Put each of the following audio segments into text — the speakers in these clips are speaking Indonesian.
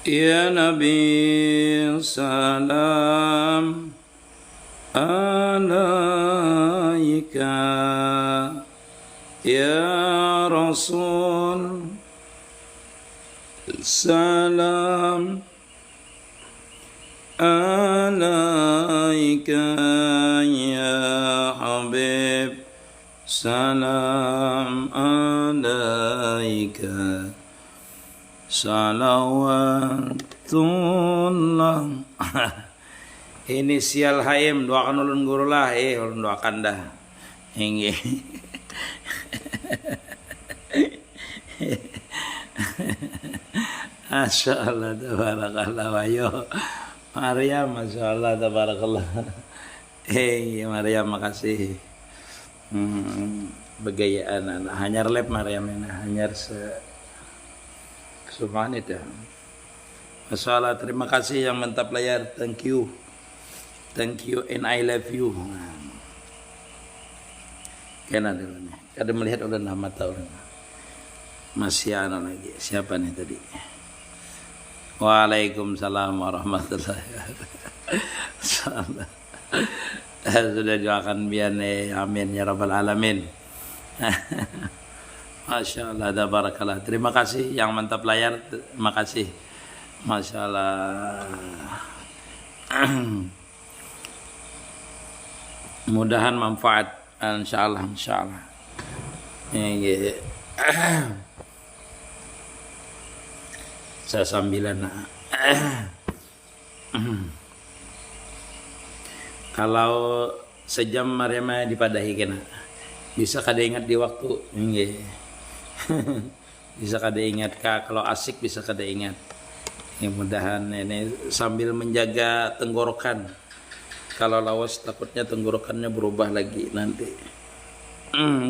Ya Nabi salam alaika, Ya Rasul salam alaika, Ya Habib salam alaika, salawatullah. Inisial Haim doakan ulun guru lah, ulun doakan dah. Ini. Masya Allah, tabarakallah. Ayo Maryam, Masya Allah, tabarakallah. Maryam, makasih. Begayaan hanyar lab Maryam ini, hanyar subhan itu. Masya Allah, terima kasih yang mantap layar. Thank you and I love you. Kena dulu nih, kada melihat udah nama tahu masih anak lagi. Siapa nih tadi? Waalaikumsalam warahmatullahi wabarakatuh. Sudah doakan biar amin ya rabbal alamin. Masya Allah, tabarakallah. Terima kasih yang mantap layar. Terima kasih. Masya Allah. Mudahan manfaat. Insya Allah. Saya sambilan. Kalau sejam Maryam dipadahi kena. Bisa kada ingat di waktu. Bisa kada ingat kalau asik bisa kada ingat. Mudahan ini sambil menjaga tenggorokan. Kalau lawas takutnya tenggorokannya berubah lagi nanti.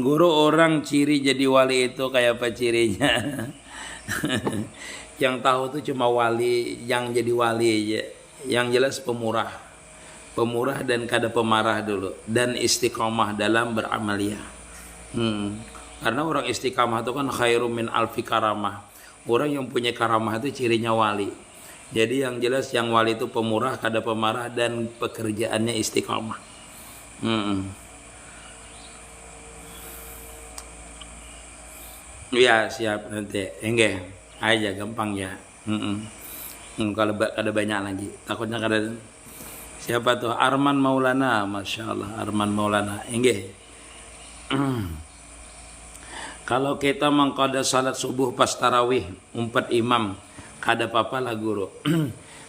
Guru, orang ciri jadi wali itu kayak apa cirinya? Yang tahu tuh cuma wali, yang jadi wali aja. Yang jelas pemurah dan kada pemarah dulu, dan istiqomah dalam beramaliyah. Karena orang istiqomah itu kan khairum min alfi karamah. Orang yang punya karamah itu cirinya wali. Jadi yang jelas yang wali itu pemurah, kada pemarah, dan pekerjaannya istiqomah. Ya siap nanti, enggak aja gampang ya. Kalau ada banyak lagi, takutnya kada. Siapa tuh? Arman Maulana, Masya Allah, Arman Maulana, enggak. Kalau kita mengqada salat subuh pas tarawih, umpat imam, kada apa-apa lah guru.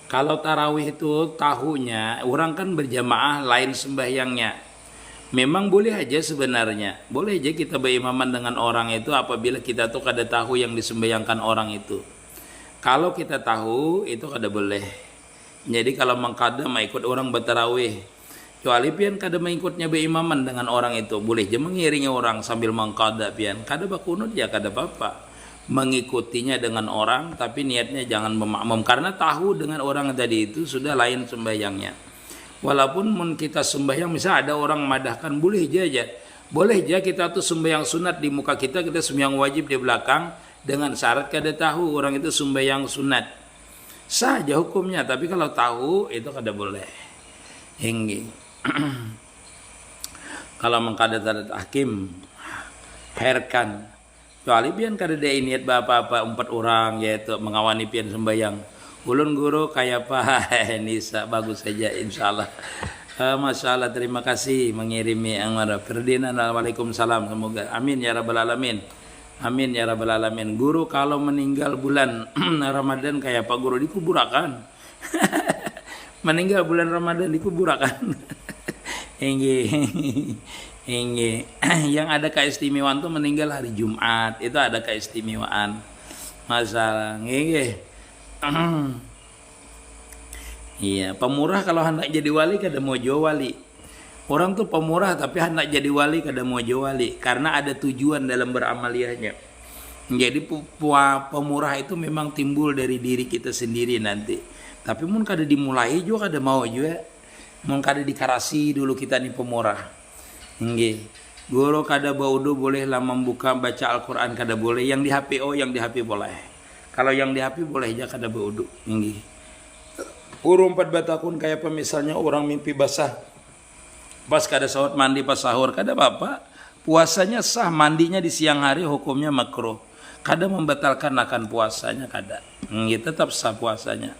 Kalau tarawih itu tahunya, orang kan berjamaah lain sembahyangnya. Memang boleh aja sebenarnya, boleh aja kita berimaman dengan orang itu apabila kita tuh kada tahu yang disembahyangkan orang itu. Kalau kita tahu itu kada boleh. Jadi kalau mengkada ikut orang bertarawih, kecuali pian kada mengikutnya berimaman dengan orang itu, boleh aja mengiringi orang sambil mengkada pian. Kada bakunut ya kada apa-apa. Mengikutinya dengan orang tapi niatnya jangan memakmum, karena tahu dengan orang tadi itu sudah lain sembahyangnya. Walaupun kita sembahyang, misal ada orang madahkan, boleh aja. Boleh aja kita tuh sembahyang sunat di muka kita sembahyang wajib di belakang dengan syarat kada tahu orang itu sembahyang sunat. Sah aja hukumnya, tapi kalau tahu itu kada boleh. Hinggi. Kalau mengkada tadat hakim, herkan. Kecuali pian kada ada niat apa-apa empat orang yaitu mengawani pian sembahyang. Ulun guru kayak Pak Nisa bagus saja insyaallah. Masya Allah, terima kasih mengirimi Angmara Ferdinand. Waalaikumsalam, semoga amin ya rabbal alamin. Amin ya rabbal alamin. Guru kalau meninggal bulan Ramadan kayak Pak Guru dikuburakan. Meninggal bulan Ramadan dikuburakan. Ini yang ada keistimewaan tuh meninggal hari Jumat, itu ada keistimewaan. Masalah iya, pemurah kalau hendak jadi wali kada mau jo wali. Orang tuh pemurah tapi hendak jadi wali kada mau jo wali, karena ada tujuan dalam beramaliyahnya. Jadi pemurah itu memang timbul dari diri kita sendiri nanti. Tapi mun kada dimulai juga kada mau juga. Mun kada dikarasi dulu kita nih pemurah. Nggih. Guru kada baudu boleh lah membuka baca Al-Qur'an kada boleh, yang di HPO yang di HP boleh. Kalau yang di HP boleh aja kada baudu. Inggih. Urung 4 batakun kayak misalnya orang mimpi basah. Pas kada sahut mandi pas sahur kada apa-apa. Puasanya sah, mandinya di siang hari hukumnya makruh. Kada membatalkan akan puasanya kada. Tetap sah puasanya.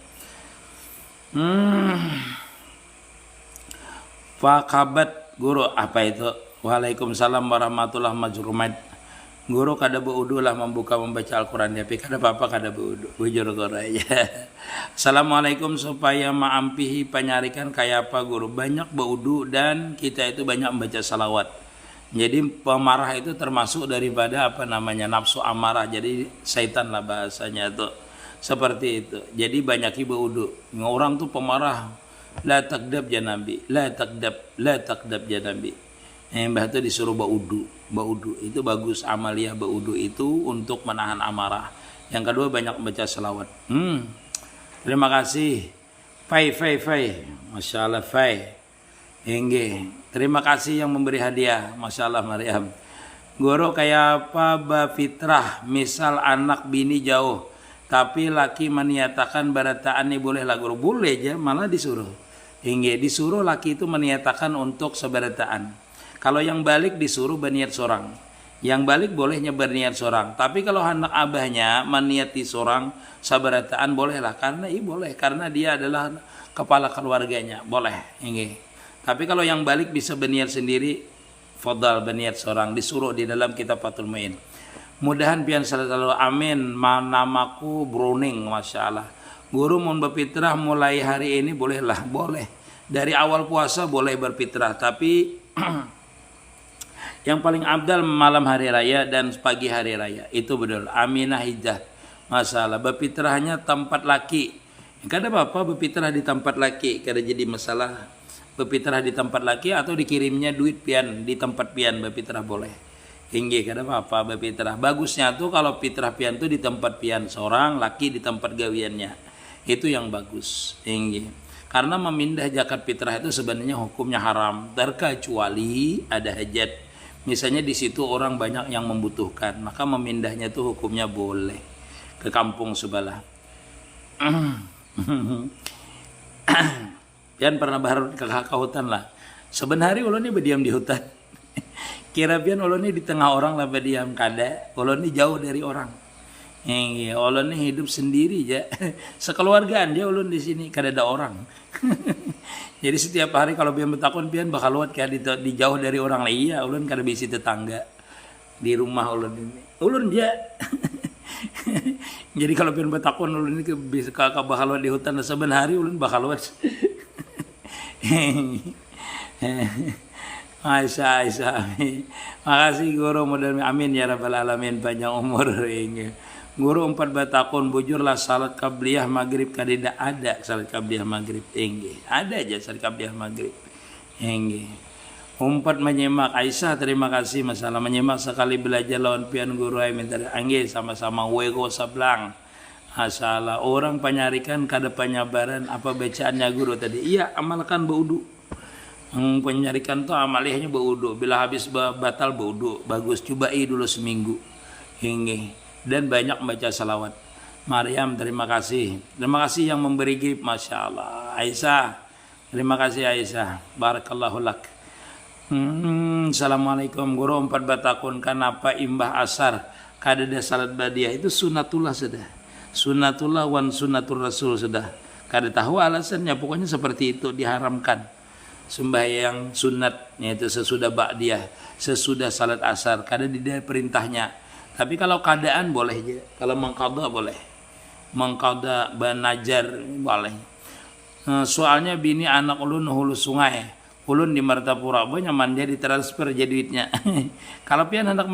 Fakabat guru apa itu? Waalaikumsalam warahmatullahi wabarakatuh. Guru kada beudu lah membaca Al-Quran tapi kada apa-apa kada beudu. Bujur guru aja. Assalamualaikum, supaya maampihi penyarikan kayak apa guru? Banyak beudu dan kita itu banyak membaca salawat. Jadi pemarah itu termasuk daripada nafsu amarah. Jadi syaitan lah bahasanya tuh. Seperti itu. Jadi banyak beudu. Orang tuh pemarah. La takdab ya Nabi. La takdab ya Nabi. Mbah itu disuruh baudu itu bagus, amalia baudu itu untuk menahan amarah. Yang kedua banyak baca selawat. Terima kasih Fai, Masya Allah Fai. Terima kasih yang memberi hadiah, Masya Allah Maryam. Guru kayak apa Fitrah, misal anak bini jauh tapi laki menyatakan barataan ini boleh lah guru? Boleh aja, malah disuruh. Disuruh laki itu menyatakan untuk sebarataan. Kalau yang balik disuruh berniat seorang. Yang balik bolehnya berniat seorang. Tapi kalau anak abahnya meniati seorang sabarataan bolehlah. Karena boleh. Karena dia adalah kepala keluarganya. Boleh. Tapi kalau yang balik bisa berniat sendiri. Fadal berniat seorang. Disuruh di dalam kitab Fathul Mu'in. Mudahan pian selalu amin. Namaku Bruning. Masya Allah. Guru mau berfitrah mulai hari ini bolehlah. Boleh. Dari awal puasa boleh berfitrah. Tapi yang paling abdal malam hari raya dan pagi hari raya. Itu betul. Aminah hijjah. Masalah. Berfitrahnya tempat laki. Kada apa-apa berfitrah di tempat laki. Kada jadi masalah. Berfitrah di tempat laki atau dikirimnya duit pian. Di tempat pian berfitrah boleh. Kada apa-apa berfitrah. Bagusnya tuh kalau fitrah pian tuh di tempat pian seorang. Laki di tempat gawiannya. Itu yang bagus. Karena memindah zakat fitrah itu sebenarnya hukumnya haram. Terkecuali ada hajat. Misalnya di situ orang banyak yang membutuhkan, maka memindahnya itu hukumnya boleh ke kampung sebelah. Pian pernah baru ke hutan lah. Sebenarnya ulun ini berdiam di hutan. Kira pian ulun ini di tengah orang lah berdiam kada. Ulun ini jauh dari orang. Ulun ini hidup sendiri aja. Sekeluargaan dia ulun di sini kada ada orang. Jadi setiap hari kalau pian bertakun pian bakal luat kayak di jauh dari orang lah. Iya, ulun kada bisi tetangga di rumah ulun ini. Ulun dia. Jadi kalau pian bertakun ulun ini bisa bakal luat di hutan sebenarnya ulun bakal luat. Aisyah. Makasih guru, mudah amin ya rabbal alamin, panjang umur. Guru 4 batakun bujurlah salat qabliyah maghrib kadida ada salat qabliyah maghrib. Ada aja salat qabliyah maghrib. 4 menyemak. Aisyah terima kasih masalah menyemak sekali belajar lawan pian guru ay minta sama-sama wego sablang. Masalah orang penyarikan kada penyabaran apa bacaannya guru tadi. Iya, amalkan baudu. Penyarikan tuh amalihnya baudu. Bila habis batal baudu. Bagus, cobai dulu seminggu. Dan banyak membaca salawat. Maryam terima kasih. Terima kasih yang memberi gift, Masya Allah. Aisyah, terima kasih Aisyah. Barakallahu lak. Assalamualaikum guru 4 batakun kenapa imbah asar kada ada salat badiah itu sunatullah sudah. Sunatullah wan sunatul rasul sudah. Kada tahu alasannya, pokoknya seperti itu diharamkan. Sembahyang sunat yaitu sesudah ba'diyah, sesudah salat asar, kada ada perintahnya. Tapi kalau keadaan boleh aja. Kalau mengqadha boleh. Mengqadha banajar boleh. Soalnya bini anak ulun hulu sungai. Ulun di Martapura banyak manja ditransfer jadi duitnya. Kalau pian hendak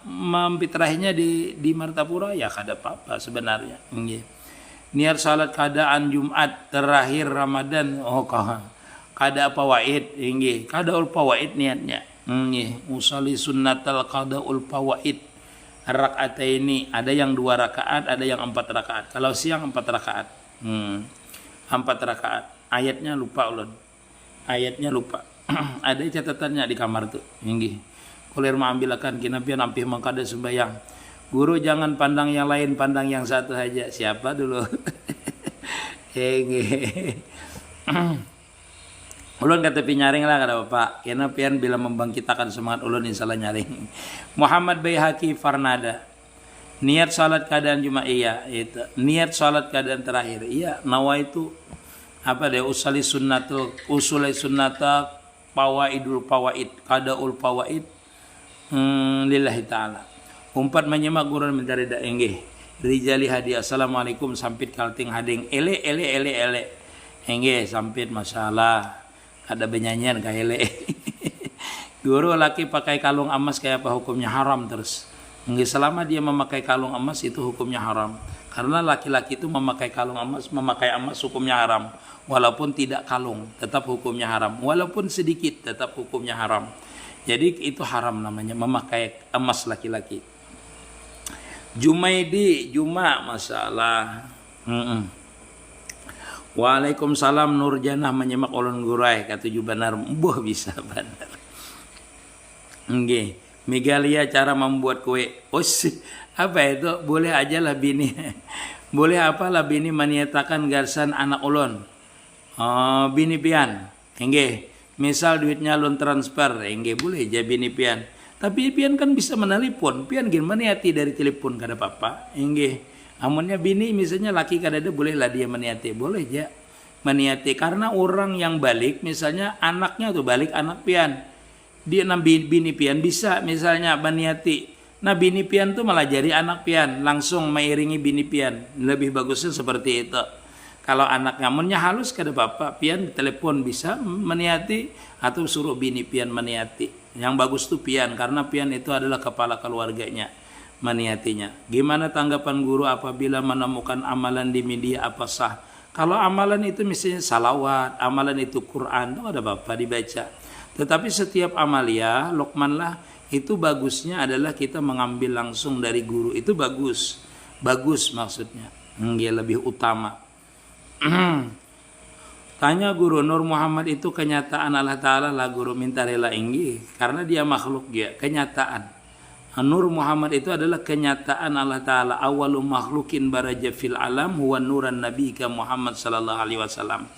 memfitrahinya di Martapura ya kada apa-apa sebenarnya. Niat salat keadaan Jumat terakhir Ramadan. Kada apa waid. Kada ul fawaid niatnya. Usali sunnatal qadaul fawaid. Rakaat ini ada yang 2 rakaat, ada yang 4 rakaat. Kalau siang 4 rakaat. 4 rakaat. Ayatnya lupa ulun. Ayatnya lupa. Ada catatannya di kamar tuh. Kulir ambilakan kina pian ampih mangkada sembayang. Guru jangan pandang yang lain, pandang yang satu aja. Siapa dulu? Ulun kata nyaring lah kata Bapak. Karena pian bila membangkitakan semangat ulun insyaallah nyaring. Muhammad Baihaqi Farnada. Niat salat keadaan Jumat iya itu. Niat salat keadaan terakhir. Iya, nawa itu apa deh usuli sunnata fawaidul fawaid qadaul fawaid lillahi taala. Umpat menyemak guru minta rida enggih. Rijali hadiah assalamualaikum sampit kalting hading ele enggih sampit masalah ada benyanyian ka ele. Guru laki pakai kalung emas kayak apa hukumnya haram terus. Enggih selama dia memakai kalung emas itu hukumnya haram. Karena laki-laki itu memakai emas hukumnya haram. Walaupun tidak kalung tetap hukumnya haram. Walaupun sedikit tetap hukumnya haram. Jadi itu haram namanya memakai emas laki-laki. Jumaidi, Juma masalah. Waalaikumsalam Nurjanah menyemak ulun gurai kata benar. Buah bisa benar. Nggih. Megalia cara membuat kue. Apa itu? Boleh aja lah bini. Boleh apa lah bini menyatakan garsan anak ulun. Bini pian. Nggih. Misal duitnya ulun transfer, nggih boleh aja bini pian. Tapi pian kan bisa menelpon. Pian gimana niati dari telepon kada apa-apa. Nggih. Amunnya bini misalnya laki kada ada boleh lah dia meniati. Boleh aja meniati karena orang yang balik misalnya anaknya tuh balik anak pian. Dia bini pian bisa misalnya meniati. Nah bini pian tuh malah jadi anak pian langsung mengiringi bini pian. Lebih bagusnya seperti itu. Kalau anak ngamunnya halus kada apa-apa, pian telepon bisa meniati atau suruh bini pian meniati. Yang bagus tuh pian karena pian itu adalah kepala keluarganya meniatinya. Gimana tanggapan guru apabila menemukan amalan di media apa sah? Kalau amalan itu misalnya salawat, amalan itu Quran, itu ada apa-apa dibaca. Tetapi setiap amalia, Luqman lah, itu bagusnya adalah kita mengambil langsung dari guru. Itu bagus. Bagus maksudnya. Dia lebih utama. Tanya guru, Nur Muhammad itu kenyataan Allah Ta'ala lah guru minta rela inggi. Karena dia makhluk dia, kenyataan. Nur Muhammad itu adalah kenyataan Allah Ta'ala. Awalu makhlukin baraja fil alam huwa nuran nabika Muhammad sallallahu alaihi wasallam.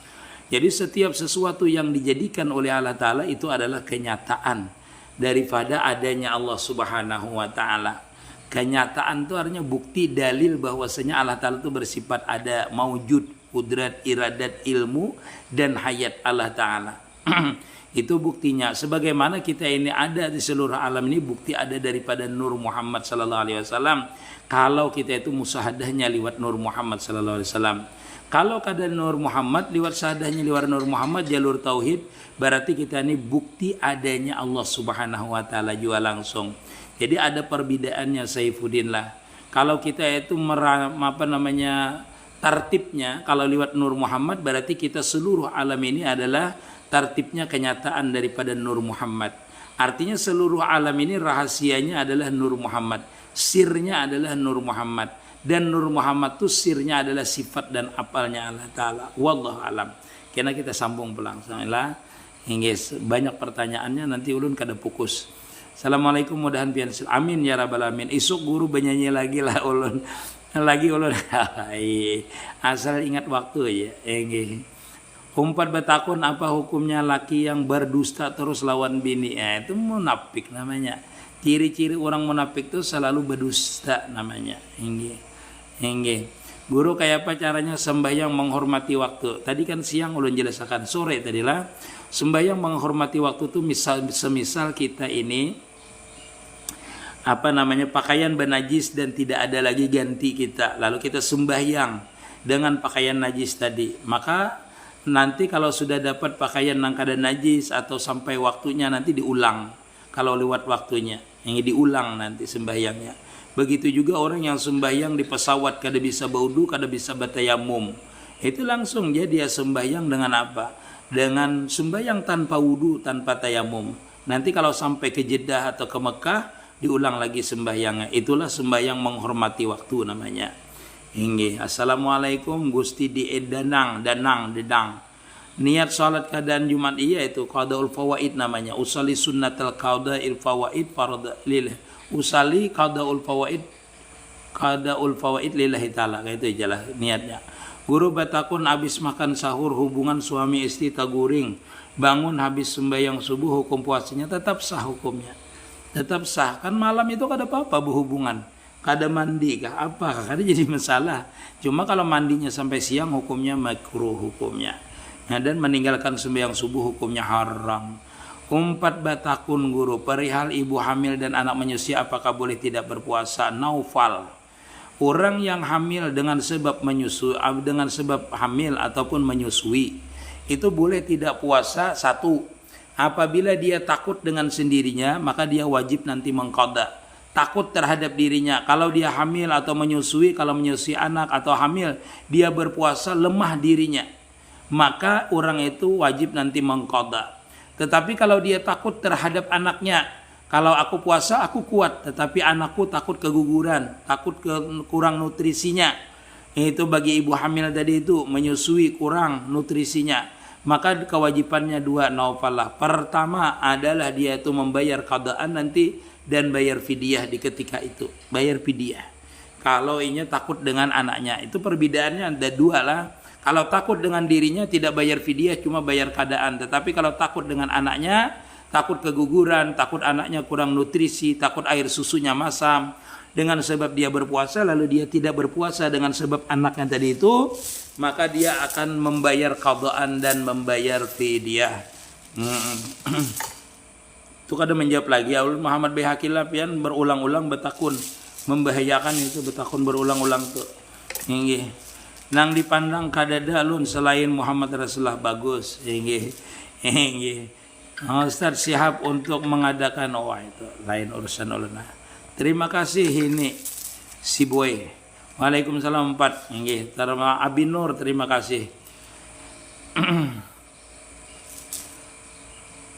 Jadi setiap sesuatu yang dijadikan oleh Allah Ta'ala itu adalah kenyataan daripada adanya Allah Subhanahu wa Ta'ala. Kenyataan itu artinya bukti dalil bahwasanya Allah Ta'ala itu bersifat ada, maujud, kudrat, iradat, ilmu, dan hayat Allah Ta'ala. Itu buktinya. Sebagaimana kita ini ada di seluruh alam ini, bukti ada daripada Nur Muhammad sallallahu alaihi wasallam. Kalau kita itu musahadahnya lewat Nur Muhammad sallallahu alaihi wasallam. Kalau keadaan Nur Muhammad lewat sadahnya lewat Nur Muhammad jalur tauhid, berarti kita ini bukti adanya Allah Subhanahu wa Ta'ala juga langsung. Jadi ada perbedaannya Saifuddin lah. Kalau kita itu tartibnya kalau lewat Nur Muhammad berarti kita seluruh alam ini adalah tartibnya kenyataan daripada Nur Muhammad. Artinya seluruh alam ini rahasianya adalah Nur Muhammad. Sirnya adalah Nur Muhammad. Dan Nur Muhammad itu sirnya adalah sifat dan apalnya Allah Ta'ala. Wallahu alam. Karena kita sambung pulang. Banyak pertanyaannya nanti ulun kada fokus. Assalamualaikum mudahan pian amin ya rabbal alamin. Isuk guru benyanyi lagi lah ulun. Lagi ulun. Asal ingat waktu ya. Umpat betakun apa hukumnya laki yang berdusta terus lawan bini? Itu munafik namanya. Ciri-ciri orang munafik itu selalu berdusta namanya. Guru kayak apa caranya sembahyang menghormati waktu? Tadi kan siang ulun jelaskan, sore tadilah. Sembahyang menghormati waktu itu semisal kita ini pakaian bernajis dan tidak ada lagi ganti kita. Lalu kita sembahyang dengan pakaian najis tadi. Maka nanti kalau sudah dapat pakaian yang kada najis atau sampai waktunya nanti diulang. Kalau lewat waktunya, yang diulang nanti sembahyangnya. Begitu juga orang yang sembahyang di pesawat kada bisa baudu, kada bisa batayamum. Itu langsung dia sembahyang dengan apa? Dengan sembahyang tanpa wudu, tanpa tayamum. Nanti kalau sampai ke Jeddah atau ke Mekah diulang lagi sembahyangnya. Itulah sembahyang menghormati waktu namanya. Assalamualaikum Gusti di Danang. Niat salat keadaan Jumat itu qadaul fawaid namanya. Usali sunnatul qadail fawaid fardhu lil. Usali qadaul fawaid qadaul fawaid lillahi ta'ala, kayak itu jelas niatnya. Guru batakun habis makan sahur hubungan suami istri taguring, bangun habis sembahyang subuh hukum puasanya tetap sah hukumnya. Tetap sah, kan malam itu kada apa-apa berhubungan, kada mandi kah apa, kada jadi masalah. Cuma kalau mandinya sampai siang hukumnya makruh hukumnya. Nah, dan meninggalkan sembahyang subuh hukumnya haram. Umpat batakun guru, perihal ibu hamil dan anak menyusui apakah boleh tidak berpuasa? Naufal, orang yang hamil dengan sebab menyusui, dengan sebab hamil ataupun menyusui, itu boleh tidak puasa. Satu, apabila dia takut dengan sendirinya, maka dia wajib nanti mengqada. Takut terhadap dirinya, kalau dia hamil atau menyusui, kalau menyusui anak atau hamil, dia berpuasa lemah dirinya, maka orang itu wajib nanti mengqada. Tetapi kalau dia takut terhadap anaknya, kalau aku puasa aku kuat, tetapi anakku takut keguguran, takut kurang nutrisinya, itu bagi ibu hamil tadi itu menyusui kurang nutrisinya, maka kewajibannya dua naufal lah. Pertama adalah dia itu membayar qadaan nanti dan bayar fidyah di ketika itu, bayar fidyah. Kalau ini takut dengan anaknya, itu perbedaannya ada dua lah. Kalau takut dengan dirinya tidak bayar fidyah, cuma bayar qadaan. Tetapi kalau takut dengan anaknya, takut keguguran, takut anaknya kurang nutrisi, takut air susunya masam, dengan sebab dia berpuasa lalu dia tidak berpuasa dengan sebab anaknya tadi itu, maka dia akan membayar qadaan dan membayar fidyah. Itu kada menjawab lagi. Aul Muhammad Bihaqillah pian berulang-ulang betakun membahayakan itu, betakun berulang-ulang tuh. Nggih. Nang dipandang kadada alun selain Muhammad Rasulullah bagus. Nggih. Nggih. Ustaz siap untuk mengadakan itu lain urusan ulun. Terima kasih ini si boy. Waalaikumsalam 4. Nggih. Terima Abi Nur, terima kasih.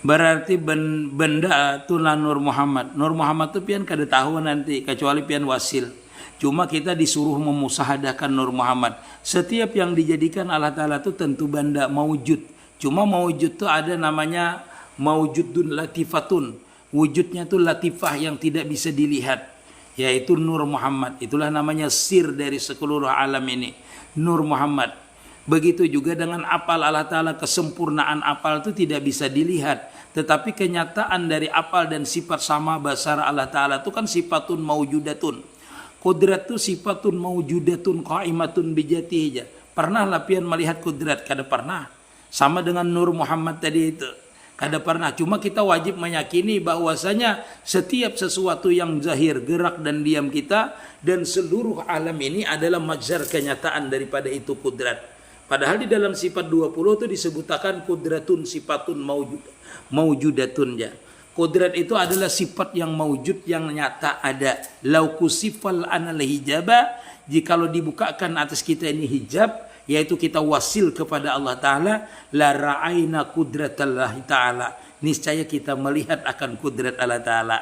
Berarti benda tu lah Nur Muhammad. Nur Muhammad tu pian kada tahu nanti kecuali pian wasil. Cuma kita disuruh memusahadakan Nur Muhammad. Setiap yang dijadikan Allah Ta'ala itu tentu benda maujud. Cuma maujud itu ada namanya maujudun latifatun. Wujudnya itu latifah yang tidak bisa dilihat. Yaitu Nur Muhammad. Itulah namanya sir dari seluruh alam ini. Nur Muhammad. Begitu juga dengan apal Allah Ta'ala. Kesempurnaan apal itu tidak bisa dilihat. Tetapi kenyataan dari apal dan sifat sama basara Allah Ta'ala itu kan sifatun maujudatun. Kudrat itu sifatun maujudatun qaimatun bijatihi. Pernah lapian melihat kudrat? Kada pernah. Sama dengan Nur Muhammad tadi itu. Kada pernah. Cuma kita wajib meyakini bahwasanya setiap sesuatu yang zahir, gerak dan diam kita dan seluruh alam ini adalah majzar kenyataan daripada itu kudrat. Padahal di dalam sifat 20 itu disebutkan kudratun sifatun maujudatun ya. Kudrat itu adalah sifat yang maujud, yang nyata ada. Lau kusifal anal hijaba, jikalau dibukakan atas kita ini hijab, yaitu kita wasil kepada Allah Ta'ala, la ra'ayna kudratallah Ta'ala, niscaya kita melihat akan kudrat Allah Ta'ala.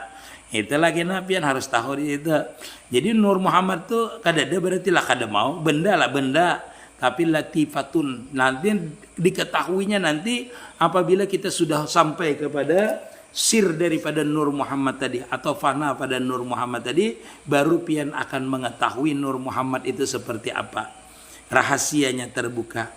Itu lagi nabian harus tahu itu. Jadi Nur Muhammad tuh kada ada berarti lah kada mau, benda lah benda, tapi latifatun. Nanti diketahuinya nanti apabila kita sudah sampai kepada sir daripada Nur Muhammad tadi atau fana pada Nur Muhammad tadi, baru pian akan mengetahui Nur Muhammad itu seperti apa, rahasianya terbuka.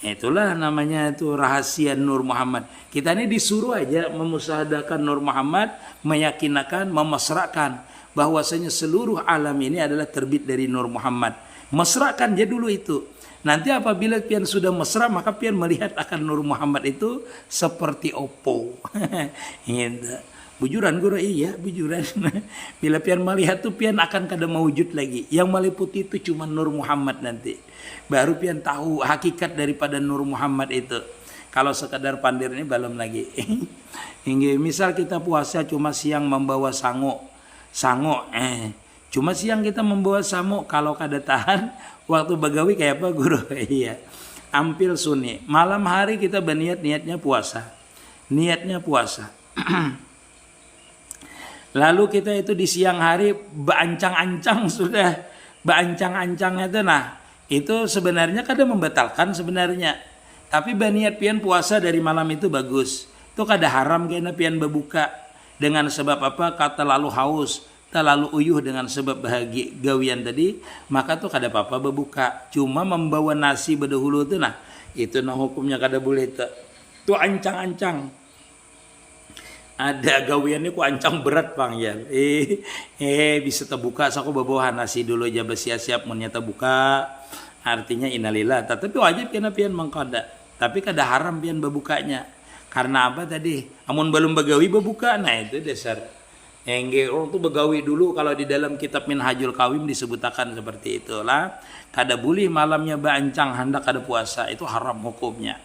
Itulah namanya itu rahasia Nur Muhammad. Kita ini disuruh aja memusahadakan Nur Muhammad, meyakinkan, memasrahkan bahwasanya seluruh alam ini adalah terbit dari Nur Muhammad. Mesrakan aja dulu itu. Nanti apabila pian sudah mesra, maka pian melihat akan Nur Muhammad itu seperti opo. Bujuran guru, iya bujuran. Bila pian melihat tuh pian akan kada mewujud lagi. Yang meliputi itu cuma Nur Muhammad nanti. Baru pian tahu hakikat daripada Nur Muhammad itu. Kalau sekadar pandir ini belum lagi. Misal kita puasa cuma siang membawa sango. Cuma siang kita membawa sango, kalau kada tahan waktu bagawi kayak apa guru? Iya. Ampil sunni. Malam hari kita berniatnya puasa. Niatnya puasa. Lalu kita itu di siang hari baancang-ancang sudah. Baancang-ancangnya itu itu sebenarnya kadang membatalkan sebenarnya. Tapi berniat pian puasa dari malam itu bagus. Itu kada haram kena pian berbuka dengan sebab apa? Kata lalu haus. terlalu uyuh dengan sebab bahagia gawian tadi, maka tuh kada apa-apa berbuka. Cuma membawa nasi berdahulu tuh nah, itu nah hukumnya kada boleh tuh ancang-ancang. Ada gawiannya ku ancang berat bang ya. Bisa terbuka, so aku bawa nasi dulu aja bersiap-siap menyata buka. Artinya innalillah. Tapi wajib kena pian mengkoda. Tapi kada haram pian berbukanya. Karena apa tadi? Amun belum begawi berbuka, nah itu dasar. Orang tuh begawi dulu kalau di dalam kitab Minhajul Qawim disebutkan seperti itulah. Kada boleh malamnya baancang hendak kada puasa, itu haram hukumnya.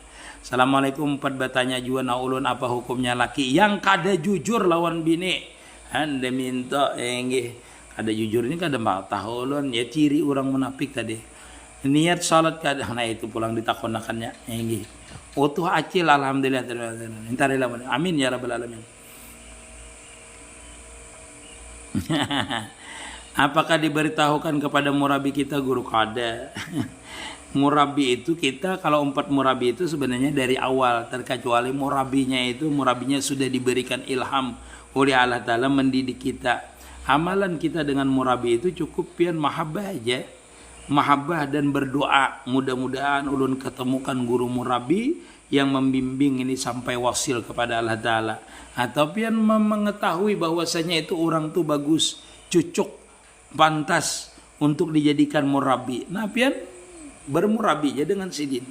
Assalamualaikum, empat bertanya juan ulun apa hukumnya laki yang kada jujur lawan bini. Anda minta kada jujur ini kada tahu ulun ya ciri orang munafik tadi. Niat salat kada, nah itu pulang ditakonakannya utuh acil alhamdulillah. Amin ya rabbal alamin. Apakah diberitahukan kepada murabi kita guru? Kada. Murabi itu kita, kalau empat murabi itu sebenarnya dari awal, terkecuali murabinya sudah diberikan ilham oleh Allah Ta'ala mendidik kita. Amalan kita dengan murabi itu cukup pian mahabbah aja, mahabbah dan berdoa. Mudah-mudahan ulun ketemukan guru murabi yang membimbing ini sampai wasil kepada Allah Ta'ala. Atau pian mengetahui bahwasanya itu orang tuh bagus, cucuk, pantas untuk dijadikan murabi. Nah pian bermurabi aja dengan sidin.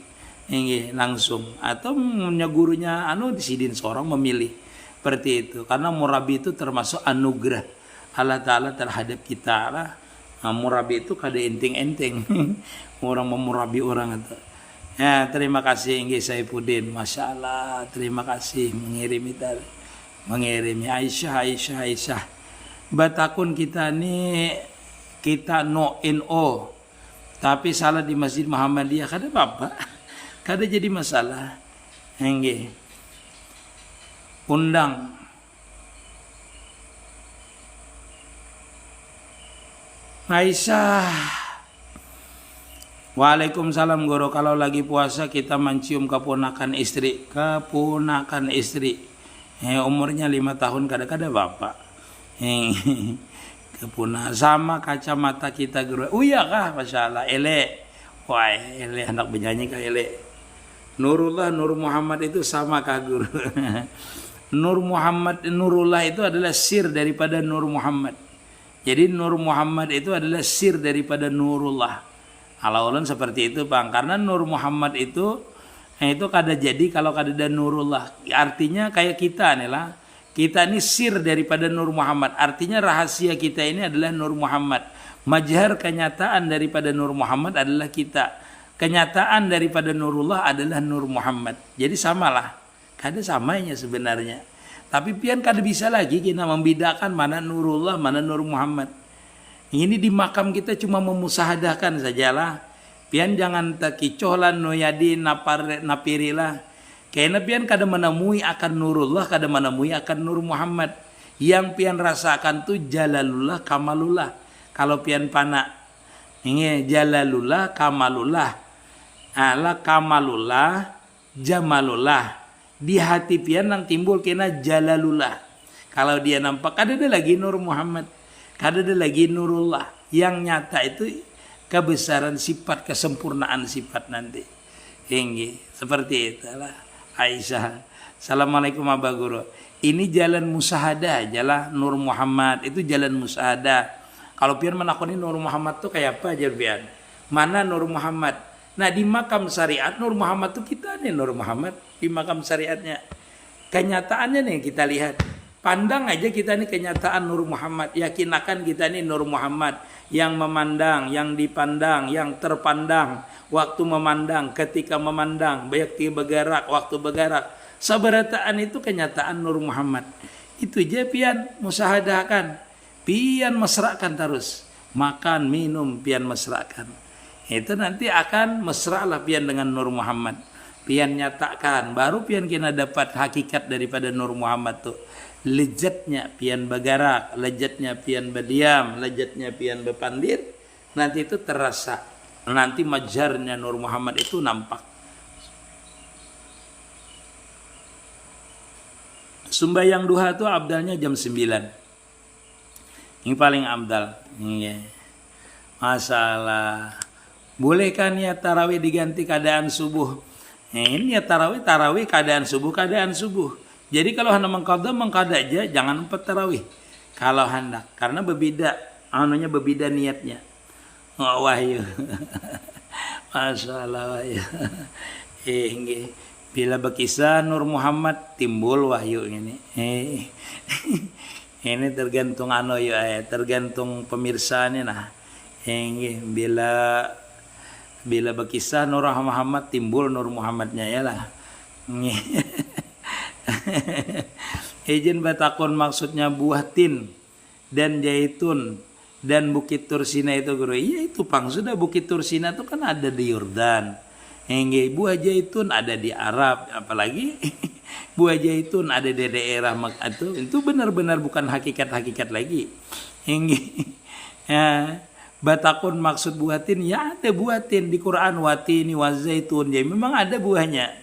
Langsung. Atau gurunya di sidin seorang memilih. Seperti itu. Karena murabi itu termasuk anugerah Allah Ta'ala terhadap kita lah. Nah, murabi itu kada enteng-enteng. Orang memurabi orang itu. Ya, terima kasih Saifuddin. Masya Allah, terima kasih mengirimi Aisyah. Batakun kita no NO. Tapi salah di Masjid Muhammadiyah kada apa-apa. Kada jadi masalah. Undang. Aisyah. Waalaikumsalam guru. Kalau lagi puasa kita mencium keponakan istri. Umurnya 5 tahun kada-kada bapak. Keponakan sama kacamata kita guru. Iya kah? Masya Allah. Wah ele anak penyanyi kah ele. Nurullah, Nur Muhammad itu sama kah guru? Nurullah itu adalah sir daripada Nur Muhammad. Jadi Nur Muhammad itu adalah sir daripada Nurullah. Ala-ulan seperti itu bang. Karena Nur Muhammad itu kada jadi kalau kada ada Nurullah. Artinya kayak kita nih lah. Kita ini sir daripada Nur Muhammad. Artinya rahasia kita ini adalah Nur Muhammad. Majhar kenyataan daripada Nur Muhammad adalah kita. Kenyataan daripada Nurullah adalah Nur Muhammad. Jadi samalah. Kada samanya sebenarnya. Tapi pian kada bisa lagi kita membedakan mana Nurullah, mana Nur Muhammad. Ini di makam kita cuma memusahadakan sajalah. Pian jangan takicohlan noyadi napirilah. Karena pian kada menemui akan Nurullah, kada menemui akan Nur Muhammad. Yang pian rasakan tuh jalalullah, kamalullah. Kalau pian pana ini jalalullah, kamalullah. Ala kamalullah, jamalullah. Di hati pian yang timbul kena jalalullah. Kalau dia nampak kada ada lagi Nur Muhammad. Kada ada lagi Nurullah. Yang nyata itu kebesaran sifat, kesempurnaan sifat nanti. Seperti itulah Aisyah. Assalamualaikum Abah Guru. Ini jalan musahadah, jalan Nur Muhammad. Itu jalan musahadah. Kalau pian menakoni Nur Muhammad tuh kayak apa aja pian? Mana Nur Muhammad? Nah di makam syariat Nur Muhammad tuh kita nih Nur Muhammad. Di makam syariatnya. Kenyataannya nih kita lihat. Pandang aja kita ini kenyataan Nur Muhammad. Yakinakan kita ini Nur Muhammad. Yang memandang, yang dipandang, yang terpandang. Waktu memandang, ketika memandang. Bayakti bergerak, waktu bergerak. Sabarataan itu kenyataan Nur Muhammad. Itu aja pian musahadahkan. Pian mesrakan terus. Makan, minum, pian mesrakan. Itu nanti akan mesra lah pian dengan Nur Muhammad. Pian nyatakan. Baru pian kena dapat hakikat daripada Nur Muhammad tuh. Lejatnya pian bergerak, lejatnya pian berdiam, lejatnya pian berpandir, nanti itu terasa. Nanti majarnya Nur Muhammad itu nampak. Sembahyang duha itu abdalnya jam 9. Ini paling abdal. Iya. Masalah. Bolehkah niat tarawih diganti keadaan subuh? Ini niat tarawih keadaan subuh. Jadi kalau hendak mengqadha aja, jangan 4 tarawih. Kalau hendak, karena berbeda niatnya. Oh, wahyu. Masalah wahyu. Bila berkisah Nur Muhammad timbul wahyu ini. Ini tergantung tergantung pemirsanya nah. Bila berkisah Nur Muhammad timbul Nur Muhammadnya ya lah. Izin batakun maksudnya buah tin dan zaitun dan Bukit Tursina itu guru. Iya itu pang sudah Bukit Tursina itu kan ada di Yordan. Buah zaitun ada di Arab, apalagi buah zaitun ada di daerah Makkah itu benar-benar bukan hakikat lagi. Ya, batakun maksud buatin ya ada buatin di Quran watini wazaitun. Jadi memang ada buahnya.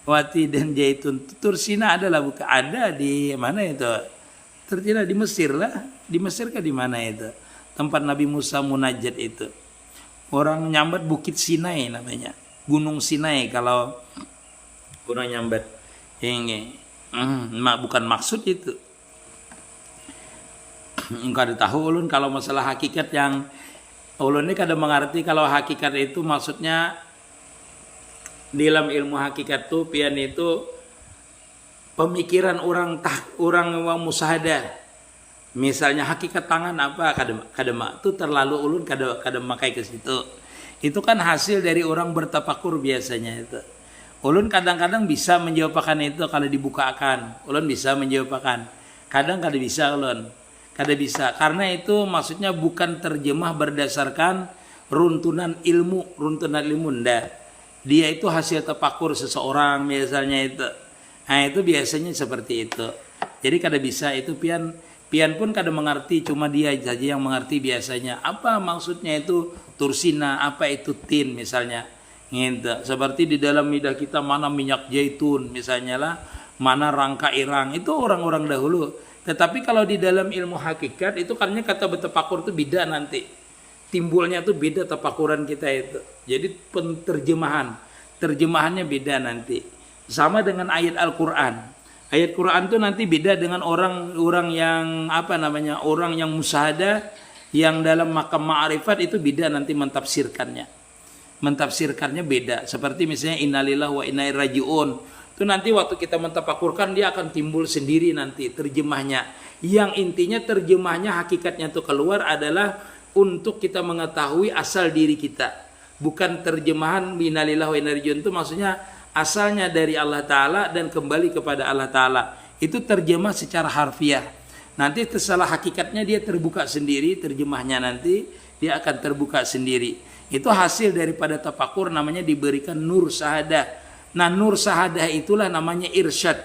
Wati dan zaitun. Tursina adalah bukan ada di mana itu? Ternyata di Mesir lah. Di Mesir kah di mana itu? Tempat Nabi Musa munajat itu. Orang nyambat Bukit Sinai namanya. Gunung Sinai kalau orang nyambat. Bukan maksud itu. Engkau tahu ulun kalau masalah hakikat yang ulun ini kadang mengerti kalau hakikat itu maksudnya dalam ilmu hakikat tuh pian itu pemikiran orang musahadah. Misalnya hakikat tangan apa kadema itu terlalu ulun kadema kayak ke situ. Itu kan hasil dari orang bertafakur biasanya itu. Ulun kadang-kadang bisa menjawabkan itu kalau dibukakan. Ulun bisa menjawabkan. Kadang kada bisa ulun. Kada bisa karena itu maksudnya bukan terjemah berdasarkan runtunan ilmu ndak. Dia itu hasil tafakur seseorang misalnya itu. Nah itu biasanya seperti itu. Jadi kada bisa itu pian pun kada mengerti, cuma dia saja yang mengerti biasanya. Apa maksudnya itu tursina, apa itu tin misalnya. Gitu. Seperti di dalam lidah kita mana minyak zaitun misalnya lah, mana rangka irang. Itu orang-orang dahulu. Tetapi kalau di dalam ilmu hakikat itu karena kata bertafakur itu beda nanti. Timbulnya tuh beda tafakuran kita itu. Jadi terjemahannya beda nanti. Sama dengan ayat Al-Qur'an. Ayat Quran tuh nanti beda dengan orang yang orang yang musyahadah yang dalam makam ma'rifat itu beda nanti mentafsirkannya. Mentafsirkannya beda. Seperti misalnya innalillahi wa inna ilaihi raji'un. Itu nanti waktu kita mentafakurkan dia akan timbul sendiri nanti terjemahnya. Yang intinya terjemahnya hakikatnya tuh keluar adalah untuk kita mengetahui asal diri kita. Bukan terjemahan innalillahi wa inna ilaihi raji'un itu maksudnya asalnya dari Allah Ta'ala dan kembali kepada Allah Ta'ala. Itu terjemah secara harfiah. Nanti setelah hakikatnya dia terbuka sendiri, terjemahnya nanti dia akan terbuka sendiri. Itu hasil daripada tafakur namanya diberikan nur sahadah. Nah nur sahadah itulah namanya irsyad.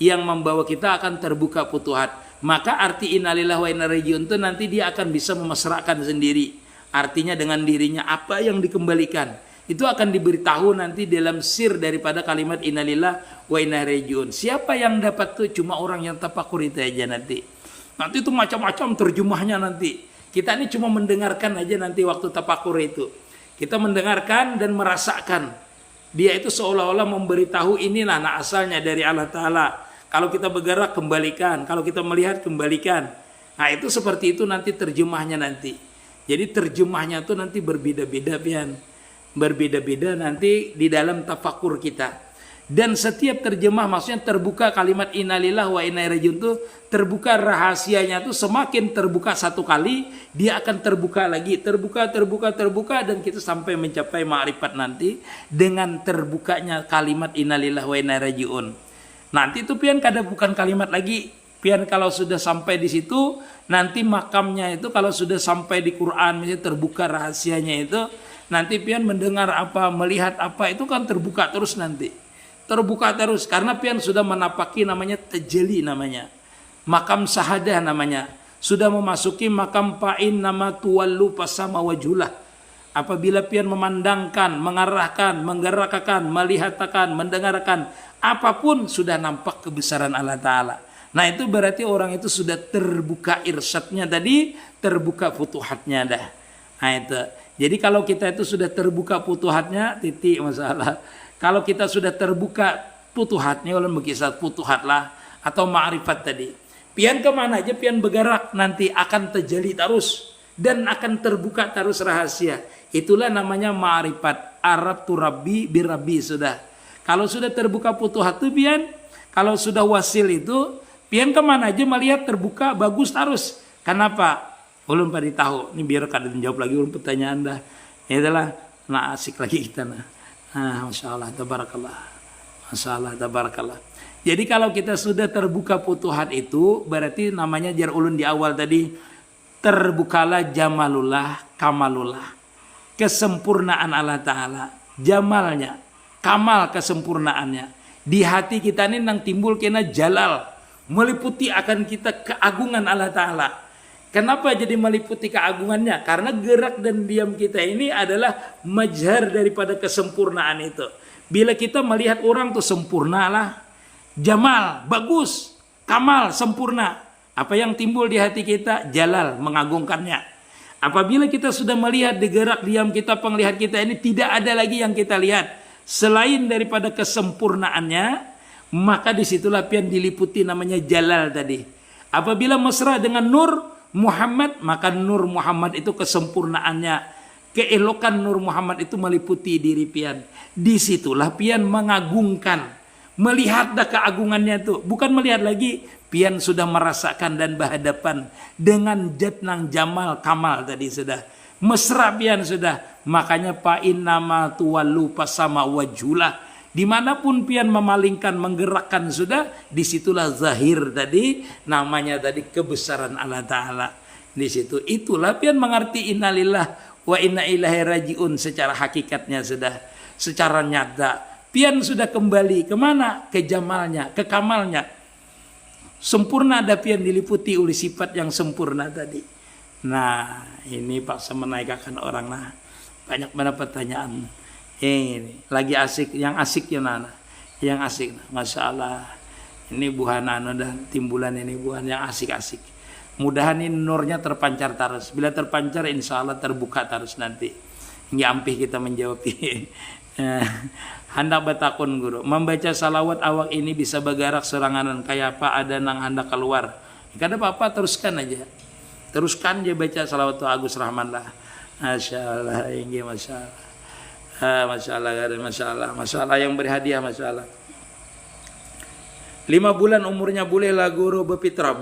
Yang membawa kita akan terbuka futuhat. Maka arti innalillahi wa inna ilaihi raji'un itu nanti dia akan bisa memesrakan sendiri. Artinya dengan dirinya apa yang dikembalikan. Itu akan diberitahu nanti dalam sir daripada kalimat innalillah wa inna ilaihi raji'un. Siapa yang dapat tuh cuma orang yang tafakur itu aja nanti. Nanti itu macam-macam terjemahnya nanti. Kita ini cuma mendengarkan aja nanti waktu tafakur itu. Kita mendengarkan dan merasakan. Dia itu seolah-olah memberitahu inilah nah asalnya dari Allah Ta'ala. Kalau kita bergerak kembalikan, kalau kita melihat kembalikan. Nah itu seperti itu nanti terjemahnya nanti. Jadi terjemahnya tuh nanti berbeda-beda pian. Berbeda-beda nanti di dalam tafakur kita. Dan setiap terjemah maksudnya terbuka kalimat innalillahi wa inna ilaihi raji'un itu terbuka rahasianya tuh semakin terbuka satu kali dia akan terbuka lagi, terbuka dan kita sampai mencapai ma'rifat nanti dengan terbukanya kalimat innalillahi wa inna ilaihi raji'un. Nanti itu pian kada bukan kalimat lagi. Pian kalau sudah sampai di situ nanti makamnya itu kalau sudah sampai di Quran misalnya terbuka rahasianya itu nanti pian mendengar apa, melihat apa itu kan terbuka terus nanti. Terbuka terus karena pian sudah menapaki namanya tajalli namanya. Makam sahadah namanya. Sudah memasuki makam fa'in nama tuwallu pasama wajulah. Apabila pian memandangkan, mengarahkan, menggerakkan, melihatkan, mendengarkan apapun sudah nampak kebesaran Allah Ta'ala. Nah itu berarti orang itu sudah terbuka irsyadnya tadi, terbuka futuhatnya dah. Nah itu. Jadi kalau kita itu sudah terbuka futuhatnya, titik masalah. Kalau kita sudah terbuka futuhatnya, ulun berkisah futuhatlah atau ma'rifat tadi. Pian kemana aja, pian bergerak nanti akan terjadi terus dan akan terbuka terus rahasia. Itulah namanya ma'rifat. Arab tu Rabbi birabi sudah. Kalau sudah terbuka futuhat itu pian, kalau sudah wasil itu pian kemana aja melihat terbuka bagus terus. Kenapa? Ulun pada tahu. Ini biar kadang jawab lagi ulun pertanyaan dah. Ya adalah nah asik lagi kita nah. Masya Allah tabarakallah. Masya Allah tabarakallah. Jadi kalau kita sudah terbuka futuhat itu berarti namanya jar ulun di awal tadi terbukalah jamalullah kamalullah. Kesempurnaan Allah Ta'ala. Jamalnya. Kamal kesempurnaannya. Di hati kita ini nang timbul kena jalal. Meliputi akan kita keagungan Allah Ta'ala. Kenapa jadi meliputi keagungannya? Karena gerak dan diam kita ini adalah majhar daripada kesempurnaan itu. Bila kita melihat orang tuh sempurna lah. Jamal, bagus. Kamal, sempurna. Apa yang timbul di hati kita? Jalal, mengagungkannya. Apabila kita sudah melihat di gerak diam kita, penglihat kita ini tidak ada lagi yang kita lihat. Selain daripada kesempurnaannya, maka disitulah pian diliputi namanya jalal tadi. Apabila mesra dengan nur Muhammad, maka nur Muhammad itu kesempurnaannya, keelokan nur Muhammad itu meliputi diri pian. Disitulah pian mengagungkan, melihat dah keagungannya itu, bukan melihat lagi, pian sudah merasakan dan berhadapan dengan jatnang jamal kamal tadi sudah. Mesra pian sudah. Makanya fa'in nama tuwallu pasama wajulah. Dimanapun pian memalingkan, menggerakkan sudah, disitulah zahir tadi, namanya tadi kebesaran Allah Ta'ala. Di situ itulah pian mengerti innalillah wa inna ilaihi rajiun secara hakikatnya sudah, secara nyata. Pian sudah kembali kemana? Ke jamalnya, ke kamalnya. Sempurna ada pian diliputi oleh sifat yang sempurna tadi. Nah ini paksa menaikkan orang nah. Banyak mana pertanyaan. Ini lagi asik, yang asik ya nana, yang asik, masya Allah. Ini buhan anu dan timbulan ini buhan yang asik-asik. Mudahan ini nurnya terpancar terus. Bila terpancar, insya Allah terbuka terus nanti. Nggak ampih kita menjawab. Hendak batakun guru, membaca salawat awak ini bisa bergerak seranganan kayak apa ada nang hendak keluar. Kada apa-apa teruskan aja. Teruskan aja baca salawat Agus Rahman lah. Masya Allah, ini masya Allah. Masya Allah, masya Allah, masya Allah yang berhadiah, masya Allah. 5 bulan umurnya bolehlah guru berfitrah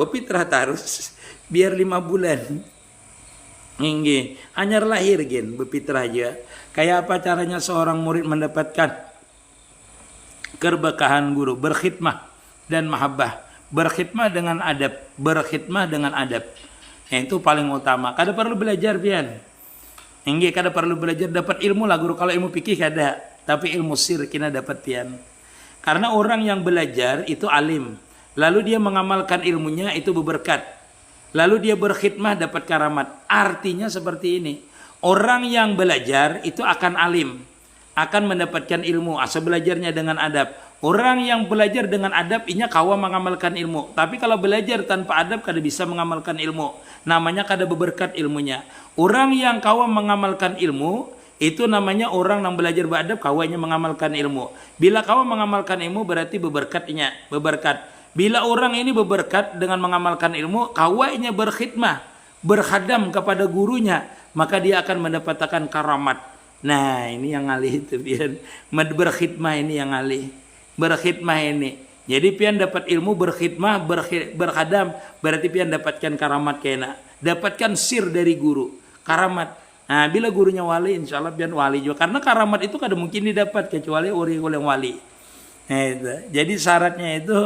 terus biar 5 bulan. Ini hanya lahir gen berfitrah aja. Kayak apa caranya seorang murid mendapatkan keberkahan guru? Berkhidmah dan mahabbah. Berkhidmah dengan adab, berkhidmah dengan adab. Itu paling utama. Kada perlu belajar pian. Enggak, kada perlu belajar dapat ilmu lah guru. Kalau ilmu fikih kada, tapi ilmu sir kena dapat pian. Karena orang yang belajar itu alim, lalu dia mengamalkan ilmunya itu berberkat. Lalu dia berkhidmah dapat karamat. Artinya seperti ini. Orang yang belajar itu akan alim, akan mendapatkan ilmu asal belajarnya dengan adab. Orang yang belajar dengan adab inya kawa mengamalkan ilmu. Tapi kalau belajar tanpa adab kada bisa mengamalkan ilmu. Namanya kada berberkat ilmunya. Orang yang kawa mengamalkan ilmu itu namanya orang yang belajar beradab kawanya mengamalkan ilmu. Bila kawa mengamalkan ilmu berarti berberkatnya, berberkat. Bila orang ini berberkat dengan mengamalkan ilmu, kawanya berkhidmah, berkhadam kepada gurunya, maka dia akan mendapatkan karamat. Nah, ini yang alih itu pian. Berkhidmah ini yang alih. Berkhidmah ini. Jadi pian dapat ilmu berkhidmah, berkhadam, berarti pian dapatkan karamat kena. Dapatkan sir dari guru, karamat. Nah, bila gurunya wali, insya Allah pian wali juga. Karena karamat itu kada mungkin didapat kecuali orang yang wali. Nah, itu. Jadi syaratnya itu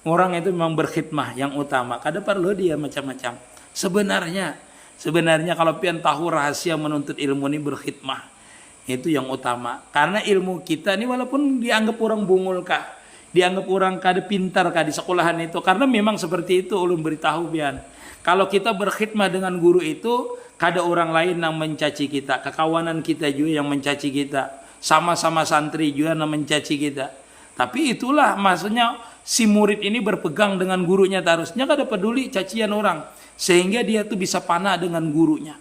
orang itu memang berkhidmah yang utama. Kada perlu dia macam-macam. Sebenarnya kalau pian tahu rahasia menuntut ilmu ini berkhidmah. Itu yang utama. Karena ilmu kita ini walaupun dianggap orang bungul kah, dianggap orang kada pintar kah di sekolahan itu. Karena memang seperti itu ulun beritahu pian. Kalau kita berkhidmah dengan guru itu, kada orang lain yang mencaci kita. Kekawanan kita juga yang mencaci kita. Sama-sama santri juga yang mencaci kita. Tapi itulah maksudnya si murid ini berpegang dengan gurunya terusnya kada peduli cacian orang, sehingga dia tuh bisa panah dengan gurunya.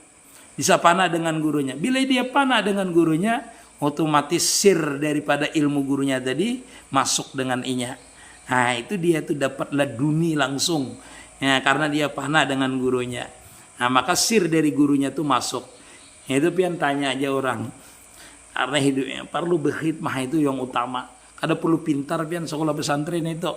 Bisa panah dengan gurunya. Bila dia panah dengan gurunya, otomatis sir daripada ilmu gurunya tadi masuk dengan inya. Nah, itu dia tuh dapat laduni langsung. Ya, karena dia panah dengan gurunya. Nah, maka sir dari gurunya tuh masuk. Itu pian tanya aja orang. Karena hidupnya perlu berkhidmah itu yang utama. Kada perlu pintar pian sekolah pesantren itu.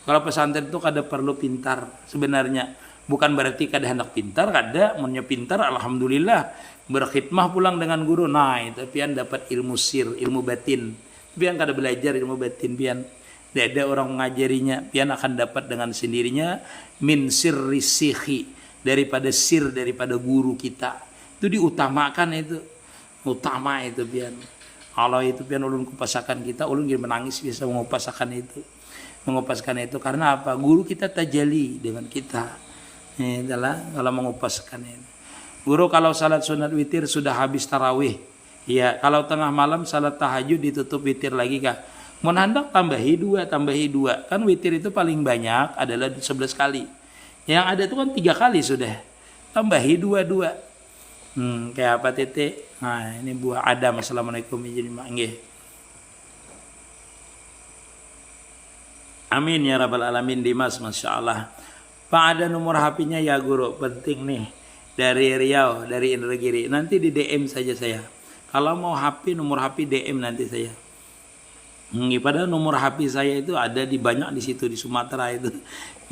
Kalau pesantren itu kada perlu pintar sebenarnya. Bukan berarti kada hendak pintar, kada munnya pintar alhamdulillah. Berkhidmah pulang dengan guru. Nah, itu pian dapat ilmu sir, ilmu batin. Pian kada belajar ilmu batin pian. Tidak ada orang mengajarinya, pian akan dapat dengan sendirinya min sirri sikhi, daripada sir daripada guru kita. Itu diutamakan itu. Utama itu pian. Kalau itu pian ulun kupasakan kita, ulun jadi menangis bisa mengupasakan itu. Mengupaskan itu karena apa? Guru kita tajali dengan kita. Ini adalah kalau mengupaskan itu. Guru kalau salat sunat witir sudah habis tarawih. Ya, kalau tengah malam salat tahajud ditutup witir lagi kah? Mau hendak tambahi dua. Kan witir itu paling banyak adalah 11 kali. Yang ada itu kan 3 kali sudah. Tambahi 2. Kayak apa tete? Nah, ini buah Adam. Assalamualaikum jadi manggih. Amin ya rabbal alamin. Dimas, masya Allah. Pak, ada nomor HP-nya ya guru, penting nih. Dari Riau, dari Indragiri. Nanti di DM saja saya. Kalau mau HP, nomor HP DM nanti saya. Padahal nomor HP saya itu ada di banyak di situ, di Sumatera itu,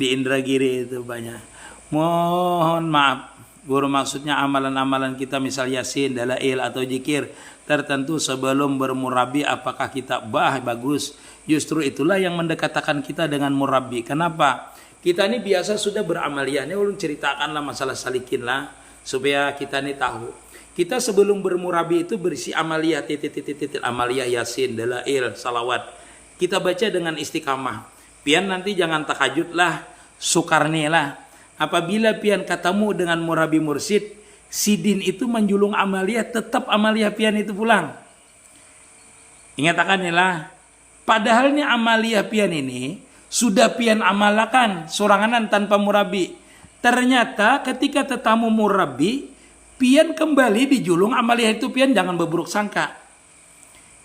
di Indragiri itu banyak. Mohon maaf, guru, maksudnya amalan-amalan kita misal yasin, dalail atau zikir tertentu sebelum bermurabi, apakah kita bagus? Justru itulah yang mendekatkan kita dengan murabi. Kenapa? Kita ini biasa sudah beramaliyah. Ini ulun ceritakanlah masalah salikin lah supaya kita ini tahu. Kita sebelum bermurabi itu berisi amaliyah amaliyah yasin, dalail, salawat. Kita baca dengan istiqamah. Pian nanti jangan takajud lah, sukarni lah. Apabila pian ketemu dengan murabi mursid, sidin itu menjulung amaliyah, tetap amaliyah pian itu pulang. Ingat akan lah. Padahal ini amaliyah pian ini sudah pian amalakan soranganan tanpa murabi. Ternyata ketika tetamu murabi, pian kembali dijulung amaliyah itu, pian jangan berburuk sangka.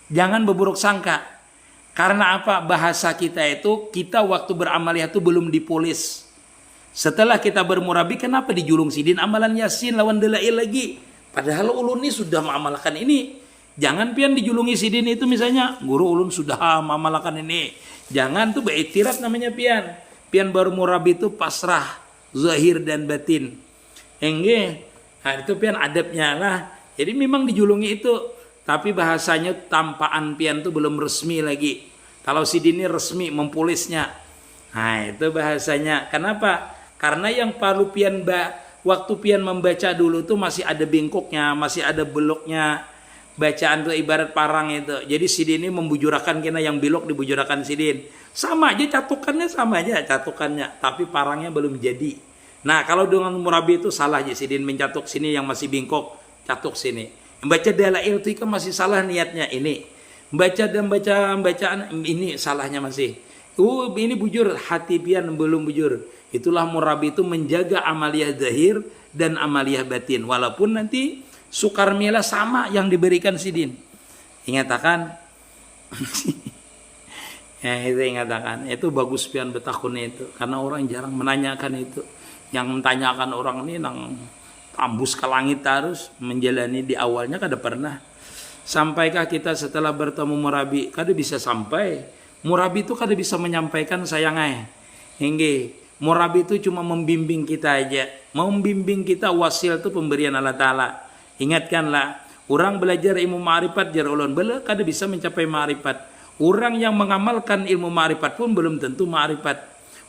Jangan berburuk sangka. Karena apa? Bahasa kita itu, kita waktu beramaliyah itu belum dipolis. Setelah kita bermurabi, kenapa dijulung sidin amalan yasin lawan dalail lagi? Padahal ulun ini sudah mengamalkan ini. Jangan pian dijulungi sidin itu misalnya, guru ulun sudah mengamalkan ini. Jangan tuh beiktirat namanya pian. Pian baru murabi itu pasrah, zahir dan batin. Enggak. Nah, itu pian adabnya lah. Jadi memang dijulungi itu, tapi bahasanya tampaan pian itu belum resmi lagi. Kalau sidin ini resmi mempolisnya. Nah, itu bahasanya. Kenapa? Karena yang perlu pian waktu pian membaca dulu tuh masih ada bengkoknya, masih ada beloknya. Bacaan tuh ibarat parang itu. Jadi sidin ini membujurakan kena yang belok dibujurakan sidin. Sama aja catukannya, tapi parangnya belum jadi. Nah, kalau dengan murabi itu salah aja, sidin mencatuk sini yang masih bengkok, catuk sini. Membaca dalail itu kan masih salah niatnya ini. Bacaan ini salahnya masih. Ini bujur, hati pian belum bujur. Itulah murabi itu menjaga amaliyah zahir dan amaliyah batin. Walaupun nanti sukar milah sama yang diberikan sidin. Ingatakan. Ya, itu ingatakan. Itu bagus pian betakunnya itu. Karena orang jarang menanyakan itu. Yang mentanyakan orang ini nang tambus ke langit terus menjalani di awalnya kada pernah. Sampaikah kita setelah bertemu murabi? Kada bisa sampai. Murabi itu kada bisa menyampaikan sayangai. Hingga murabi itu cuma membimbing kita aja. Membimbing kita, wasil itu pemberian Allah Ta'ala. Ingatkanlah, orang belajar ilmu ma'rifat jar ulun bela kada bisa mencapai ma'rifat. Orang yang mengamalkan ilmu ma'rifat pun belum tentu ma'rifat.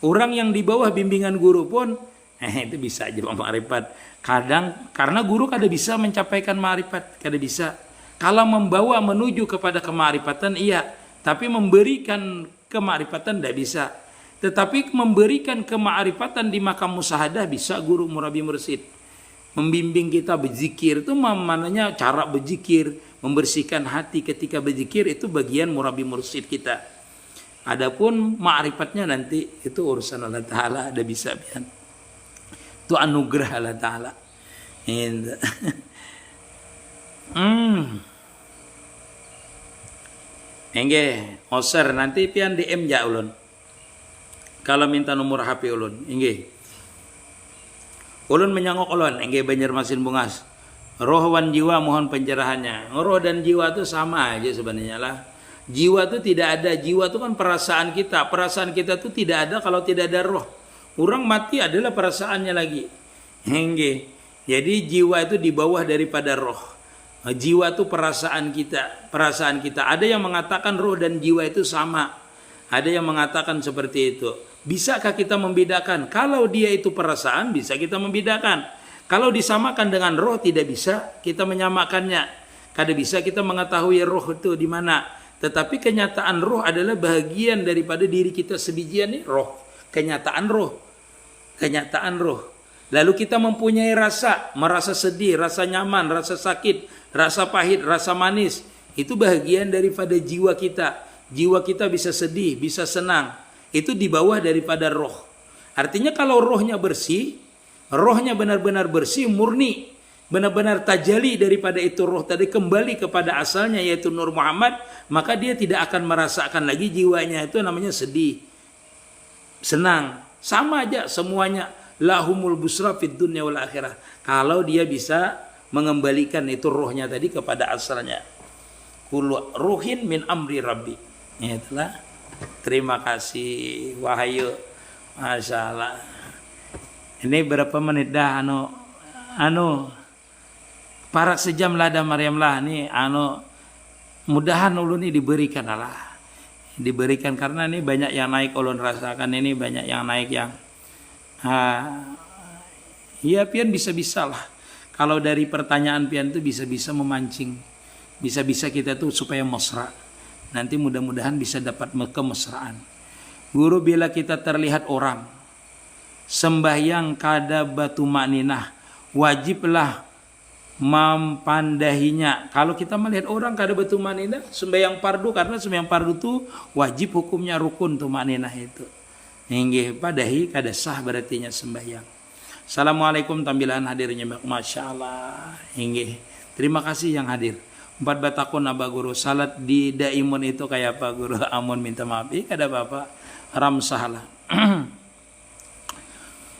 Orang yang di bawah bimbingan guru pun itu bisa aja ma'rifat. Kadang karena guru kada bisa mencapaikan ma'rifat, kada bisa. Kalau membawa menuju kepada kemarifatan iya, tapi memberikan kemarifatan tidak bisa. Tetapi memberikan kemarifatan di makam musyahadah bisa guru murabi mursid. Membimbing kita berzikir itu maknanya cara berzikir, membersihkan hati ketika berzikir itu bagian murabi mursid kita. Adapun ma'rifatnya nanti itu urusan Allah Ta'ala, ada bisa pian. Itu anugerah Allah Ta'ala. Itu. Engge, oser nanti pian DM ja ulun. Kalau minta nomor HP ulun, engge. Ulun menyangok ulun, engge Banjarmasin Bungas. Roh wan jiwa mohon pencerahannya. Roh dan jiwa itu sama aja sebenarnya lah. Jiwa itu tidak ada, jiwa itu kan perasaan kita. Perasaan kita itu tidak ada kalau tidak ada roh. Orang mati adalah perasaannya lagi. Engge. Jadi jiwa itu di bawah daripada roh. Jiwa itu perasaan kita, perasaan kita. Ada yang mengatakan roh dan jiwa itu sama. Ada yang mengatakan seperti itu. Bisakah kita membedakan? Kalau dia itu perasaan, bisa kita membedakan. Kalau disamakan dengan roh, tidak bisa kita menyamakannya. Kada bisa kita mengetahui roh itu di mana. Tetapi kenyataan roh adalah bagian daripada diri kita sebijian nih, roh. Kenyataan roh. Kenyataan roh. Lalu kita mempunyai rasa, merasa sedih, rasa nyaman, rasa sakit, rasa pahit, rasa manis. Itu bagian daripada jiwa kita. Jiwa kita bisa sedih, bisa senang. Itu di bawah daripada roh. Artinya kalau rohnya bersih, rohnya benar-benar bersih, murni, benar-benar tajali daripada itu roh tadi kembali kepada asalnya yaitu Nur Muhammad, maka dia tidak akan merasakan lagi jiwanya itu namanya sedih, senang. Sama aja semuanya. Lahumul busra fid dunya wal akhirah. Kalau dia bisa mengembalikan itu rohnya tadi kepada asalnya. Kullu ruhin min amri rabbi. Itulah. Terima kasih Wahyu. Masya Allah. Ini berapa menit dah para sejam lah dah Maryam lah nih mudahan ulun ini diberikan lah. Diberikan karena ini banyak yang naik ulun rasakan, ini banyak yang naik yang ya pian bisa-bisa lah. Kalau dari pertanyaan pian itu bisa-bisa memancing. Bisa-bisa kita tuh supaya mesra. Nanti mudah-mudahan bisa dapat kemesraan. Guru bila kita terlihat orang sembahyang kada batu makninah, wajiblah mempandahinya. Kalau kita melihat orang kada batu makninah, sembahyang fardu, karena sembahyang fardu itu wajib hukumnya rukun tuh makninah itu. Nggih padahi kada sah berartinya sembahyang. Assalamualaikum tampilan hadirnya Masya Allah. Nggih. Terima kasih yang hadir. 4 batakun abah guru. Salat di daimun itu kayak apa guru? Amun minta maaf. Kada apa-apa. Ram salah.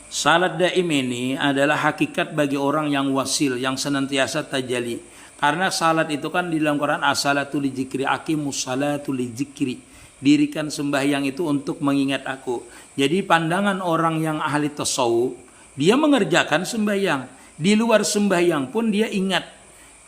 Salat daim ini adalah hakikat bagi orang yang wasil, yang senantiasa tajali. Karena salat itu kan di dalam Quran as-salatu li dzikri, aqimus salatu li dzikri. Dirikan sembahyang itu untuk mengingat aku. Jadi pandangan orang yang ahli tasawuf, dia mengerjakan sembahyang. Di luar sembahyang pun dia ingat.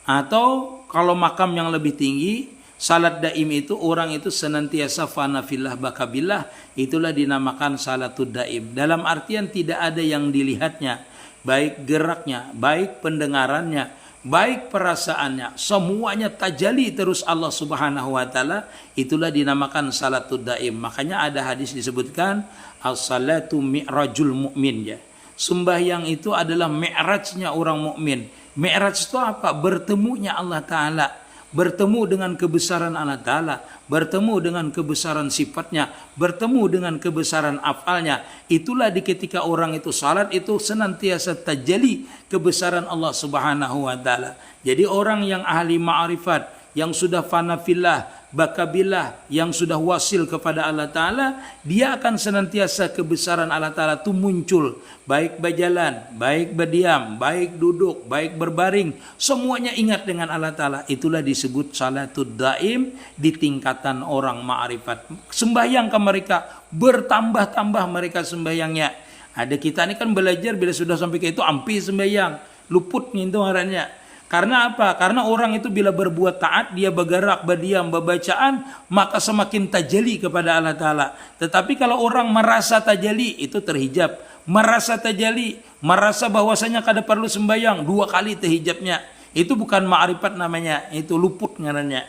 Atau kalau makam yang lebih tinggi, salat daim itu orang itu senantiasa fana fillah bakabillah. Itulah dinamakan salatud daim. Dalam artian tidak ada yang dilihatnya. Baik geraknya, baik pendengarannya, baik perasaannya, semuanya tajali terus Allah Subhanahu wa taala. Itulah dinamakan salatud daim. Makanya ada hadis disebutkan as-salatu mi'rajul mu'min ya. Sembahyang itu adalah mi'rajnya orang mukmin. Mi'raj itu apa? Bertemunya Allah taala, bertemu dengan kebesaran Allah taala, bertemu dengan kebesaran sifatnya, bertemu dengan kebesaran afalnya. Itulah di ketika orang itu salat itu senantiasa tajali kebesaran Allah Subhanahu wa taala. Jadi orang yang ahli ma'rifat, yang sudah fana fillah, bakabillah, yang sudah wasil kepada Allah taala, dia akan senantiasa kebesaran Allah taala itu muncul, baik berjalan, baik berdiam, baik duduk, baik berbaring, semuanya ingat dengan Allah taala. Itulah disebut salatud daim di tingkatan orang ma'rifat. Sembahyang ke mereka bertambah-tambah mereka sembahyangnya. Ada kita ini kan belajar bila sudah sampai ke itu ampi sembahyang, luput gitu ngarannya. Karena apa? Karena orang itu bila berbuat taat, dia bergerak, berdiam, berbacaan, maka semakin tajali kepada Allah Ta'ala. Tetapi kalau orang merasa tajali, itu terhijab. Merasa tajali, merasa bahwasanya kada perlu sembahyang, 2 kali terhijabnya. Itu bukan ma'rifat namanya, itu luput ngarannya.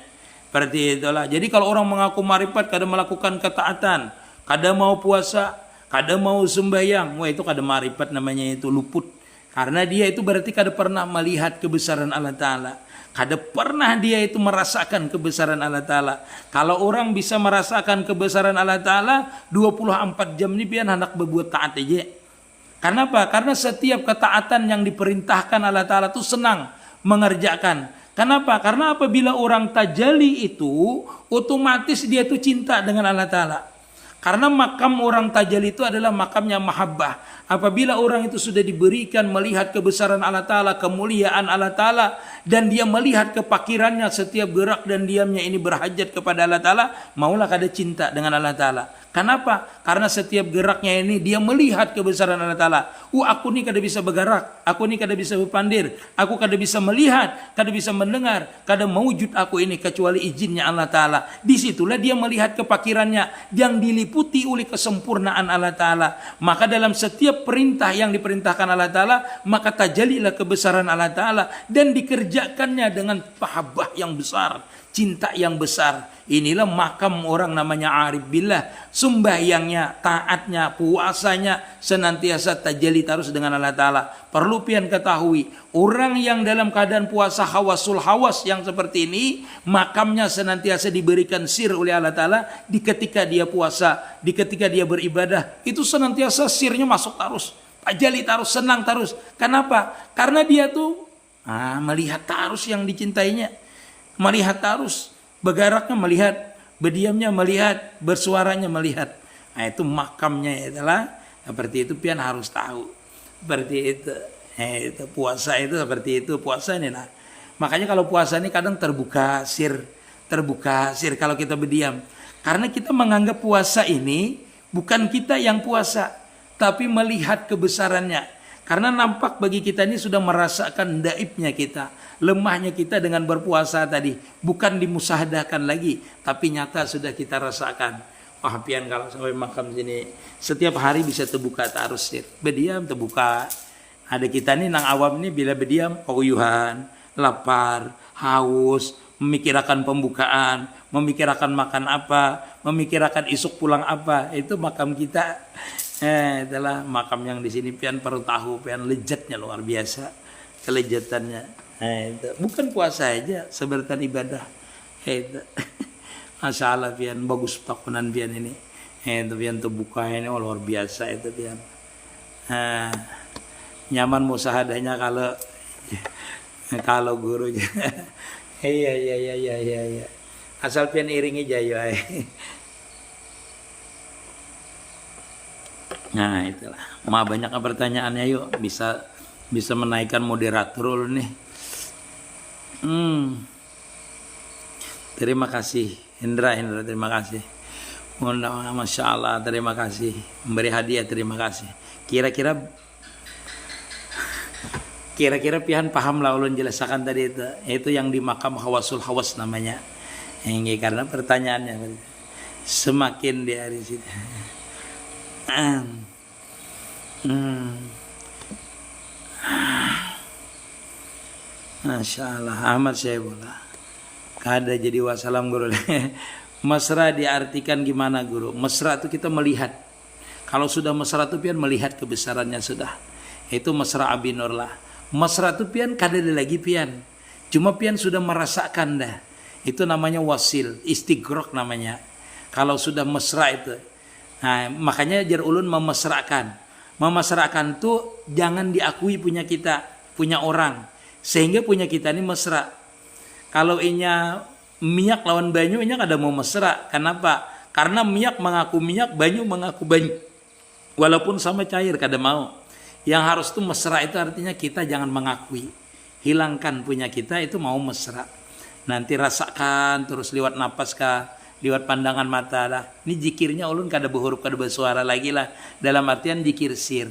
Seperti itulah. Jadi kalau orang mengaku ma'rifat, kada melakukan ketaatan, kada mau puasa, kada mau sembahyang, wah itu kada ma'rifat namanya, itu luput. Karena dia itu berarti kada pernah melihat kebesaran Allah Ta'ala. Kada pernah dia itu merasakan kebesaran Allah Ta'ala. Kalau orang bisa merasakan kebesaran Allah Ta'ala 24 jam ini pian hendak berbuat taat aja. Kenapa? Karena setiap ketaatan yang diperintahkan Allah Ta'ala itu senang mengerjakan. Kenapa? Karena apabila orang tajali itu otomatis dia itu cinta dengan Allah Ta'ala. Karena makam orang tajali itu adalah makamnya mahabbah. Apabila orang itu sudah diberikan melihat kebesaran Allah Ta'ala, kemuliaan Allah Ta'ala, dan dia melihat kepakirannya setiap gerak dan diamnya ini berhajat kepada Allah Ta'ala, maulah kada cinta dengan Allah Ta'ala. Kenapa? Karena setiap geraknya ini dia melihat kebesaran Allah Ta'ala. Aku ni kada bisa bergerak, aku ni kada bisa berpandir, aku kada bisa melihat, kada bisa mendengar, kada mewujud aku ini kecuali izinnya Allah Ta'ala. Disitulah dia melihat kepakirannya yang diliputi oleh kesempurnaan Allah Ta'ala. Maka dalam setiap perintah yang diperintahkan Allah Ta'ala, maka tajalilah kebesaran Allah Ta'ala dan dikerjakannya dengan mahabbah yang besar, cinta yang besar. Inilah makam orang namanya arif billah. Sembahyangnya, taatnya, puasanya senantiasa tajali terus dengan Allah Ta'ala. Perlu pian ketahui, orang yang dalam keadaan puasa hawasul hawas yang seperti ini, makamnya senantiasa diberikan sir oleh Allah Ta'ala. Di ketika dia puasa, di ketika dia beribadah, itu senantiasa sirnya masuk terus, tajali terus, senang terus. Kenapa? Karena dia tuh melihat terus yang dicintainya, melihat terus, bergeraknya melihat, berdiamnya melihat, bersuaranya melihat. Nah, itu makamnya adalah seperti itu, pian harus tahu. Seperti itu. Itu puasa itu seperti itu, puasa ini nah. Makanya kalau puasa ini kadang terbuka sir kalau kita berdiam. Karena kita menganggap puasa ini bukan kita yang puasa, tapi melihat kebesarannya. Karena nampak bagi kita ini sudah merasakan daibnya kita, lemahnya kita dengan berpuasa tadi. Bukan dimusahadakan lagi, tapi nyata sudah kita rasakan. Wah pian kalau sampai makam sini, setiap hari bisa terbuka terus sir. Berdiam terbuka. Ada kita nih nang awam nih bila berdiam, keuyuhan, lapar, haus, memikirkan pembukaan, memikirkan makan apa, memikirkan isuk pulang apa. Itu makam kita. Itulah makam yang di sini pian perlu tahu, pian lezatnya luar biasa kelezatannya. Itu bukan puasa aja, seberatan ibadah. Itu Masya Allah pian bagus takunan pian ini. Itu pian terbuka ini luar biasa itu pian. Nyaman musahadahnya kalau gurunya. Iya. Asal pian iringi jayo. Nah itulah, banyak pertanyaannya yuk, bisa menaikkan moderator nih. Terima kasih Indra, terima kasih. Masya Allah, terima kasih. Memberi hadiah, terima kasih. Kira-kira pian paham lah ulun jelaskan tadi itu yang di makam hawasul hawas namanya. Ini karena pertanyaannya semakin di hari situ. Masya Allah, Ahmad Syaibullah. Kada jadi wassalam guru. Mesra diartikan gimana guru? Mesra itu kita melihat. Kalau sudah mesra itu pian melihat kebesarannya sudah. Itu mesra abinur lah. Mesra itu pian kada ada lagi pian. Cuma pian sudah merasakan dah. Itu namanya wasil, istigrok namanya. Kalau sudah mesra itu. Nah, makanya jar ulun memesrakan. Memesrakan tuh jangan diakui punya kita, punya orang. Sehingga punya kita ini mesra. Kalau inya minyak lawan banyu, inya kada mau mesra. Kenapa? Karena minyak mengaku minyak, banyu mengaku banyu. Walaupun sama cair kada mau. Yang harus tuh mesra itu artinya kita jangan mengakui. Hilangkan punya kita itu mau mesra. Nanti rasakan terus lewat napas kah, lewat pandangan mata lah. Ini zikirnya ulun kada berhuruf, kada bersuara lagi lah. Dalam artian zikir sir.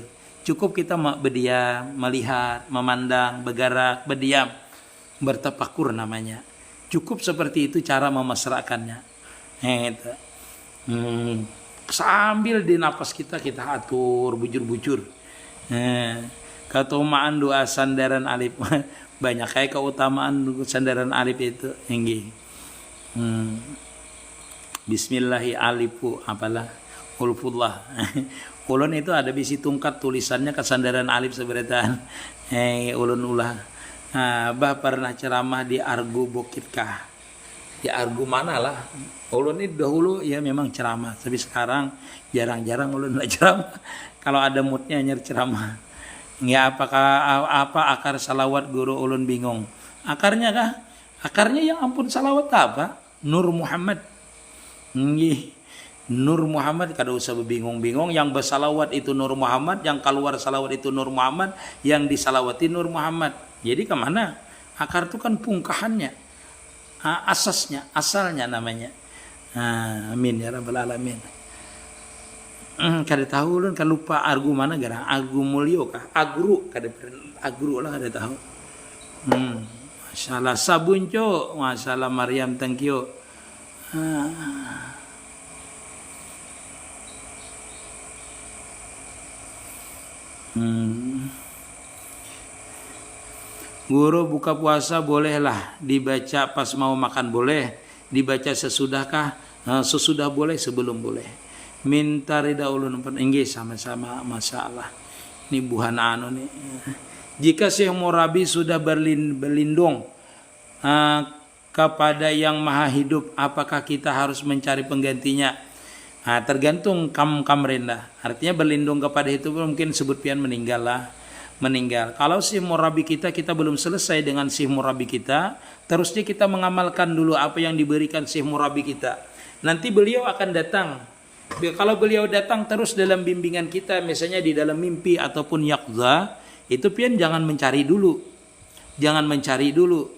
Cukup kita berdiam, melihat, memandang, bergerak, berdiam, bertafakur namanya. Cukup seperti itu cara memesrakannya. Itu. Sambil di napas kita atur bujur-bujur. Keutamaan doa sandaran alif. Banyak kayak keutamaan sandaran alif itu. Bismillahi alifu apalah ulfullah. Ulun itu ada bisi tungkat tulisannya kesandaran alif seberetan. Ulun ulah bah pernah ceramah di Argo Bukit kah, di Argo mana lah. Ulun ini dahulu ya memang ceramah, tapi sekarang jarang-jarang ulun lah ceramah. Kalau ada moodnya nyer ceramah. Ya apakah apa akar salawat guru ulun bingung. Akarnya kah? Akarnya yang ampun salawat apa? Nur Muhammad. Nggih. Nur Muhammad kada usah bingung-bingung, yang bersalawat itu Nur Muhammad, yang keluar salawat itu Nur Muhammad, yang disalawati Nur Muhammad. Jadi kemana? Akar itu kan pungkahannya, asasnya, asalnya namanya. Amin ya rabbal alamin. Kada tahu ulun kan lupa argu mana gara argu mulio kah? Agru kada agru lah kada tahu. Masalah sabun co, masalah Maryam thank you. Guru buka puasa bolehlah dibaca pas mau makan boleh, dibaca sesudahkah? Sesudah boleh, sebelum boleh. Minta rida ulun inggih sama-sama masalah. Ini buhan anu nih. Jika Syekh Murabi sudah berlindung kepada yang maha hidup, apakah kita harus mencari penggantinya? Tergantung kam rendah. Artinya berlindung kepada itu mungkin sebut pian meninggal lah. Meninggal. Kalau si murabi kita belum selesai dengan si murabi kita, terusnya kita mengamalkan dulu apa yang diberikan si murabi kita. Nanti beliau akan datang. Kalau beliau datang terus dalam bimbingan kita, misalnya di dalam mimpi ataupun yaqza, itu pian jangan mencari dulu. Jangan mencari dulu.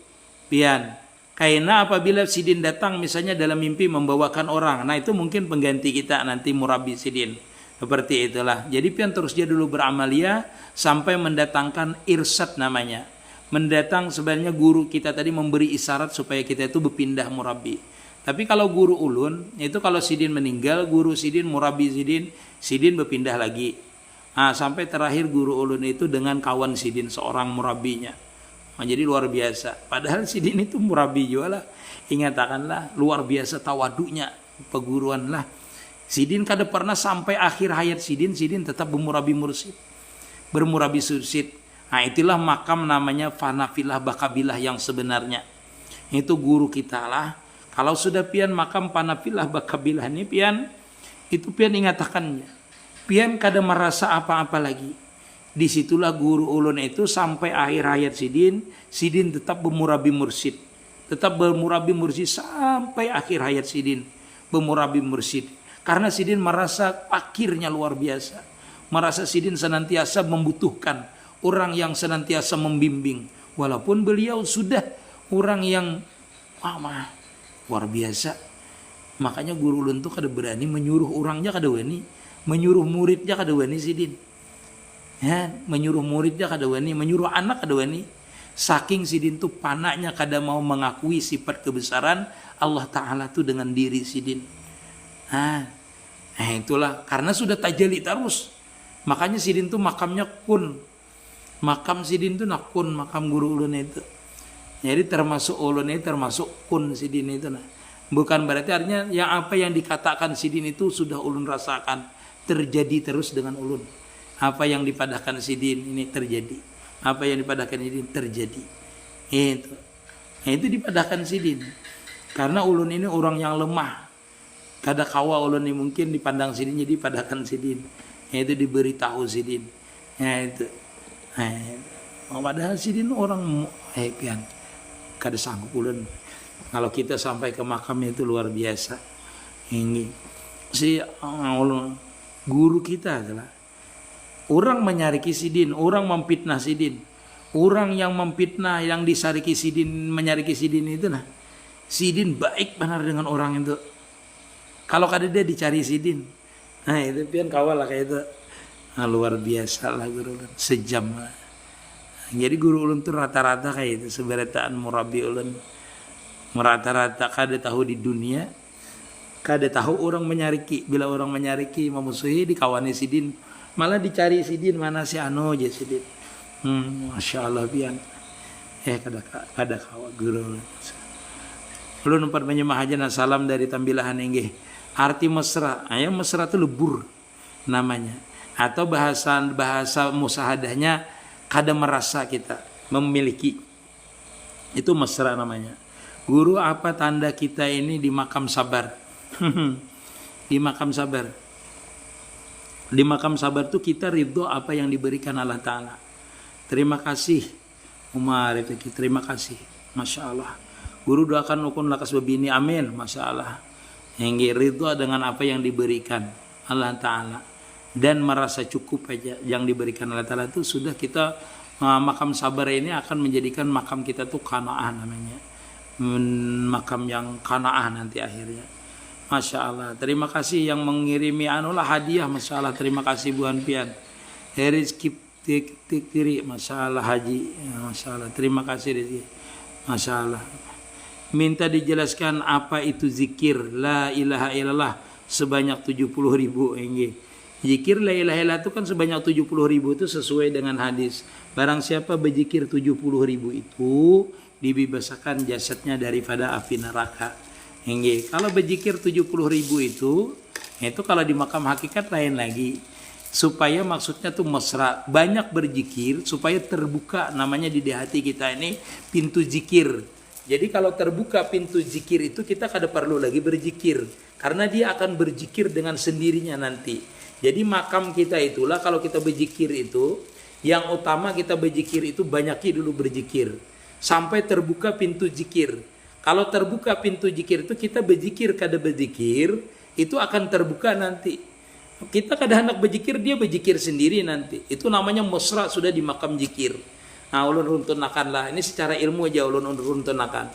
Pian. Karena apabila sidin datang misalnya dalam mimpi membawakan orang, nah itu mungkin pengganti kita nanti murabi sidin. Seperti itulah. Jadi pian terus dia dulu beramalia sampai mendatangkan irsad namanya. Mendatang sebenarnya guru kita tadi memberi isyarat supaya kita itu berpindah murabi. Tapi kalau guru ulun, itu kalau sidin meninggal, guru sidin, murabi sidin berpindah lagi. Sampai terakhir guru ulun itu dengan kawan sidin seorang murabinya. Jadi luar biasa. Padahal sidin itu murabi juga lah. Ingatakanlah luar biasa tawadunya peguruan lah. Sidin kada pernah sampai akhir hayat sidin tetap bermurabi mursid. Bermurabi mursid. Itulah makam namanya fanafilah bakabilah yang sebenarnya. Itu guru kita lah. Kalau sudah pian makam fanafilah bakabilah ini pian, itu pian ingatakannya. Pian kada merasa apa-apa lagi. Disitulah guru ulun itu sampai akhir hayat sidin tetap bermurabi mursid. Tetap bermurabi mursid sampai akhir hayat sidin. Bermurabi mursid. Karena sidin merasa fakirnya luar biasa. Merasa sidin senantiasa membutuhkan orang yang senantiasa membimbing. Walaupun beliau sudah orang yang luar biasa. Makanya guru ulun itu kada berani menyuruh orangnya kada wani. Menyuruh muridnya kada wani sidin. Menyuruh muridnya kada wani, menyuruh anak kada wani. Saking sidin tuh panaknya kada mau mengakui sifat kebesaran Allah Ta'ala tuh dengan diri sidin. Itulah karena sudah tajalli terus. Makanya sidin tuh makamnya kun. Makam sidin tuh nakun, makam guru ulun itu. Jadi termasuk ulun itu termasuk kun sidin itu nah. Bukan berarti artinya yang apa yang dikatakan sidin itu sudah ulun rasakan terjadi terus dengan ulun. Apa yang dipadahkan sidin ini terjadi. Apa yang dipadahkan sidin terjadi. Itu dipadahkan sidin. Karena ulun ini orang yang lemah. Kada kawa ulun ini mungkin dipandang sidin jadi padahkan sidin. Itu diberitahu sidin. Itu. Padahal sidin orang pian. Kada sanggup ulun. Kalau kita sampai ke makamnya itu luar biasa. Ini si guru kita adalah orang menyariki sidin, orang memfitnah sidin. Orang yang memfitnah, yang disariki sidin, menyariki sidin itu nah. Sidin baik benar dengan orang itu. Kalau kada dia dicari sidin. Itu pian kawal lah kayak itu. Luar biasa lah guru ulun. Sejam lah. Jadi guru ulun tuh rata-rata kayak itu. Seberataan murabi ulun. Merata-rata kada tahu di dunia. Kada tahu orang menyariki. Bila orang menyariki memusuhi dikawani sidin. Malah dicari sidin mana si anu aja sidin. Masya Allah pian. Kada kawa guru. Ulun empat menyembah aja salam dari tambilahan inggih. Arti mesra. Yang mesra itu lebur namanya. Atau bahasa musahadahnya kada merasa kita memiliki. Itu mesra namanya. Guru, apa tanda kita ini di makam sabar? Di makam sabar. Di makam sabar tuh kita ridho apa yang diberikan Allah Ta'ala. Terima kasih Umar Refiki, terima kasih. Masya Allah. Guru doakan ukun lakas babini, amin. Masya Allah. Yang ridho dengan apa yang diberikan Allah Ta'ala. Dan merasa cukup aja yang diberikan Allah Ta'ala itu sudah kita, makam sabar ini akan menjadikan makam kita tuh qanaah namanya. Makam yang qanaah nanti akhirnya. Masya Allah. Terima kasih yang mengirimi anulah hadiah. Masya Allah. Terima kasih Bu Pian. Rizki Tikiri. Masya Allah Haji. Masya Allah. Terima kasih Rizki. Masya Allah. Minta dijelaskan apa itu zikir la ilaha illallah sebanyak 70.000 enggih. Zikir la ilaha illallah itu kan sebanyak 70.000 itu sesuai dengan hadis. Barang siapa berzikir 70.000 itu dibebaskan jasadnya daripada api neraka. Enggih. Kalau berzikir 70.000 itu kalau di makam hakikat lain lagi. Supaya maksudnya tuh mesra, banyak berzikir supaya terbuka namanya di hati kita ini pintu zikir. Jadi kalau terbuka pintu zikir itu kita kada perlu lagi berzikir karena dia akan berzikir dengan sendirinya nanti. Jadi makam kita itulah kalau kita berzikir itu yang utama kita berzikir itu banyaki dulu berzikir sampai terbuka pintu zikir. Kalau terbuka pintu zikir itu kita berzikir kada berzikir itu akan terbuka nanti. Kita kada hendak berzikir dia berzikir sendiri nanti. Itu namanya mesra sudah di makam zikir. Nah, ulun runtunakanlah. Ini secara ilmu aja ulun runtunakan.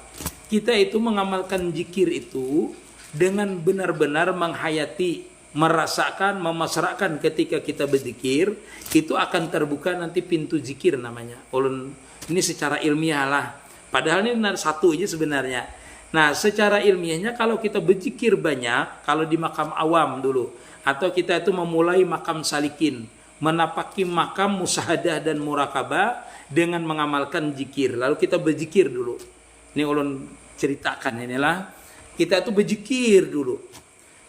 Kita itu mengamalkan zikir itu dengan benar-benar menghayati, merasakan, memasrahkan ketika kita berzikir, itu akan terbuka nanti pintu zikir namanya. Ulun ini secara ilmiah lah. Padahal ini satu aja sebenarnya. Nah, secara ilmiahnya kalau kita berzikir banyak, kalau di makam awam dulu, atau kita itu memulai makam salikin, menapaki makam musahadah dan murakabah dengan mengamalkan zikir. Lalu kita berzikir dulu. Ini ulun ceritakan inilah. Kita itu berzikir dulu.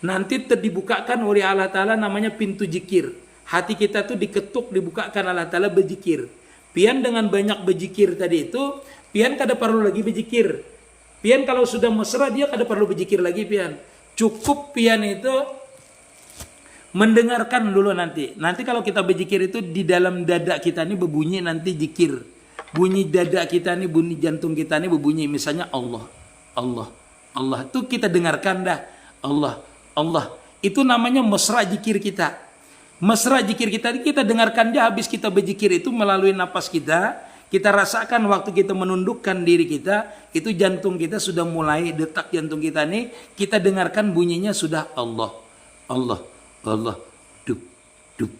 Nanti dibukakan oleh Allah Ta'ala namanya pintu zikir. Hati kita tuh diketuk, dibukakan Allah Ta'ala berzikir. Pian dengan banyak berzikir tadi itu, pian kada perlu lagi berzikir. Pian kalau sudah mesra dia kada perlu berzikir lagi pian. Cukup pian itu mendengarkan dulu nanti. Nanti kalau kita berzikir itu di dalam dada kita ini berbunyi nanti zikir. Bunyi dada kita ini, bunyi jantung kita ini berbunyi misalnya Allah, Allah, Allah. Itu kita dengarkan dah. Allah, Allah. Itu namanya mesra zikir kita. Mesra zikir kita dengarkan dia habis kita berzikir itu melalui napas kita. Kita rasakan waktu kita menundukkan diri kita, itu jantung kita sudah mulai detak jantung kita nih, kita dengarkan bunyinya sudah Allah, Allah, Allah, dup, dup,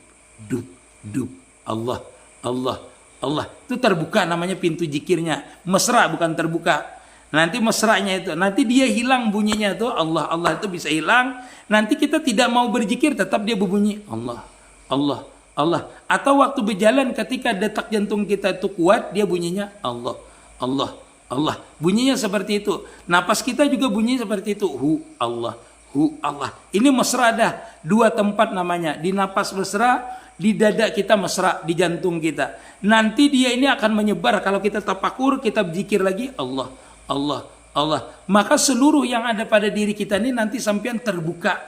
dup, dup, Allah, Allah, Allah. Itu terbuka namanya pintu zikirnya. Mesra bukan terbuka. Nanti mesranya itu, nanti dia hilang bunyinya itu Allah, Allah itu bisa hilang. Nanti kita tidak mau berzikir tetap dia berbunyi Allah, Allah, Allah. Atau waktu berjalan ketika detak jantung kita itu kuat, dia bunyinya Allah, Allah, Allah. Bunyinya seperti itu. Napas kita juga bunyi seperti itu. Hu Allah, hu Allah. Ini mesra dah. Dua tempat namanya. Di napas mesra, di dada kita mesra, di jantung kita. Nanti dia ini akan menyebar kalau kita tafakur, kita berzikir lagi Allah, Allah, Allah. Maka seluruh yang ada pada diri kita ini nanti sampean terbuka.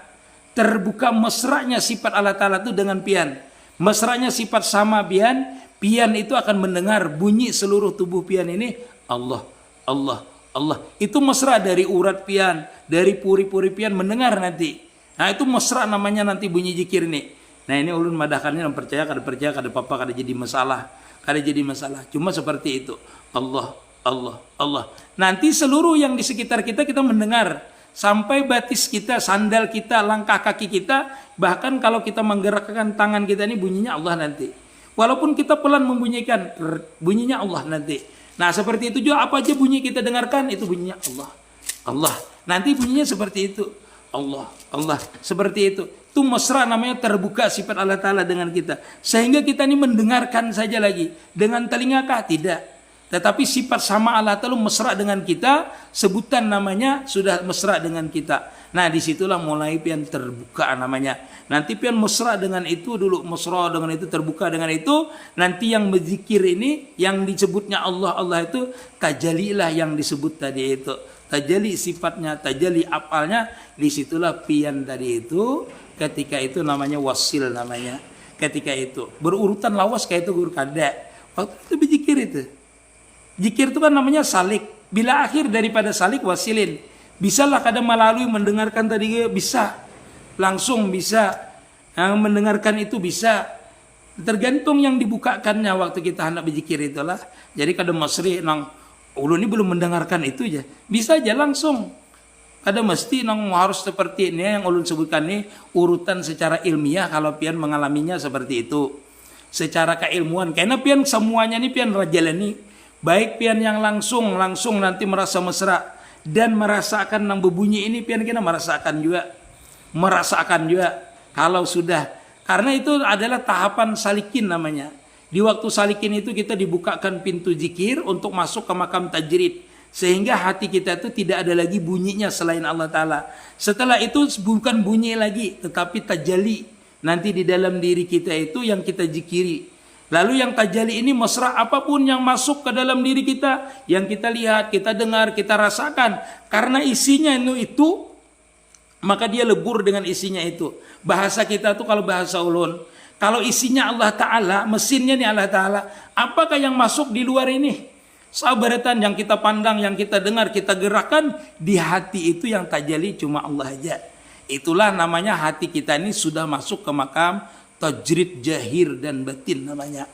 Terbuka mesranya sifat Allah Ta'ala itu dengan pian. Mesranya sifat sama pian. Pian itu akan mendengar bunyi seluruh tubuh pian ini Allah, Allah, Allah. Itu mesra dari urat pian, dari puri-puri pian mendengar nanti. Nah itu mesra namanya nanti bunyi zikir ini. Nah ini ulun madahkannya yang percaya, kada apa-apa, kada jadi masalah. Kada jadi masalah. Cuma seperti itu. Allah, Allah, Allah. Nanti seluruh yang di sekitar kita mendengar. Sampai batis kita, sandal kita, langkah kaki kita. Bahkan kalau kita menggerakkan tangan kita ini bunyinya Allah nanti. Walaupun kita pelan membunyikan, bunyinya Allah nanti. Nah seperti itu juga apa aja bunyi kita dengarkan itu bunyinya Allah, Allah. Nanti bunyinya seperti itu. Allah, Allah. Seperti itu. Itu mesra namanya terbuka sifat Allah Ta'ala dengan kita. Sehingga kita ini mendengarkan saja lagi. Dengan telinga kah? Tidak. Tetapi sifat sama Allah Ta'ala mesra dengan kita, sebutan namanya sudah mesra dengan kita. Nah disitulah mulai pian terbuka namanya. Nanti pian mesra dengan itu dulu, mesra dengan itu, terbuka dengan itu. Nanti yang berzikir ini, yang disebutnya Allah itu, tajalilah yang disebut tadi itu. Tajali sifatnya, tajali apalnya, disitulah pian tadi itu. Ketika itu namanya wasil namanya. Ketika itu berurutan lawas kayak itu guru kada. Waktu itu berzikir itu. Zikir itu kan namanya salik. Bila akhir daripada salik wasilin. Bisalah kadang melalui mendengarkan tadi bisa. Langsung bisa. Mendengarkan itu bisa. Tergantung yang dibukakannya waktu kita hendak berzikir itulah. Jadi kadang masri nang ulun ini belum mendengarkan itu aja. Bisa aja langsung. Ada mesti nang harus seperti ini yang ulun sebutkan ini urutan secara ilmiah kalau pian mengalaminya seperti itu. Secara keilmuan. Karena pian semuanya ini pian rajalani. Baik pian yang langsung nanti merasa mesra dan merasakan nang berbunyi ini pian kita merasakan juga kalau sudah, karena itu adalah tahapan salikin namanya. Di waktu salikin itu kita dibukakan pintu zikir untuk masuk ke makam tajrid sehingga hati kita itu tidak ada lagi bunyinya selain Allah Ta'ala. Setelah itu bukan bunyi lagi tetapi tajali nanti di dalam diri kita itu yang kita zikiri. Lalu yang tajali ini mesra apapun yang masuk ke dalam diri kita, yang kita lihat, kita dengar, kita rasakan, karena isinya itu maka dia lebur dengan isinya itu. Bahasa kita tuh kalau bahasa ulun, kalau isinya Allah Ta'ala, mesinnya nih Allah Ta'ala, apakah yang masuk di luar ini? Sabaratan yang kita pandang, yang kita dengar, kita gerakan, di hati itu yang tajali cuma Allah aja. Itulah namanya hati kita ini sudah masuk ke makam tajrid jahir dan batin namanya.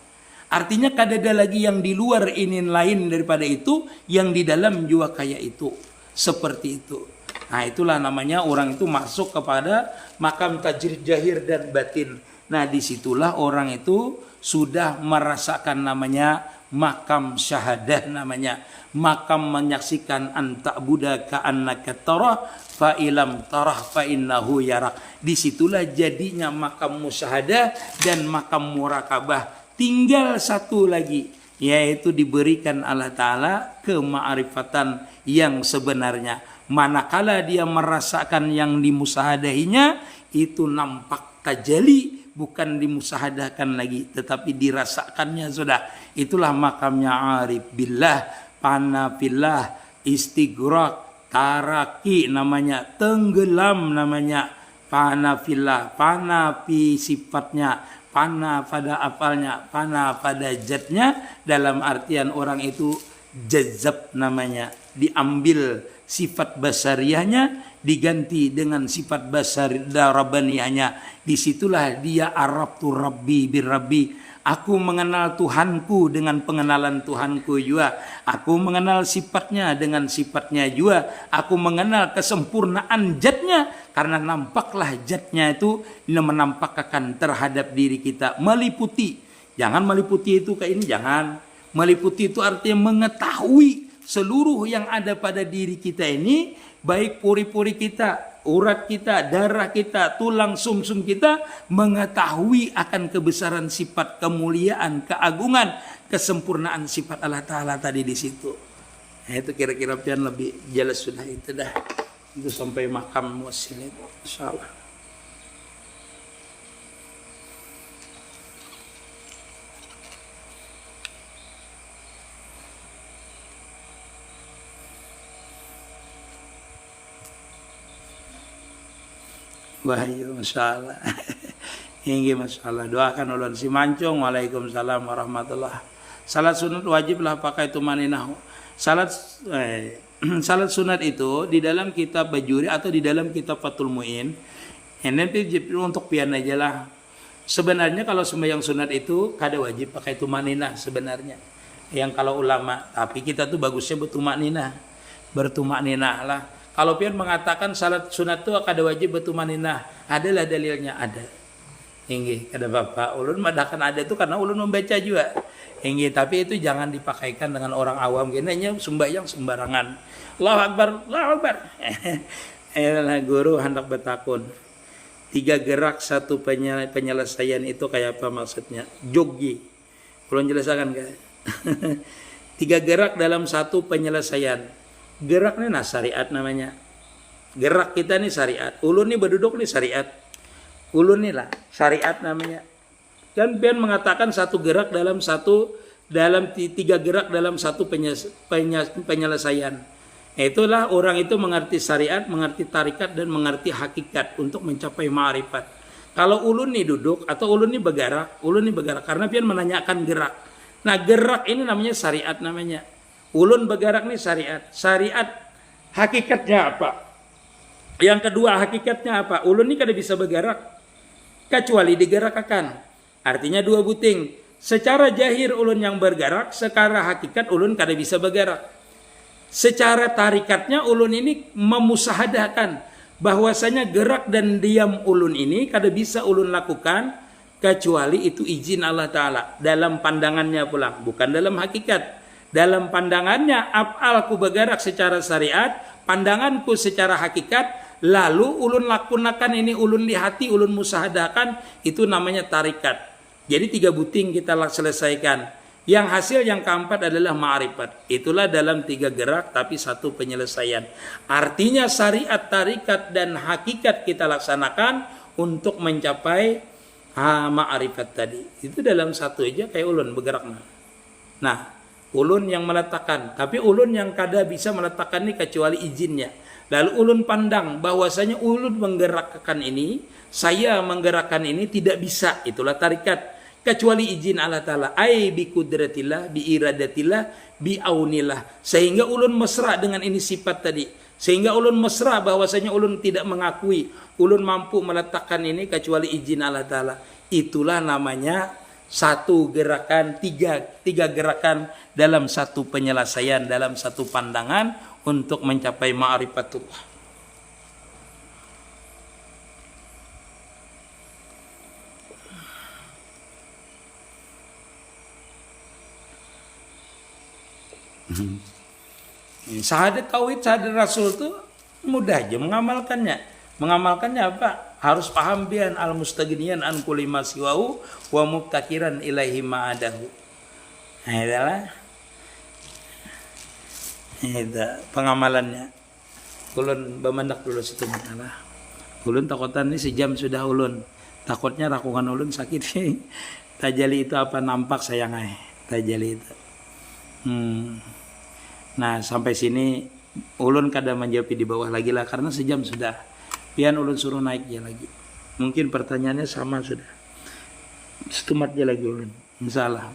Artinya kadada lagi yang di luar ini lain daripada itu, yang di dalam juga kayak itu. Seperti itu. Nah itulah namanya orang itu masuk kepada makam tajrid jahir dan batin. Nah disitulah orang itu sudah merasakan namanya makam syahadah namanya. Makam menyaksikan anta buddha ka'annaka tarah fa ilam tarah fa innahu yarak. Disitulah jadinya makam musyahadah dan makam murakabah. Tinggal satu lagi, yaitu diberikan Allah Ta'ala kema'rifatan yang sebenarnya. Manakala dia merasakan yang dimusahadahinya, itu nampak tajali, bukan dimusahadahkan lagi, tetapi dirasakannya sudah. Itulah makamnya arif billah, pana fillah, istighraq, taraki namanya, tenggelam namanya, pana fillah, pana pi sifatnya, pana pada apalnya, pana pada zatnya, dalam artian orang itu jazab namanya, diambil sifat basariyahnya diganti dengan sifat basar rabbaniyahnya. Disitulah dia arabtu rabbi birabbi. Aku mengenal Tuhanku dengan pengenalan Tuhanku juga. Aku mengenal sifatnya dengan sifatnya juga. Aku mengenal kesempurnaan zatnya. Karena nampaklah zatnya itu menampakkan terhadap diri kita. Meliputi. Jangan meliputi itu kayak ini, jangan. Meliputi itu artinya mengetahui seluruh yang ada pada diri kita ini. Baik puri-puri kita, urat kita, darah kita, tulang sumsum kita, mengetahui akan kebesaran sifat, kemuliaan, keagungan, kesempurnaan sifat Allah Ta'ala tadi di situ. Nah, itu kira-kira pian lebih jelas sudah itu dah. Itu sampai makam wasil itu, insyaallah. Wahyu masalah. Hingga masalah. Doakan ulun si mancung. Waalaikumsalam warahmatullah. Salat sunat wajiblah pakai tumaninah. Salat sunat itu di dalam kitab Bajuri atau di dalam kitab Fathul Mu'in. Nanti untuk pian aja lah. Sebenarnya kalau sembahyang sunat itu kada wajib pakai tumaninah sebenarnya. Yang kalau ulama, tapi kita tuh bagusnya bertumaninah. Bertumaninah lah. Kalau pian mengatakan salat sunat itu kada wajib bertumaninah, adalah dalilnya ada. Hingga kada bapak ulun madakan ada itu karena ulun membaca juga. Hingga tapi itu jangan dipakaikan dengan orang awam genanya sembahyang sembarangan. Allahu Akbar, Allahu Akbar. Ayolah guru hendak bertakun. 3 gerak satu penyelesaian itu kayak apa maksudnya? Jogi. Ulun jelaskan enggak? 3 Tiga gerak dalam satu penyelesaian. Gerak ini nah syariat namanya. Gerak kita nih syariat. Ulun nih berduduk nih syariat. Ulun nih lah syariat namanya. Kan pian mengatakan satu gerak dalam tiga gerak dalam satu penyelesaian. Itulah orang itu mengerti syariat, mengerti tarikat, dan mengerti hakikat untuk mencapai ma'rifat. Kalau ulun nih duduk atau ulun nih bergerak karena pian menanyakan gerak. Nah gerak ini namanya syariat namanya. Ulun bergerak nih syariat. Syariat hakikatnya apa? Yang kedua hakikatnya apa? Ulun ini kada bisa bergerak kecuali digerakkan. Artinya dua buting. Secara jahir ulun yang bergerak, secara hakikat ulun kada bisa bergerak. Secara tarikatnya ulun ini memusahadakan bahwasanya gerak dan diam ulun ini kada bisa ulun lakukan kecuali itu izin Allah Ta'ala. Dalam pandangannya pulang, bukan dalam hakikat. Dalam pandangannya, af'alku bergerak secara syariat, pandanganku secara hakikat, lalu ulun lakukan ini, ulun lihati, ulun musahadakan, itu namanya tarikat. Jadi tiga buting kita selesaikan. Yang hasil yang keempat adalah ma'rifat. Itulah dalam tiga gerak tapi satu penyelesaian. Artinya syariat, tarikat, dan hakikat kita laksanakan untuk mencapai ma'rifat tadi. Itu dalam satu aja kayak ulun bergerak. Nah, ulun yang meletakkan. Tapi ulun yang kada bisa meletakkan ini kecuali izinnya. Lalu ulun pandang bahwasanya ulun menggerakkan ini, saya menggerakkan ini tidak bisa. Itulah tarikat. Kecuali izin Allah Ta'ala. Ai bi kudratillah, bi iradatillah, bi aunillah. Sehingga ulun mesra dengan ini sifat tadi. Sehingga ulun mesra bahwasanya ulun tidak mengakui. Ulun mampu meletakkan ini kecuali izin Allah Ta'ala. Itulah namanya satu gerakan, tiga gerakan dalam satu penyelesaian, dalam satu pandangan untuk mencapai ma'rifatullah. Syahadat tauhid, syahadat rasul itu mudah aja mengamalkannya. Mengamalkannya apa? Harus paham bian al-mustaghniyan an kulli ma siwahu wa mubtakiran ilaihi ma'adahu. Nah, itulah. Itu pengamalannya. Ulun bemandak dulu situ masalah. Ulun takutan ini sejam sudah ulun. Takutnya rakungan ulun sakit. Tajali itu apa nampak sayang ay. Tajali itu. Nah sampai sini ulun kada menjawab di bawah lagi lah karena sejam sudah. Pian ulun suruh naik ya lagi. Mungkin pertanyaannya sama sudah. Setumat aja lagi ulun. Insyaallah.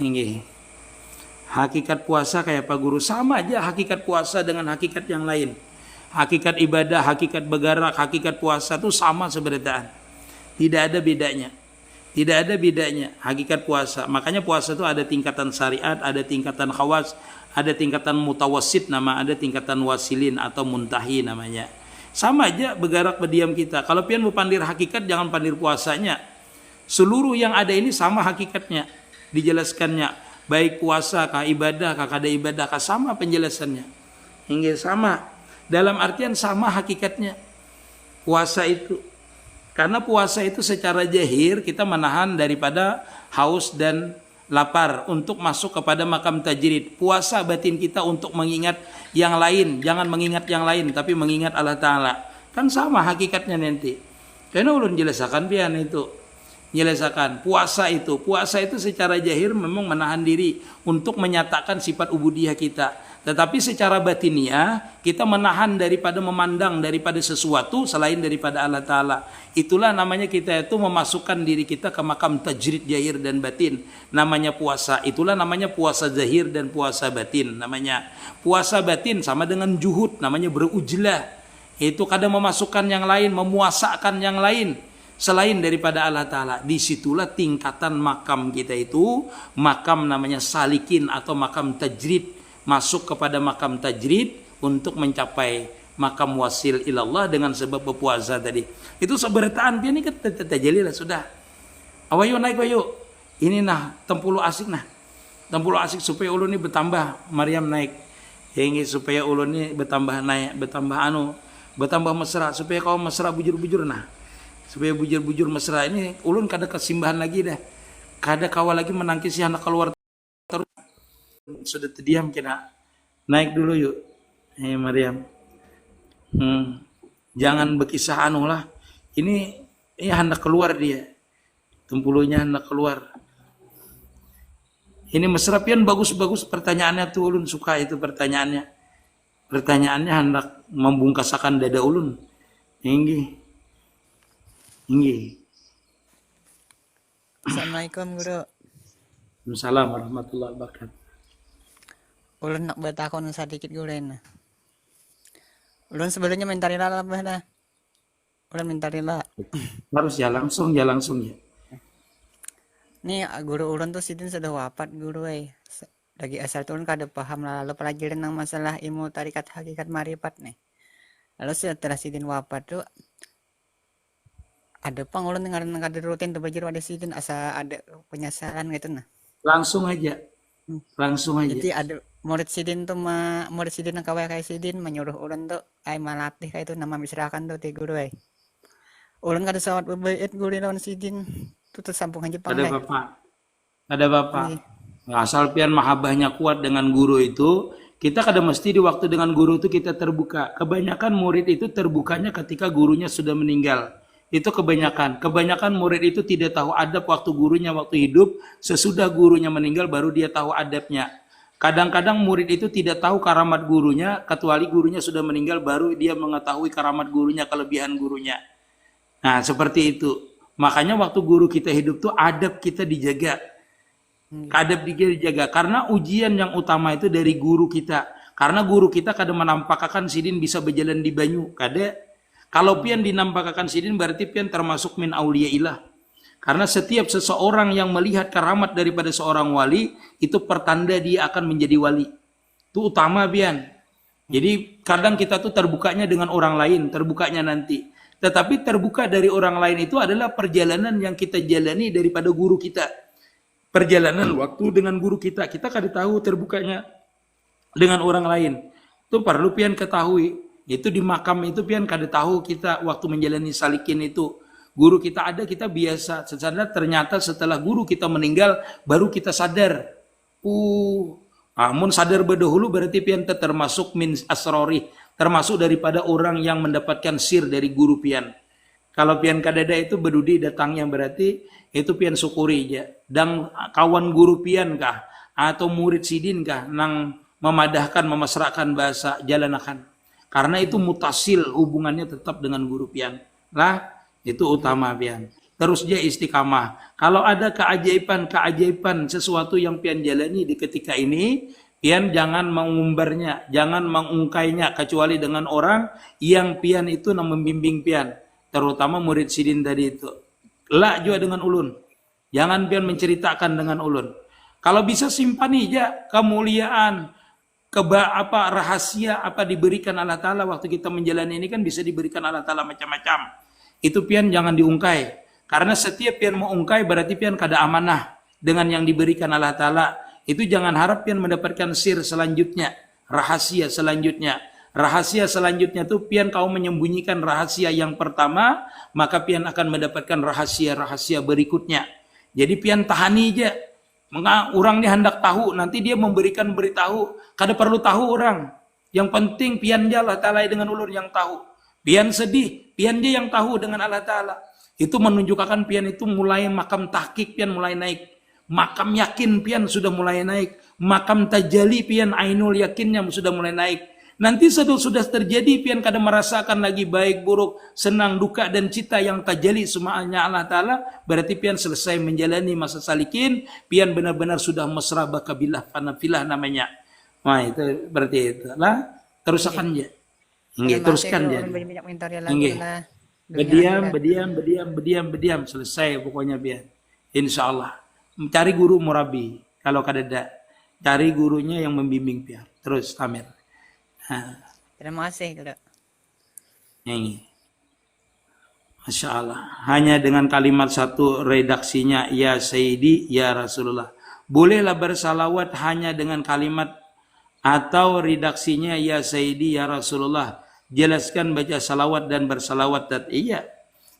Ini hakikat puasa kayak Pak Guru sama aja hakikat puasa dengan hakikat yang lain. Hakikat ibadah, hakikat bergerak, hakikat puasa itu sama sebenarnya. Tidak ada bedanya. Tidak ada bedanya hakikat puasa. Makanya puasa itu ada tingkatan syariat, ada tingkatan khawas, ada tingkatan mutawassit ada tingkatan wasilin atau muntahi namanya. Sama aja bergerak berdiam kita. Kalau pian mau pandir hakikat jangan pandir puasanya. Seluruh yang ada ini sama hakikatnya. Dijelaskannya. Baik puasa kah ibadah kah kada ibadah kah sama penjelasannya. Hingga sama. Dalam artian sama hakikatnya. Puasa itu. Karena puasa itu secara jahir kita menahan daripada haus dan lapar untuk masuk kepada makam tajrid. Puasa batin kita untuk mengingat yang lain. Jangan mengingat yang lain tapi mengingat Allah Ta'ala. Kan sama hakikatnya nanti. Karena ulun jelaskan pian itu. Jelaskan puasa itu secara jahir memang menahan diri untuk menyatakan sifat ubudiyah kita. Tetapi secara batiniah kita menahan daripada memandang daripada sesuatu selain daripada Allah Ta'ala. Itulah namanya kita itu memasukkan diri kita ke makam tajrid zahir dan batin. Namanya puasa. Itulah namanya puasa zahir dan puasa batin. Namanya puasa batin sama dengan juhud. Namanya berujlah. Itu kadang memasukkan yang lain, memuasakan yang lain selain daripada Allah Ta'ala. Disitulah tingkatan makam kita itu. Makam namanya salikin atau makam tajrid. Masuk kepada makam tajrid untuk mencapai makam wasil ilallah dengan sebab berpuasa tadi. Itu seberataan dia ini tajali lah sudah. Awayo naik wayo. Ini nah tempulu asik nah. Tempulu asik supaya ulun ini bertambah. Maryam naik. Yang supaya ulun ini bertambah naik, bertambah mesra supaya kau mesra bujur-bujur nah. Supaya bujur-bujur mesra ini ulun kada kesimbahan lagi dah. Kada kawal lagi menangkisi anak keluar terus. sudah terdiam kena naik dulu yuk. Mariam. Jangan berkisah anu lah. Ini hendak keluar dia. Tempulunya hendak keluar. Ini mesra pian bagus-bagus pertanyaannya tuh ulun suka itu pertanyaannya. Pertanyaannya hendak membungkasakan dada ulun. Inggi. Assalamualaikum guru. Waalaikumsalam warahmatullahi wabarakatuh. Ulun nak bertakon sedikit guru ini. Ulun sebelumnya minta rila lah dah. Ulun minta rila. Harus ya langsung ya. Nih guru ulun tuh sidin sudah wafat guru lagi asal turun kada paham lalu pelajaran tentang masalah ilmu tarikat hakikat marifat nih. Lalu setelah sidin wafat tuh ada pang ulun dengar rutin tuh belajar pada sidin asa ada penyesalan gitu nah. Langsung aja. Jadi ada murid sidin tuh murid sidin yang kawai kayak sidin menyuruh ulun tuh melatih kayak itu nama misrakan tuh ti guru ulun kada sawat berbait guru lawan sidin tuh tersambung aja pang ada bapak asal pian mahabbahnya kuat dengan guru itu, kita kada mesti di waktu dengan guru itu kita terbuka. Kebanyakan murid itu terbukanya ketika gurunya sudah meninggal. Itu kebanyakan murid itu tidak tahu adab waktu gurunya waktu hidup, sesudah gurunya meninggal baru dia tahu adabnya. Kadang-kadang murid itu tidak tahu karamat gurunya, kecuali gurunya sudah meninggal baru dia mengetahui karamat gurunya, kelebihan gurunya. Nah, seperti itu. Makanya waktu guru kita hidup tuh adab kita dijaga. Adab dijaga. Karena ujian yang utama itu dari guru kita. Karena guru kita kadang menampakkan sidin bisa berjalan di banyu. Kada. Kalau pian dinampakkan sidin berarti pian termasuk min auliyaillah. Karena setiap seseorang yang melihat karamat daripada seorang wali, itu pertanda dia akan menjadi wali. Itu utama pian. Jadi kadang kita tuh terbukanya dengan orang lain, terbukanya nanti. Tetapi terbuka dari orang lain itu adalah perjalanan yang kita jalani daripada guru kita. Perjalanan waktu dengan guru kita kada tahu terbukanya dengan orang lain. Itu perlu pian ketahui. Itu di makam itu pian kada tahu kita waktu menjalani salikin itu. Guru kita ada, kita biasa. Sebenarnya ternyata setelah guru kita meninggal baru kita sadar. Mun sadar berdahulu berarti pian termasuk min asrori, termasuk daripada orang yang mendapatkan sir dari guru pian. Kalau pian kadada itu bedudi datangnya berarti itu pian syukuri aja. Dan kawan guru pian kah atau murid sidin kah nang memadahkan memasrahkan bahasa jalanakan. Karena itu mutasil hubungannya tetap dengan guru pian. Lah itu utama pian. Terus dia istiqamah. Kalau ada keajaiban sesuatu yang pian jalani di ketika ini, pian jangan mengumbarnya, jangan mengungkainya kecuali dengan orang yang pian itu nang membimbing pian. Terutama murid sidin tadi itu. Lah juga dengan ulun. Jangan pian menceritakan dengan ulun. Kalau bisa simpan aja kemuliaan, rahasia apa diberikan Allah Ta'ala waktu kita menjalani ini kan bisa diberikan Allah Ta'ala macam-macam. Itu pian jangan diungkai. Karena setiap pian mau ungkai berarti pian kada amanah dengan yang diberikan Allah Ta'ala. Itu jangan harap pian mendapatkan sir selanjutnya, rahasia selanjutnya. Rahasia selanjutnya tuh pian kau menyembunyikan rahasia yang pertama, maka pian akan mendapatkan rahasia-rahasia berikutnya. Jadi pian tahani aja. Orang ini hendak tahu, nanti dia memberikan beritahu. Kada perlu tahu orang. Yang penting pian dia Allah Ta'ala dengan ulur yang tahu. Pian sedih, pian dia yang tahu dengan Allah Ta'ala. Itu menunjukkan pian itu mulai makam tahqiq pian mulai naik. Makam yakin pian sudah mulai naik. Makam tajali pian ainul yakinnya sudah mulai naik. Nanti sudah terjadi pian kada merasakan lagi baik buruk, senang duka dan cita yang tajali semuanya Allah Ta'ala. Berarti pian selesai menjalani masa salikin, pian benar-benar sudah mesra bakabilah fanafilah namanya. Nah itu berarti itu lah. Teruskan aja. Teruskan aja. Berdiam. Selesai pokoknya pian. Insya Allah. Cari guru murabi. Kalau kada cari gurunya yang membimbing pian. Terus Tamir. Terima kasih Kak. Ini. Masya Allah. Hanya dengan kalimat satu redaksinya ya Sayyidi ya Rasulullah. Bolehlah bersalawat hanya dengan kalimat atau redaksinya ya Sayyidi ya Rasulullah. Jelaskan baca salawat dan bersalawat. Iya.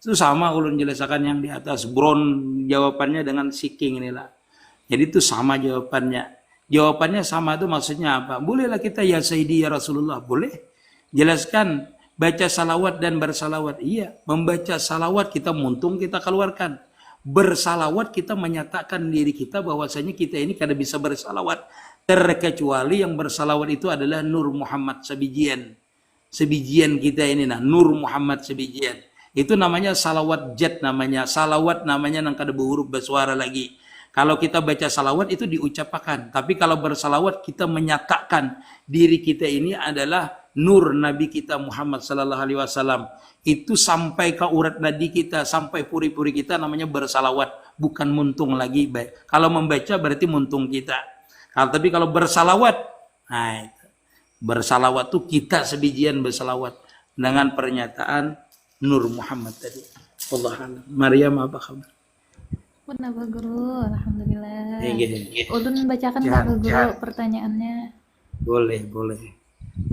Itu sama ulun jelaskan yang di atas. Bron jawabannya dengan siking inilah. Jadi itu sama jawabannya. Jawabannya sama itu maksudnya apa? Bolehlah kita ya Sayyidi ya Rasulullah, boleh. Jelaskan baca salawat dan bersalawat. Iya, membaca salawat kita muntung kita keluarkan. Bersalawat kita menyatakan diri kita bahwasanya kita ini kada bisa bersalawat. Terkecuali yang bersalawat itu adalah Nur Muhammad sebijian. Sebijian kita ini nah, Nur Muhammad sebijian. Itu namanya salawat jat namanya. Salawat namanya nang kada berhuruf bersuara lagi. Kalau kita baca salawat itu diucapkan. Tapi kalau bersalawat kita menyatakan diri kita ini adalah nur Nabi kita Muhammad sallallahu alaihi wasallam. Itu sampai ke urat nadi kita, sampai puri-puri kita namanya bersalawat. Bukan muntung lagi. Kalau membaca berarti muntung kita. Tapi kalau bersalawat, nah itu. Bersalawat tuh kita sebijian bersalawat dengan pernyataan Nur Muhammad tadi. Allah. Maryam apa kabar? Kenapa guru? Alhamdulillah. Iya. Ulun bacakan Pak ke guru pertanyaannya. Boleh.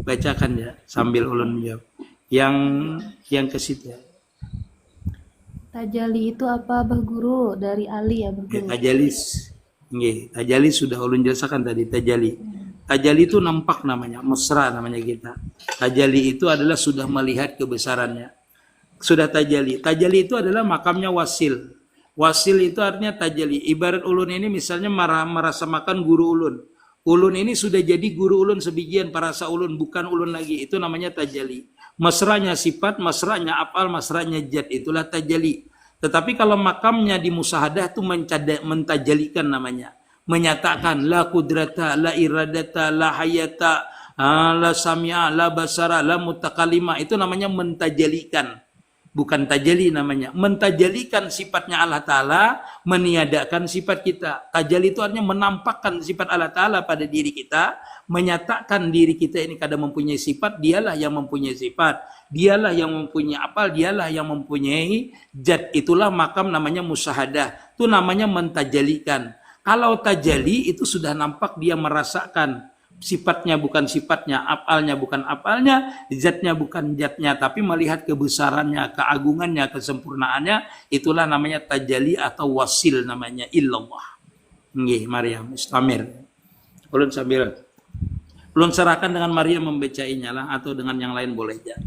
Bacakan ya sambil ulun jawab. Yang ke situ. Tajali itu apa Abah Guru? Dari Ali ya Abah Guru. Tajali sudah ulun jelaskan tadi tajali. Tajali itu nampak namanya, mesra namanya kita. Tajali itu adalah sudah melihat kebesarannya. Sudah tajali. Tajali itu adalah makamnya wasil. Wasil itu artinya tajali. Ibarat ulun ini misalnya merasa makan guru ulun. Ulun ini sudah jadi guru ulun sebijian parasa ulun, bukan ulun lagi. Itu namanya tajali. Mesranya sifat, mesranya apal, mesranya jad. Itulah tajali. Tetapi kalau makamnya di musahadah itu mentajalikan namanya. Menyatakan la kudrata, la iradata, la hayata, la samia, la basara, la mutakalima. Itu namanya mentajalikan. Bukan tajali namanya. Mentajalikan sifatnya Allah Ta'ala, meniadakan sifat kita. Tajali itu artinya menampakkan sifat Allah Ta'ala pada diri kita, menyatakan diri kita ini kada mempunyai sifat, dialah yang mempunyai sifat. Dialah yang mempunyai apal, dialah yang mempunyai jad. Itulah makam namanya musyahadah. Itu namanya mentajalikan. Kalau tajali itu sudah nampak dia merasakan. Sifatnya bukan sifatnya, apalnya bukan apalnya, zatnya bukan zatnya, tapi melihat kebesarannya, keagungannya, kesempurnaannya, itulah namanya tajali atau wasil namanya illallah. Nggih, Maryam istamir. Ulun sambil ulun serahkan dengan Maryam membacainya lah atau dengan yang lain boleh ya.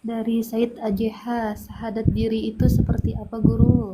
Dari Said AJH, syahadat diri itu seperti apa Guru?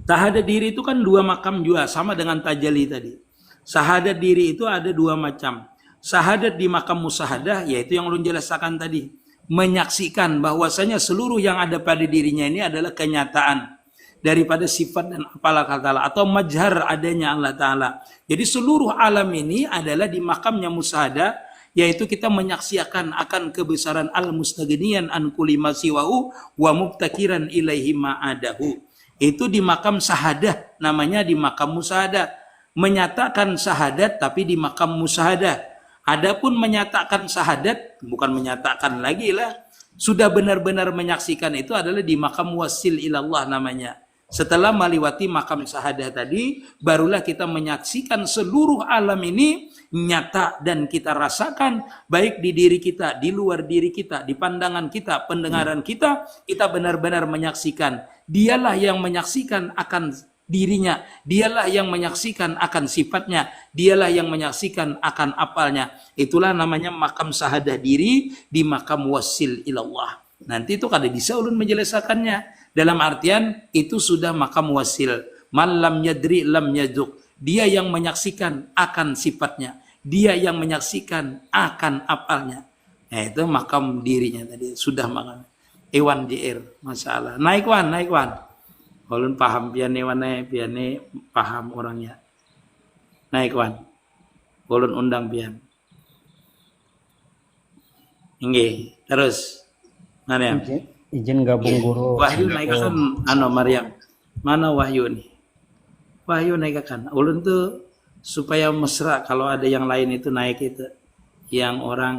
Syahadat diri itu kan dua makam juga, sama dengan tajali tadi. Syahadat diri itu ada dua macam. Syahadat di makam musahadah, yaitu yang ulun jelaskan tadi. Menyaksikan bahwasanya seluruh yang ada pada dirinya ini adalah kenyataan daripada sifat dan apalah kata Allah, atau majhar adanya Allah Ta'ala. Jadi seluruh alam ini adalah di makamnya musahadah, yaitu kita menyaksikan akan kebesaran al-mustaghniyan an kulli ma siwahu wa mubtakiran ilaihi ma'adahu. Itu di makam sahadah, namanya di makam musahadah. Menyatakan sahadat tapi di makam musahadah. Adapun menyatakan sahadat, bukan menyatakan lagi lah, sudah benar-benar menyaksikan itu adalah di makam wasil ilallah namanya. Setelah melewati makam sahadah tadi, barulah kita menyaksikan seluruh alam ini nyata dan kita rasakan, baik di diri kita, di luar diri kita, di pandangan kita, pendengaran kita, kita benar-benar menyaksikan. Dialah yang menyaksikan akan dirinya, dialah yang menyaksikan akan sifatnya, dialah yang menyaksikan akan apalnya. Itulah namanya makam sahadah diri di makam wasil ilallah. Nanti itu kada bisa ulun menjelaskannya. Dalam artian itu sudah makam wasil. Man lam yadri lam yaduk. Dia yang menyaksikan akan sifatnya, dia yang menyaksikan akan apalnya. Nah, itu makam dirinya tadi sudah makam. Iwan JR, masalah. Naik wan. Ulun paham pian paham orangnya. Naik wan. Ulun undang pian. Nggih, terus. Mana ya? Izin gabung Guru. Wahyu naik kan Maryam. Mana Wahyu nih? Wahyu naik kan. Ulun tuh supaya mesra kalau ada yang lain itu naik itu. Yang orang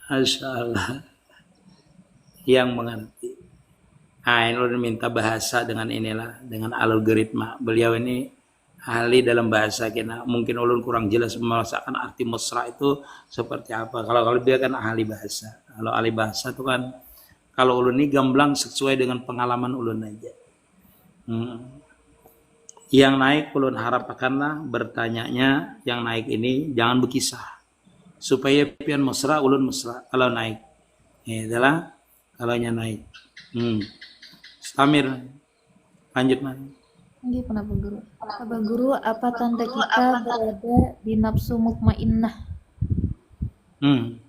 Masya Allah yang mengerti. Ini ulun minta bahasa dengan inilah, dengan algoritma. Beliau ini ahli dalam bahasa kita. Mungkin ulun kurang jelas merasakan arti mesra itu seperti apa. Kalau dia kan ahli bahasa. Kalau ahli bahasa itu kan, kalau ulun ini gamblang sesuai dengan pengalaman ulun aja. Hmm. Yang naik ulun harapakanlah bertanyanya yang naik ini jangan berkisah supaya pian mesra ulun mesra kalau naik. Ini adalah kalau naik. Stamir lanjut Mas. Nggih, kenapa guru? Apa guru, apa tanda kita berada di nafsu mutmainnah? Hmm.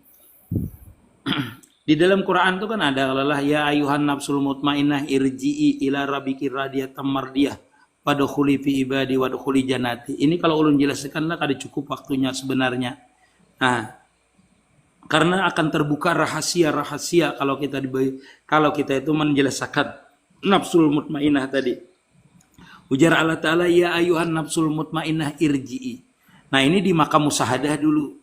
Di dalam Quran itu kan ada adalah ya ayuhan nafsul mutmainnah irji'i ila rabbiki radiyatan mardiyah fadkhuli fi ibadi wadkhuli jannati. Ini kalau ulun jelaskan lah kada cukup waktunya sebenarnya. Nah, karena akan terbuka rahasia-rahasia kalau kita itu menjelaskan nafsul mutmainnah tadi. Ujar Allah Ta'ala ya ayuhan nafsul mutmainnah irji'i. Nah, ini di makam musyahadah dulu.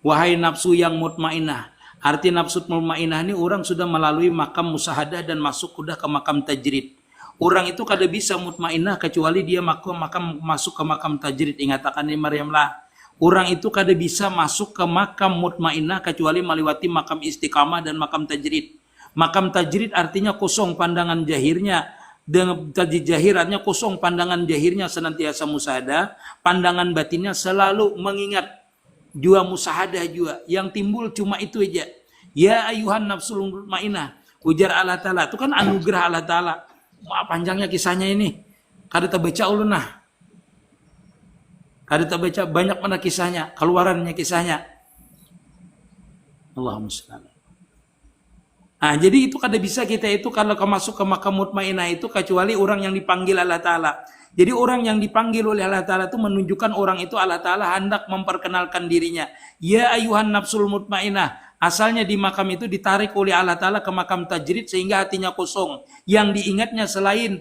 Wahai nafsu yang mutmainnah. Arti nafsu mutmainnah ini orang sudah melalui makam musyahadah dan masuk sudah ke makam tajrid. Orang itu kada bisa mutmainnah kecuali dia masuk ke makam tajrid. Ingatakan ini Maryam lah. Orang itu kada bisa masuk ke makam mutmainnah kecuali melewati makam istiqamah dan makam tajrid. Makam tajrid artinya kosong pandangan jahirnya. Dengan tajrid jahirannya kosong pandangan jahirnya senantiasa musyahadah. Pandangan batinnya selalu mengingat jua musyahadah jua. Yang timbul cuma itu aja. Ya ayuhan nafsul mutmainnah. Ujar Allah Ta'ala. Itu kan anugerah Allah Ta'ala. Wah, panjangnya kisahnya ini. Kada terbaca ulun nah. Kada terbaca banyak mana kisahnya. Keluarannya kisahnya. Allahumma shalli. Nah, jadi itu kada bisa kita itu kalau masuk ke makam mutmainnah itu kecuali orang yang dipanggil Allah Ta'ala. Jadi orang yang dipanggil oleh Allah Ta'ala itu menunjukkan orang itu Allah Ta'ala hendak memperkenalkan dirinya. Ya ayuhan nafsul mutmainnah. Asalnya di makam itu ditarik oleh Allah Ta'ala ke makam tajrid sehingga hatinya kosong. Yang diingatnya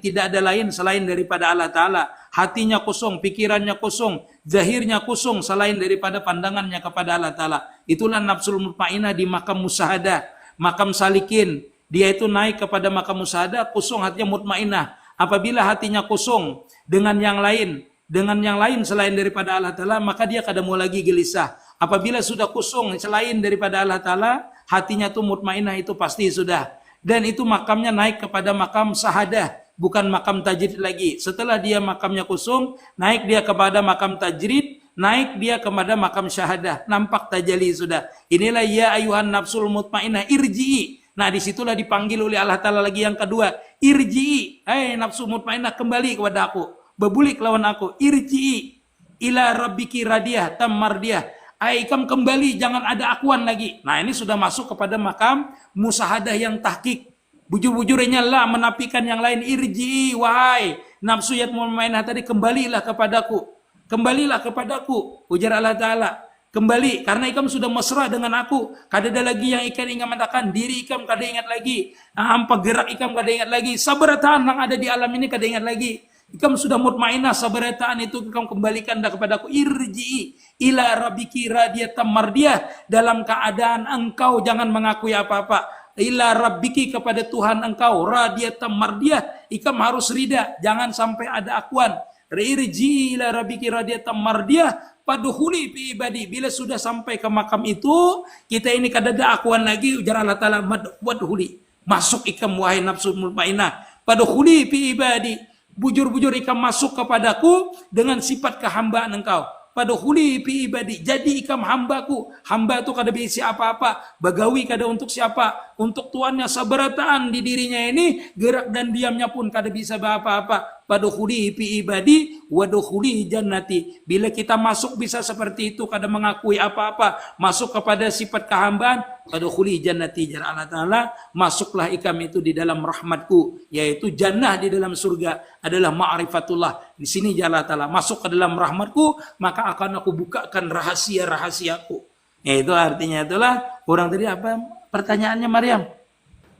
tidak ada lain selain daripada Allah Ta'ala. Hatinya kosong, pikirannya kosong, zahirnya kosong selain daripada pandangannya kepada Allah Ta'ala. Itulah nafsul mutmainnah di makam musyahadah. Makam salikin, dia itu naik kepada makam musyahadah, kosong hatinya mutmainnah. Apabila hatinya kosong dengan yang lain selain daripada Allah Ta'ala, maka dia kada mau lagi gelisah. Apabila sudah kosong selain daripada Allah Ta'ala, hatinya tuh mutmainnah itu pasti sudah. Dan itu makamnya naik kepada makam syahadah, bukan makam tajrid lagi. Setelah dia makamnya kosong, naik dia kepada makam tajrid, naik dia kepada makam syahadah. Nampak tajalli sudah. Inilah ya ayuhan nafsul mutmainnah irji'i. Nah, disitulah dipanggil oleh Allah Ta'ala lagi yang kedua. Irji'i. Hai nafsu mutmainnah, kembali kepada aku. Berbulik lawan aku. Irji'i. Ila rabbiki radiyah tammardiyah. Hai ikam kembali, jangan ada akuan lagi. Nah, ini sudah masuk kepada makam musyahadah yang tahqiq. Bujur-bujurnya lah menafikan yang lain. Irji'i. Wahai nafsu yang mutmainnah tadi, kembalilah kepadaku. Kembalilah kepadaku, ujar Allah Ta'ala. Kembali, karena ikam sudah mesra dengan aku. Kada ada lagi yang ikan ingat mengatakan diri ikam kada ingat lagi. Hampa gerak ikam kada ingat lagi. Sabarataan yang ada di alam ini kada ingat lagi. Ikam sudah mutmainnah, sabarataan itu ikam kembalikan dah kepadaku. Irji'i ila rabbiki radiyatan mardiyah. Dalam keadaan engkau jangan mengakui apa-apa. Ila rabbiki kepada Tuhan engkau radiyatan mardiyah. Ikam harus rida, jangan sampai ada akuan. Irji ila rabbiki radiyatan mardiyah padkhuli fi ibadi. Bila sudah sampai ke makam itu, kita ini kada ada akuan lagi, ujar Allah Ta'ala wadkhuli. Masuk ikam wahai nafsu mutmainnah. Padkhuli fi ibadi. Bujur-bujur ikam masuk kepadaku dengan sifat kehambaan engkau. Padkhuli fi ibadi. Jadi ikam hambaku. Hamba itu kada bisa apa-apa. Bagawi kada untuk siapa? Untuk tuannya, sabarataan di dirinya ini, gerak dan diamnya pun kada bisa apa-apa. Padkhuli fi ibadi wadkhuli jannati. Bila kita masuk bisa seperti itu, kada mengakui apa-apa, masuk kepada sifat kehambaan, padkhuli jannati, jar Allah Ta'ala, masuklah ikam itu di dalam rahmatku, yaitu jannah di dalam surga adalah ma'rifatullah. Di sini jar Allah Ta'ala, masuk ke dalam rahmatku, maka akan aku bukakan rahasia-rahasiaku. Ya, itu artinya itulah orang tadi apa pertanyaannya Maryam?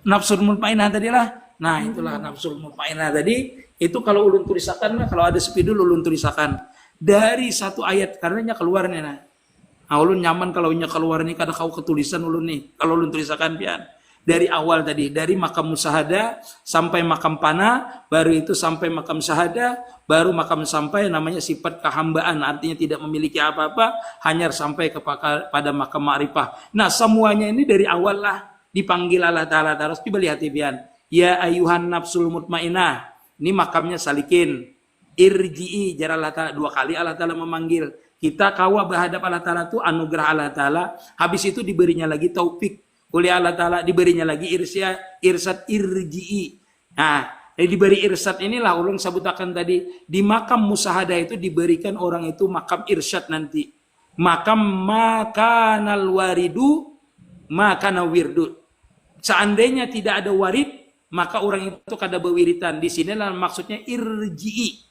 Nafsul mutmainnah tadilah. Nah, itulah nafsul mutmainnah tadi. Itu kalau ulun tulisakan, kalau ada spidol ulun tulisakan dari satu ayat karenanya keluarnya. Nah, ulun nyaman kalau nya keluar ini kada kau ketulisan ulun nih. Kalau ulun tulisakan pian dari awal tadi, dari makam musyahadah sampai makam panah, baru itu sampai makam syahadah, baru makam sampai namanya sifat kehambaan, artinya tidak memiliki apa-apa, hanya sampai kepada makam ma'rifah. Nah, semuanya ini dari awal lah dipanggil Allah Ta'ala. Terus coba lihat pian. Ya ayuhan nafsul mutmainnah. Ini makamnya Salikin. Irji'i, jar Allah Ta'ala 2 kali Allah Ta'ala memanggil. Kita kawa berhadap Allah Ta'ala itu anugerah Allah Ta'ala. Habis itu diberinya lagi taufik oleh Allah Ta'ala, diberinya lagi irsad irji'i. Nah, diberi irsad inilah ulun sebutakan tadi. Di makam musahadah itu diberikan orang itu makam irsyad nanti. Makam makanal waridu makana wirdu. Seandainya tidak ada warid, maka orang itu kada berwiritan. Di sinilah maksudnya irji'i.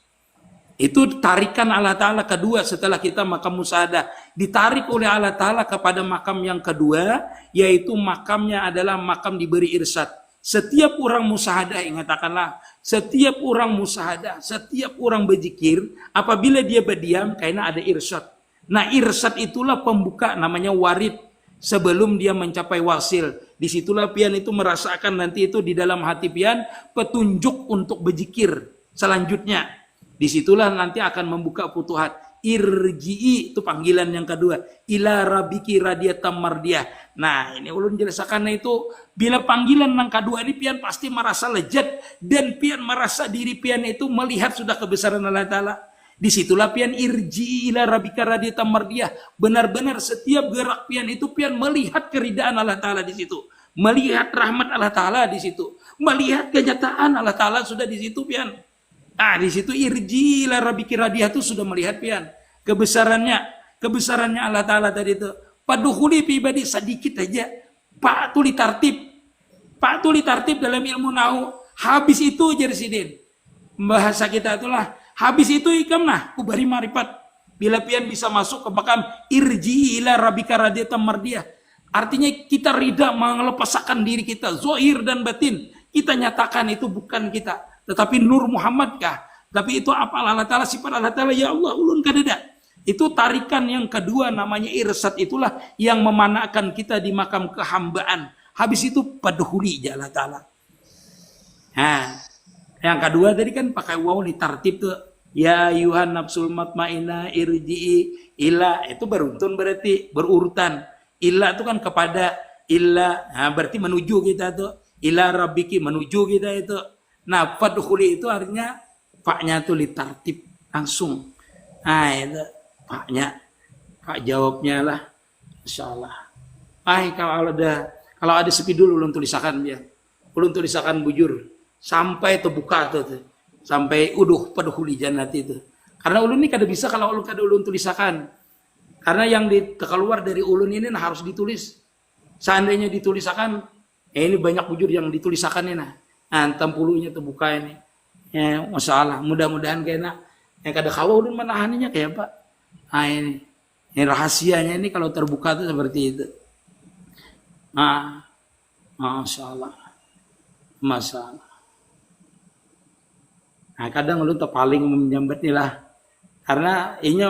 Itu tarikan Allah Ta'ala kedua setelah kita makam musahadah. Ditarik oleh Allah Ta'ala kepada makam yang kedua, yaitu makamnya adalah makam diberi irsyad. Setiap orang musahadah, ingatkanlah, setiap orang musahadah, setiap orang berzikir, apabila dia berdiam, karena ada irsyad. Nah, irsyad itulah pembuka, namanya warid. Sebelum dia mencapai wasil. Disitulah pian itu merasakan nanti itu di dalam hati pian petunjuk untuk berzikir selanjutnya. Disitulah nanti akan membuka futuhat. Irji'i itu panggilan yang kedua. Ila rabbiki radiyatan mardiyah. Nah, ini ulun jelaskan itu bila panggilan yang kedua ini pian pasti merasa lejat dan pian merasa diri pian itu melihat sudah kebesaran Allah Ta'ala. Disitulah pian irji'i ila rabbika radiyatan mardiyah. Benar-benar setiap gerak pian itu pian melihat keridaan Allah Ta'ala di situ. Melihat rahmat Allah Ta'ala di situ. Melihat kenyataan Allah Ta'ala sudah di situ pian. Ah, di situ irji ila rabbiki radiyah itu sudah melihat pian kebesarannya Allah Ta'ala tadi itu. Padukhuli pribadi sedikit aja. Pak tuli tartib dalam ilmu nahu. Habis itu jersidin. Bahasa kita itulah habis itu ikam nah kubari marifat. Bila pian bisa masuk ke makam irji ila rabbika radiyatan mardiyah. Artinya kita rida melepaskan diri kita zahir dan batin. Kita nyatakan itu bukan kita, tetapi Nur Muhammad kah? Tapi itu apa Allah Ta'ala, sifat Allah Ta'ala, ya Allah ulun kadada. Itu tarikan yang kedua namanya irsad, itulah yang memanakan kita di makam kehambaan. Habis itu padhuli ya Allah Ta'ala. Nah, yang kedua tadi kan pakai waw di tartib tuh. Ya ayuhan nafsul matmainah irji'i ila, itu beruntun berarti berurutan. Ila itu kan kepada illa, nah, berarti menuju kita tuh. Ila rabbiki menuju kita itu. Nah, fadkhuli itu artinya paknya tuh litartib langsung. Nah, itu paknya. Pak jawabnya lah. Insyaallah. Kalau ada sepidul ulun tulisakan dia. Ulun tulisakan bujur sampai terbuka tuh. Sampai fadkhuli jannati itu. Karena ulun ini kada bisa kalau ulun kada ulun tulisakan. Karena yang keluar dari ulun ini nah, harus ditulis. Seandainya ditulisakan, ini banyak bujur yang ditulisakan ini nah. Antam puluhnya terbuka ini. Ya, masalah. Mudah-mudahan kayaknya yang kada kawa ulun menahaninya kayak Pak. Nah ini rahasianya ini kalau terbuka itu seperti itu. Nah, masalah. Nah, kadang ulun paling menyambat nih lah. Karena ini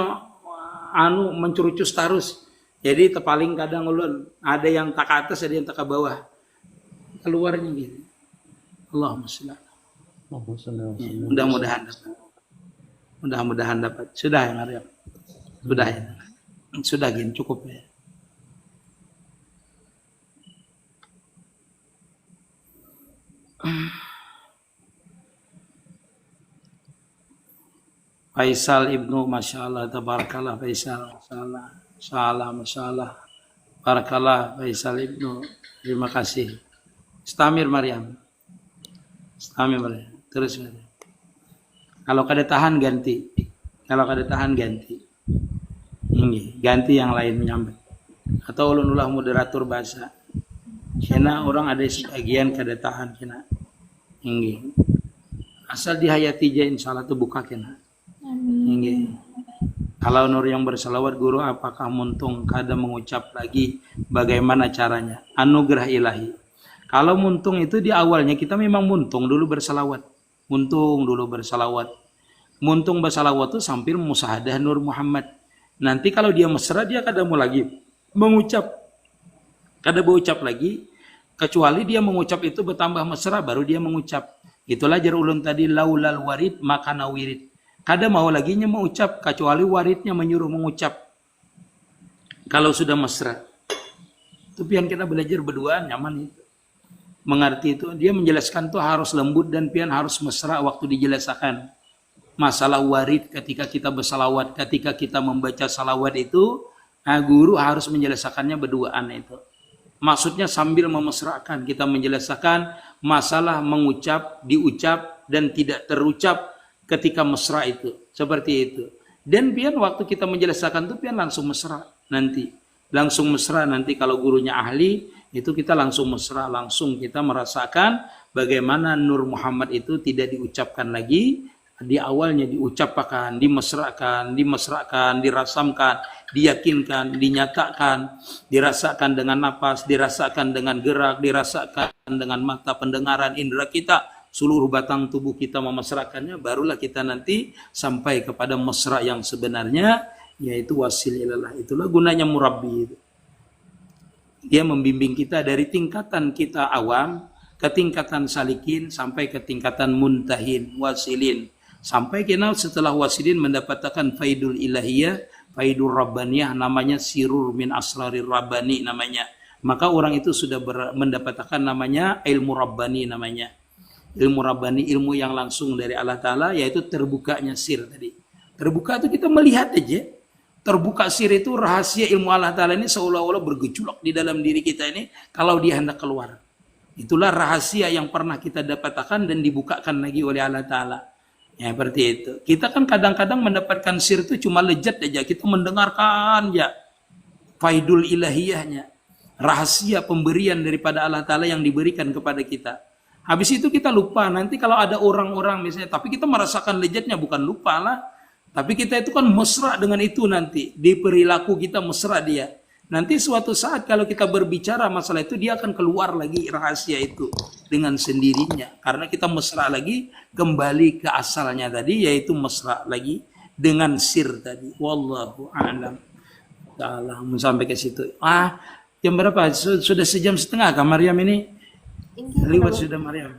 mencurucus terus. Jadi terpaling kadang ulun ada yang tak ke atas, ada yang tak ke bawah. Keluarnya gitu. Allahumma sholli ala. Mudah-mudahan dapat. Sudah ya Maryam. Sudah ya. Sudah gini cukup ya. Faisal Ibnu Masya Allah tabarakallah Faisal Masya Allah barakallah Faisal Ibnu, terima kasih. Istamir Maryam. Terus Maryam. Kalau kada tahan ganti. Ini ganti yang lain menyambat. Atau ulun ulah moderator bahasa. Kena orang ada sebagian kada tahan kena. Ini. Asal dihayati aja insyaallah tuh buka kena. Ini. Kalau nur yang bersalawat guru apakah muntung kada mengucap lagi bagaimana caranya? Anugerah ilahi. Kalau muntung itu di awalnya kita memang muntung dulu bersalawat. Muntung bersalawat itu sambil musahadah Nur Muhammad. Nanti kalau dia mesra dia kada mau lagi mengucap. Kada berucap lagi kecuali dia mengucap itu bertambah mesra baru dia mengucap. Itulah jar ulun tadi laulal warid maka nawirid. Kada mau lagi mengucap kecuali waridnya menyuruh mengucap. Kalau sudah mesra. Itu yang kita belajar berdua nyaman itu. mengerti itu, dia menjelaskan tuh harus lembut dan pian harus mesra waktu dijelaskan. Masalah warid ketika kita bersalawat, ketika kita membaca salawat itu, nah, guru harus menjelaskannya berduaan itu. Maksudnya sambil memesrakan, kita menjelaskan masalah mengucap, diucap, dan tidak terucap ketika mesra itu. Seperti itu. Dan pian waktu kita menjelaskan itu pian langsung mesra nanti. Langsung mesra nanti kalau gurunya ahli, itu kita langsung mesra, langsung kita merasakan bagaimana Nur Muhammad itu tidak diucapkan lagi, di awalnya diucapkan, dimesrakan, dirasamkan, diyakinkan, dinyatakan, dirasakan dengan napas, dirasakan dengan gerak, dirasakan dengan mata pendengaran indera kita, seluruh batang tubuh kita memesrakannya, barulah kita nanti sampai kepada mesra yang sebenarnya, yaitu wasil ilallah. Itulah gunanya murabbi itu. Dia membimbing kita dari tingkatan kita awam ke tingkatan salikin sampai ke tingkatan muntahin, wasilin. Sampai kita setelah wasilin mendapatkan faidul ilahiyah, faidul rabbaniyah, namanya sirur min asrarir rabbani namanya. Maka orang itu sudah mendapatkan namanya ilmu rabbani namanya. Ilmu rabbani, ilmu yang langsung dari Allah Ta'ala, yaitu terbukanya sir tadi. Terbuka itu kita melihat aja. Terbuka sir itu rahasia ilmu Allah Ta'ala ini seolah-olah bergejolak di dalam diri kita ini kalau dia hendak keluar. Itulah rahasia yang pernah kita dapatkan dan dibukakan lagi oleh Allah Ta'ala. Ya, seperti itu. Kita kan kadang-kadang mendapatkan sir itu cuma lejat aja. Kita mendengarkan ya faidul ilahiyahnya. Rahasia pemberian daripada Allah Ta'ala yang diberikan kepada kita. Habis itu kita lupa. Nanti kalau ada orang-orang misalnya, tapi kita merasakan lejatnya, bukan lupa lah. Tapi kita itu kan mesra dengan itu nanti. Di perilaku kita mesra dia. Nanti suatu saat kalau kita berbicara masalah itu, dia akan keluar lagi rahasia itu dengan sendirinya. Karena kita mesra lagi, kembali ke asalnya tadi, yaitu mesra lagi dengan sir tadi. Wallahu a'lam. Sampai ke situ. Jam berapa? Sudah sejam setengah kah Maryam ini? Lewat sudah Maryam.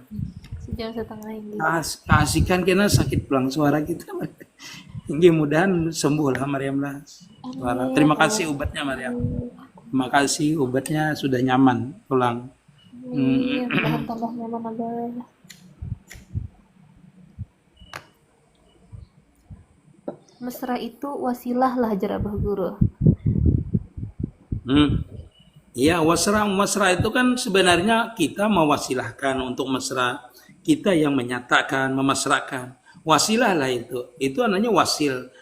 Sejam setengah ini. Kasihkan kena sakit pulang suara kita. Ini mudahan sembuh lah Maryam lah. Terima kasih obatnya Maryam. Terima kasih obatnya sudah nyaman pulang. Mudahan tambah nyaman Abah. Mesra itu wasilah lah ajar Abah Guru. Ya, mesra itu kan sebenarnya kita mewasilahkan untuk mesra. Kita yang menyatakan, memesrakan. Wasilah lah itu. Itu namanya wasil.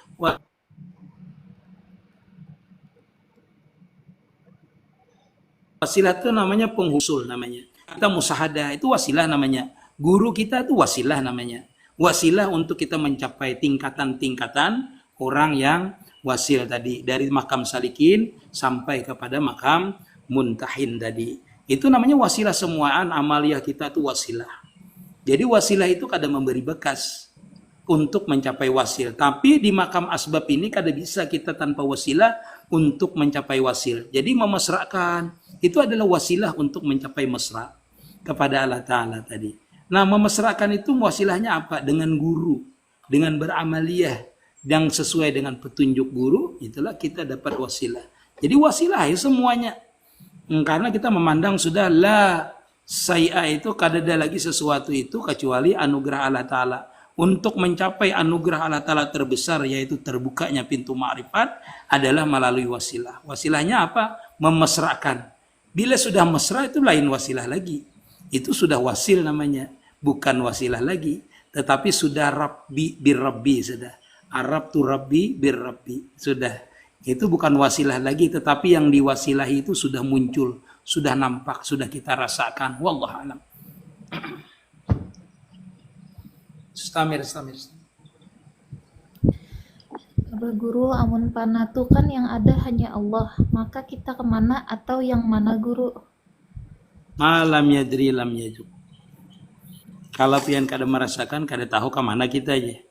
Wasilah itu namanya penghusul namanya. Kita musahadah itu wasilah namanya. Guru kita itu wasilah namanya. Wasilah untuk kita mencapai tingkatan-tingkatan orang yang wasil tadi. Dari makam salikin sampai kepada makam muntahin tadi. Itu namanya wasilah semuaan amaliyah kita itu wasilah. Jadi wasilah itu kadang memberi bekas untuk mencapai wasil. Tapi di makam asbab ini kadang bisa kita tanpa wasilah untuk mencapai wasil. Jadi memesrakan itu adalah wasilah untuk mencapai mesra kepada Allah Ta'ala tadi. Nah, memesrakan itu wasilahnya apa? Dengan guru, dengan beramaliyah yang sesuai dengan petunjuk guru, itulah kita dapat wasilah. Jadi wasilah ya semuanya. Karena kita memandang sudah la saya itu kada ada lagi sesuatu itu kecuali anugerah Allah Ta'ala. Untuk mencapai anugerah Allah Ta'ala terbesar, yaitu terbukanya pintu ma'rifat, adalah melalui wasilah. Wasilahnya apa? Memesrakan. Bila sudah mesra itu lain wasilah lagi. Itu sudah wasil namanya. Bukan wasilah lagi. Tetapi sudah rabbi birrabbi. Sudah. Arab tu rabbi birrabbi. Sudah. Itu bukan wasilah lagi. Tetapi yang diwasilahi itu sudah muncul. Sudah nampak. Sudah kita rasakan. Wallahualam. Stamir. Abah Guru, amun panah tuh kan yang ada hanya Allah, maka kita kemana atau yang mana Guru? Malam yadri lam yajuk. Kalau pian kada merasakan, kada tahu kemana kita aja.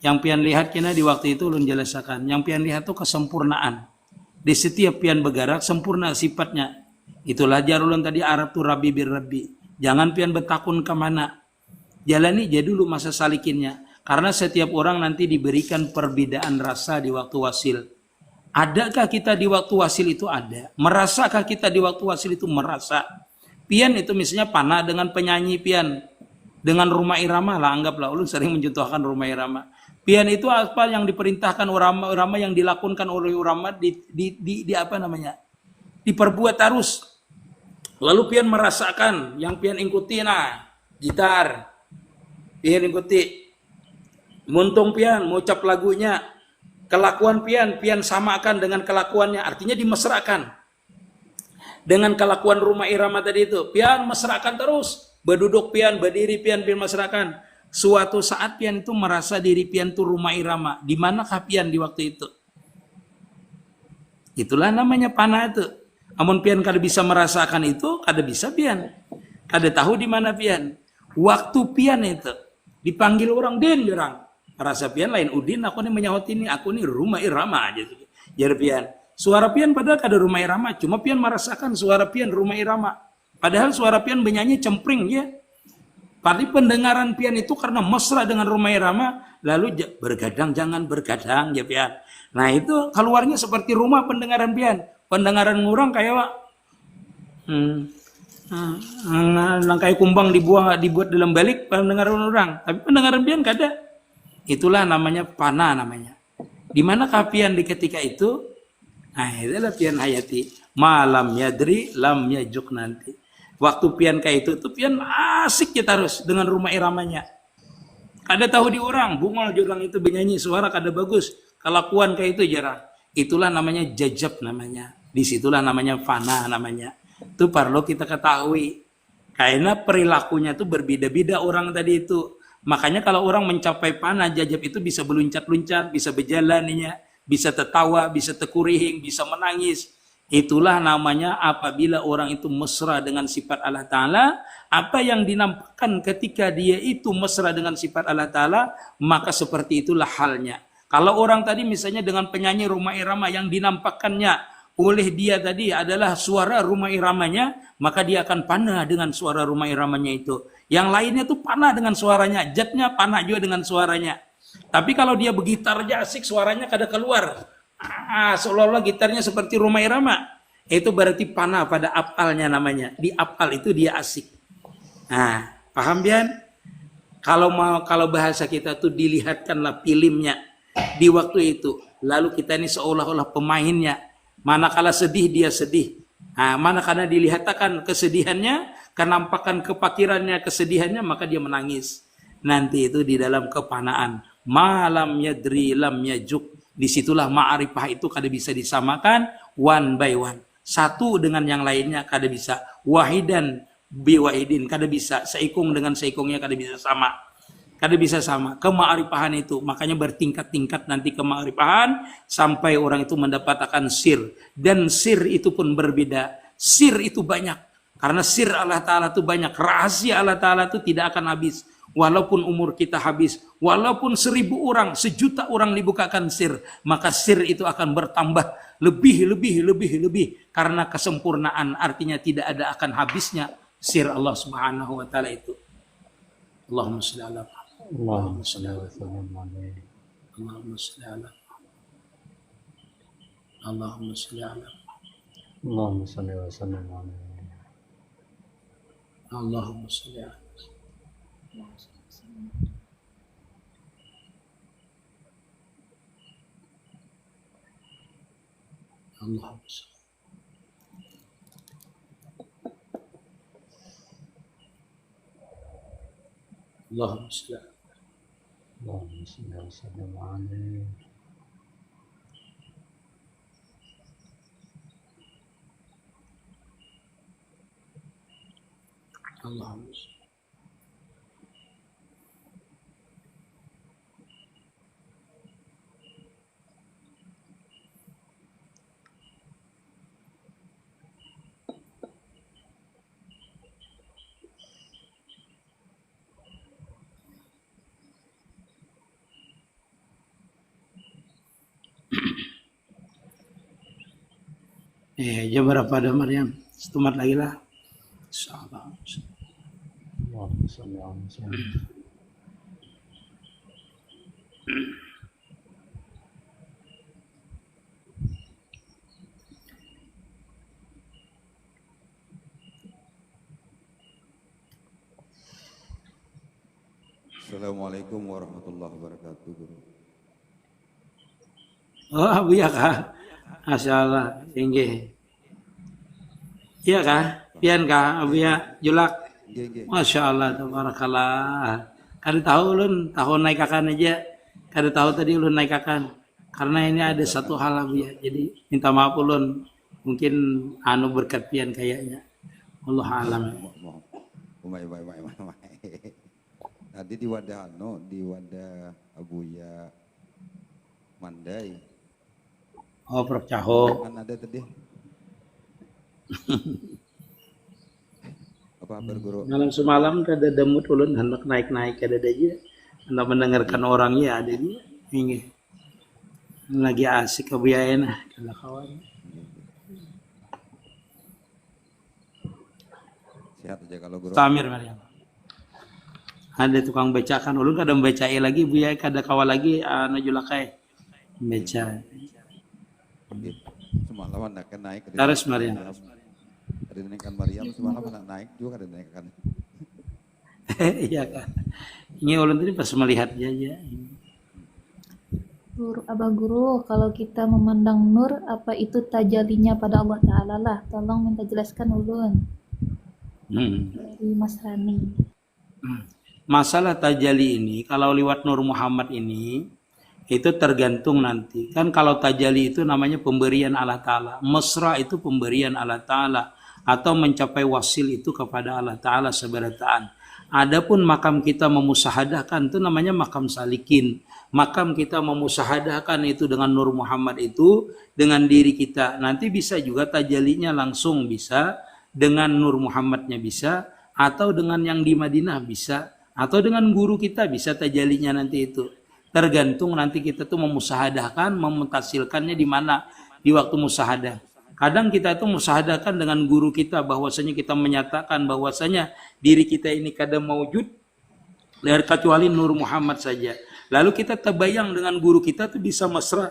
Yang pian lihat kena di waktu itu ulun jelaskan. Yang pian lihat tuh kesempurnaan. Di setiap pian bergerak sempurna sifatnya. Itulah jar ulun tadi Arab tuh rabbi birrabbi. Jangan pian bertakun kemana. Jalani aja dulu masa salikinnya. Karena setiap orang nanti diberikan perbedaan rasa di waktu wasil. Adakah kita di waktu wasil itu ada? Merasakah kita di waktu wasil itu merasa? Pian itu misalnya panah dengan penyanyi pian, dengan rumah irama lah, anggaplah ulun sering mencontohkan rumah irama. Pian itu apa yang diperintahkan urama-urama, yang dilakukan oleh urama di apa namanya? Diperbuat terus. Lalu pian merasakan, yang pian ikuti gitar. Pian ikuti. Muntung pian mengucap lagunya, kelakuan pian samakan dengan kelakuannya, artinya dimesrakan. Dengan kelakuan rumah irama tadi itu, pian mesrakan terus. Berduduk pian, berdiri pian mesrakan. Suatu saat pian itu merasa diri pian itu rumah irama. Di manakah pian di waktu itu? Itulah namanya panah itu. Amun pian kada bisa merasakan itu, kada bisa pian. Kada tahu di mana pian. Waktu pian itu dipanggil orang den orang. Rasa pian lain udin, aku nih menyahut ini, aku nih rumah irama aja. Jadi pian. Suara pian padahal kada rumah irama, cuma pian merasakan suara pian rumah irama. Padahal suara pian bernyanyi cempring ya. Tapi pendengaran pian itu karena mesra dengan rumah irama, lalu bergadang jangan bergadang ya pian. Nah itu keluarnya seperti rumah pendengaran pian. Pendengaran ngurang kayak langkai kumbang dibuat dalam balik pendengaran orang. Tapi pendengaran pian kada. Itulah namanya panah namanya. Di mana pian di ketika itu? Nah, itulah pian hayati. Malam yadri lam yajuk nanti. Waktu pian kayak itu tuh pian asik ya terus dengan rumah iramanya. Kada tahu di orang, bungol jurang itu bernyanyi suara kada bagus. Kelakuan kayak itu jarang. Itulah namanya jajab namanya. Disitulah namanya panah namanya. Itu perlu kita ketahui. Karena perilakunya tuh berbeda-beda orang tadi itu. Makanya kalau orang mencapai panah jajab itu bisa berluncat-luncat, bisa berjalan, bisa tertawa, bisa terkurihing, bisa menangis. Itulah namanya apabila orang itu mesra dengan sifat Allah Ta'ala. Apa yang dinampakkan ketika dia itu mesra dengan sifat Allah Ta'ala, maka seperti itulah halnya. Kalau orang tadi misalnya dengan penyanyi rumah irama yang dinampakkannya oleh dia tadi adalah suara rumah iramanya, maka dia akan panah dengan suara rumah iramanya itu. Yang lainnya tuh panah dengan suaranya, jatnya panah juga dengan suaranya. Tapi kalau dia bergitar aja asik, suaranya kada keluar. Seolah-olah gitarnya seperti rumah irama. Itu berarti panah pada apalnya namanya. Di apal itu dia asik. Nah, paham Bian? Kalau bahasa kita tuh dilihatkanlah filmnya di waktu itu. Lalu kita ini seolah-olah pemainnya. Manakala sedih dia sedih. Nah, manakala dilihatkan kesedihannya, kenampakan kepakirannya, kesedihannya, maka dia menangis. Nanti itu di dalam kepanaan. Malam yadri lam yajuk. Disitulah ma'arifah itu kada bisa disamakan one by one. Satu dengan yang lainnya kada bisa. Wahidan biwahidin kada bisa. Seikung dengan seikungnya kada bisa sama. Kada bisa sama. Kema'arifahan itu. Makanya bertingkat-tingkat nanti kema'arifahan sampai orang itu mendapatkan sir. Dan sir itu pun berbeda. Sir itu banyak. Karena sir Allah Ta'ala itu banyak. Rahasia Allah Ta'ala itu tidak akan habis. Walaupun umur kita habis, walaupun 1000 orang, 1.000.000 orang dibukakan sir, maka sir itu akan bertambah lebih. Karena kesempurnaan artinya tidak ada akan habisnya sir Allah Subhanahu wa Ta'ala itu. Allahumma shalli ala Muhammad. Allahumma shalli ala Muhammad. Allahumma shalli ala Muhammad. Allahumma shalli ala Allahumma shalli wa sallim ala Allahumma shalli ala Allahumma shalli. Allahumma shalli. Allahumma shalli wa sallim alaihi. Allahumma shalli. Jam berapa ada Maryam? Setumat lagi lah. Insyaallah. Allahumma shalli ala Muhammad. Assalamualaikum warahmatullahi wabarakatuh, Guru. Oh, Buya kah? Masya Allah, tinggi. Iya kah? Pian kah? Buya julak. Nggih, nggih. Masya Allah, tabarakallah. Kada tahu ulun, tahu naik akan aja. Kada tahu tadi ulun naik akan. Karena ini ada satu hal Buya. Jadi minta maaf ulun. Mungkin anu berkat pian kayaknya. Allah alam. Mohon. Umay. Tadi di wadah di wadah Abuya Mandai. Oh, Prof. Caho. Kan ada tadi. Apa kabar, Guru? Malam semalam kada demut ulun hendak naik-naik kada ada aja. Hendak mendengarkan orangnya ada dia. Ini lagi asik kebiayaan kalau kawan. Sehat aja kalau Guru. Samir Maryam. Ada tukang bacakan ulun kada membacai lagi Buya kada kawal lagi anu julakai. Baca. Semalam anak naik. Terus Maryam. Ada naikkan Maryam semalam anak naik juga ada naikkan. Iya kan. Ini ulun tadi pas melihat aja. Abah Guru, kalau kita memandang nur, apa itu tajalinya pada Allah Ta'ala lah? Tolong minta jelaskan ulun. Dari Mas Rani. Masalah tajali ini, kalau lewat Nur Muhammad ini, itu tergantung nanti. Kan kalau tajali itu namanya pemberian Allah Ta'ala. Mesra itu pemberian Allah Ta'ala. Atau mencapai wasil itu kepada Allah Ta'ala seberataan. Adapun makam kita memusahadahkan itu namanya makam salikin. Makam kita memusahadahkan itu dengan Nur Muhammad itu dengan diri kita. Nanti bisa juga tajalinya langsung bisa. Dengan Nur Muhammadnya bisa. Atau dengan yang di Madinah bisa. Atau dengan guru kita bisa tajalinya nanti itu. Tergantung nanti kita tuh memusahadahkan, memutasilkannya di mana di waktu musahadah. Kadang kita itu musahadahkan dengan guru kita bahwasanya kita menyatakan bahwasanya diri kita ini kadang maujud kecuali Nur Muhammad saja. Lalu kita terbayang dengan guru kita tuh bisa mesra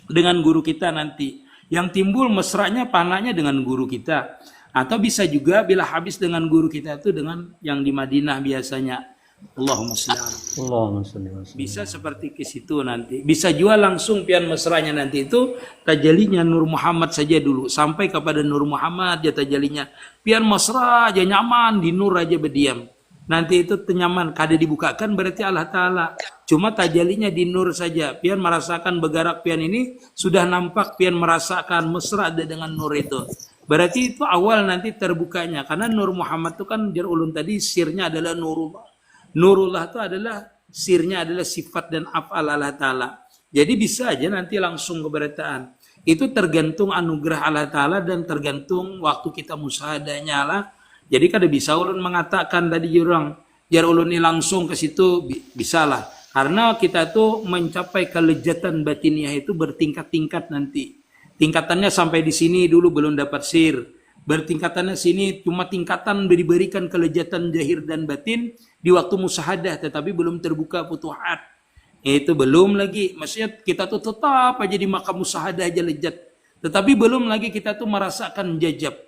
dengan guru kita nanti. Yang timbul mesranya panahnya dengan guru kita. Atau bisa juga bila habis dengan guru kita itu dengan yang di Madinah biasanya. Allahumma sholli ala. Bisa seperti ke situ nanti. Bisa juga langsung pian mesranya nanti itu tajalinya Nur Muhammad saja dulu sampai kepada Nur Muhammad ya tajalinya. Pian mesra aja nyaman di Nur aja berdiam. Nanti itu tenyaman kada dibukakan berarti Allah Taala. Cuma tajalinya di Nur saja. Pian merasakan bergerak pian ini sudah nampak pian merasakan mesra ada dengan Nur itu. Berarti itu awal nanti terbukanya karena Nur Muhammad itu kan jar ulun tadi sirnya adalah Nurullah. Nurullah itu adalah sirnya adalah sifat dan af'al Allah Ta'ala. Jadi bisa aja nanti langsung keberatan. Itu tergantung anugerah Allah Ta'ala dan tergantung waktu kita musahadahnya lah. Jadi kada bisa ulun mengatakan tadi jurang jar ulun ini langsung ke situ bisa lah. Karena kita tuh mencapai kelejatan batiniah itu bertingkat-tingkat nanti. Tingkatannya sampai di sini dulu belum dapat sir. Bertingkatannya sini cuma tingkatan diberikan kelejatan zahir dan batin di waktu musahadah tetapi belum terbuka futuhat. Itu belum lagi. Maksudnya kita tuh tetap aja di makam musahadah aja lejat. Tetapi belum lagi kita tuh merasakan jajab.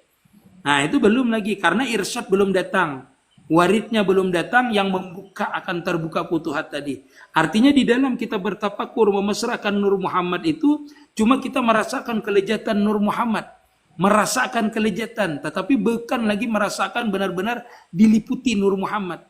Nah itu belum lagi karena irsyad belum datang. Waridnya belum datang yang membuka akan terbuka futuhat tadi. Artinya di dalam kita bertafakur memesrakan Nur Muhammad itu cuma kita merasakan kelejatan Nur Muhammad. Merasakan kelejatan, tetapi bukan lagi merasakan benar-benar diliputi Nur Muhammad.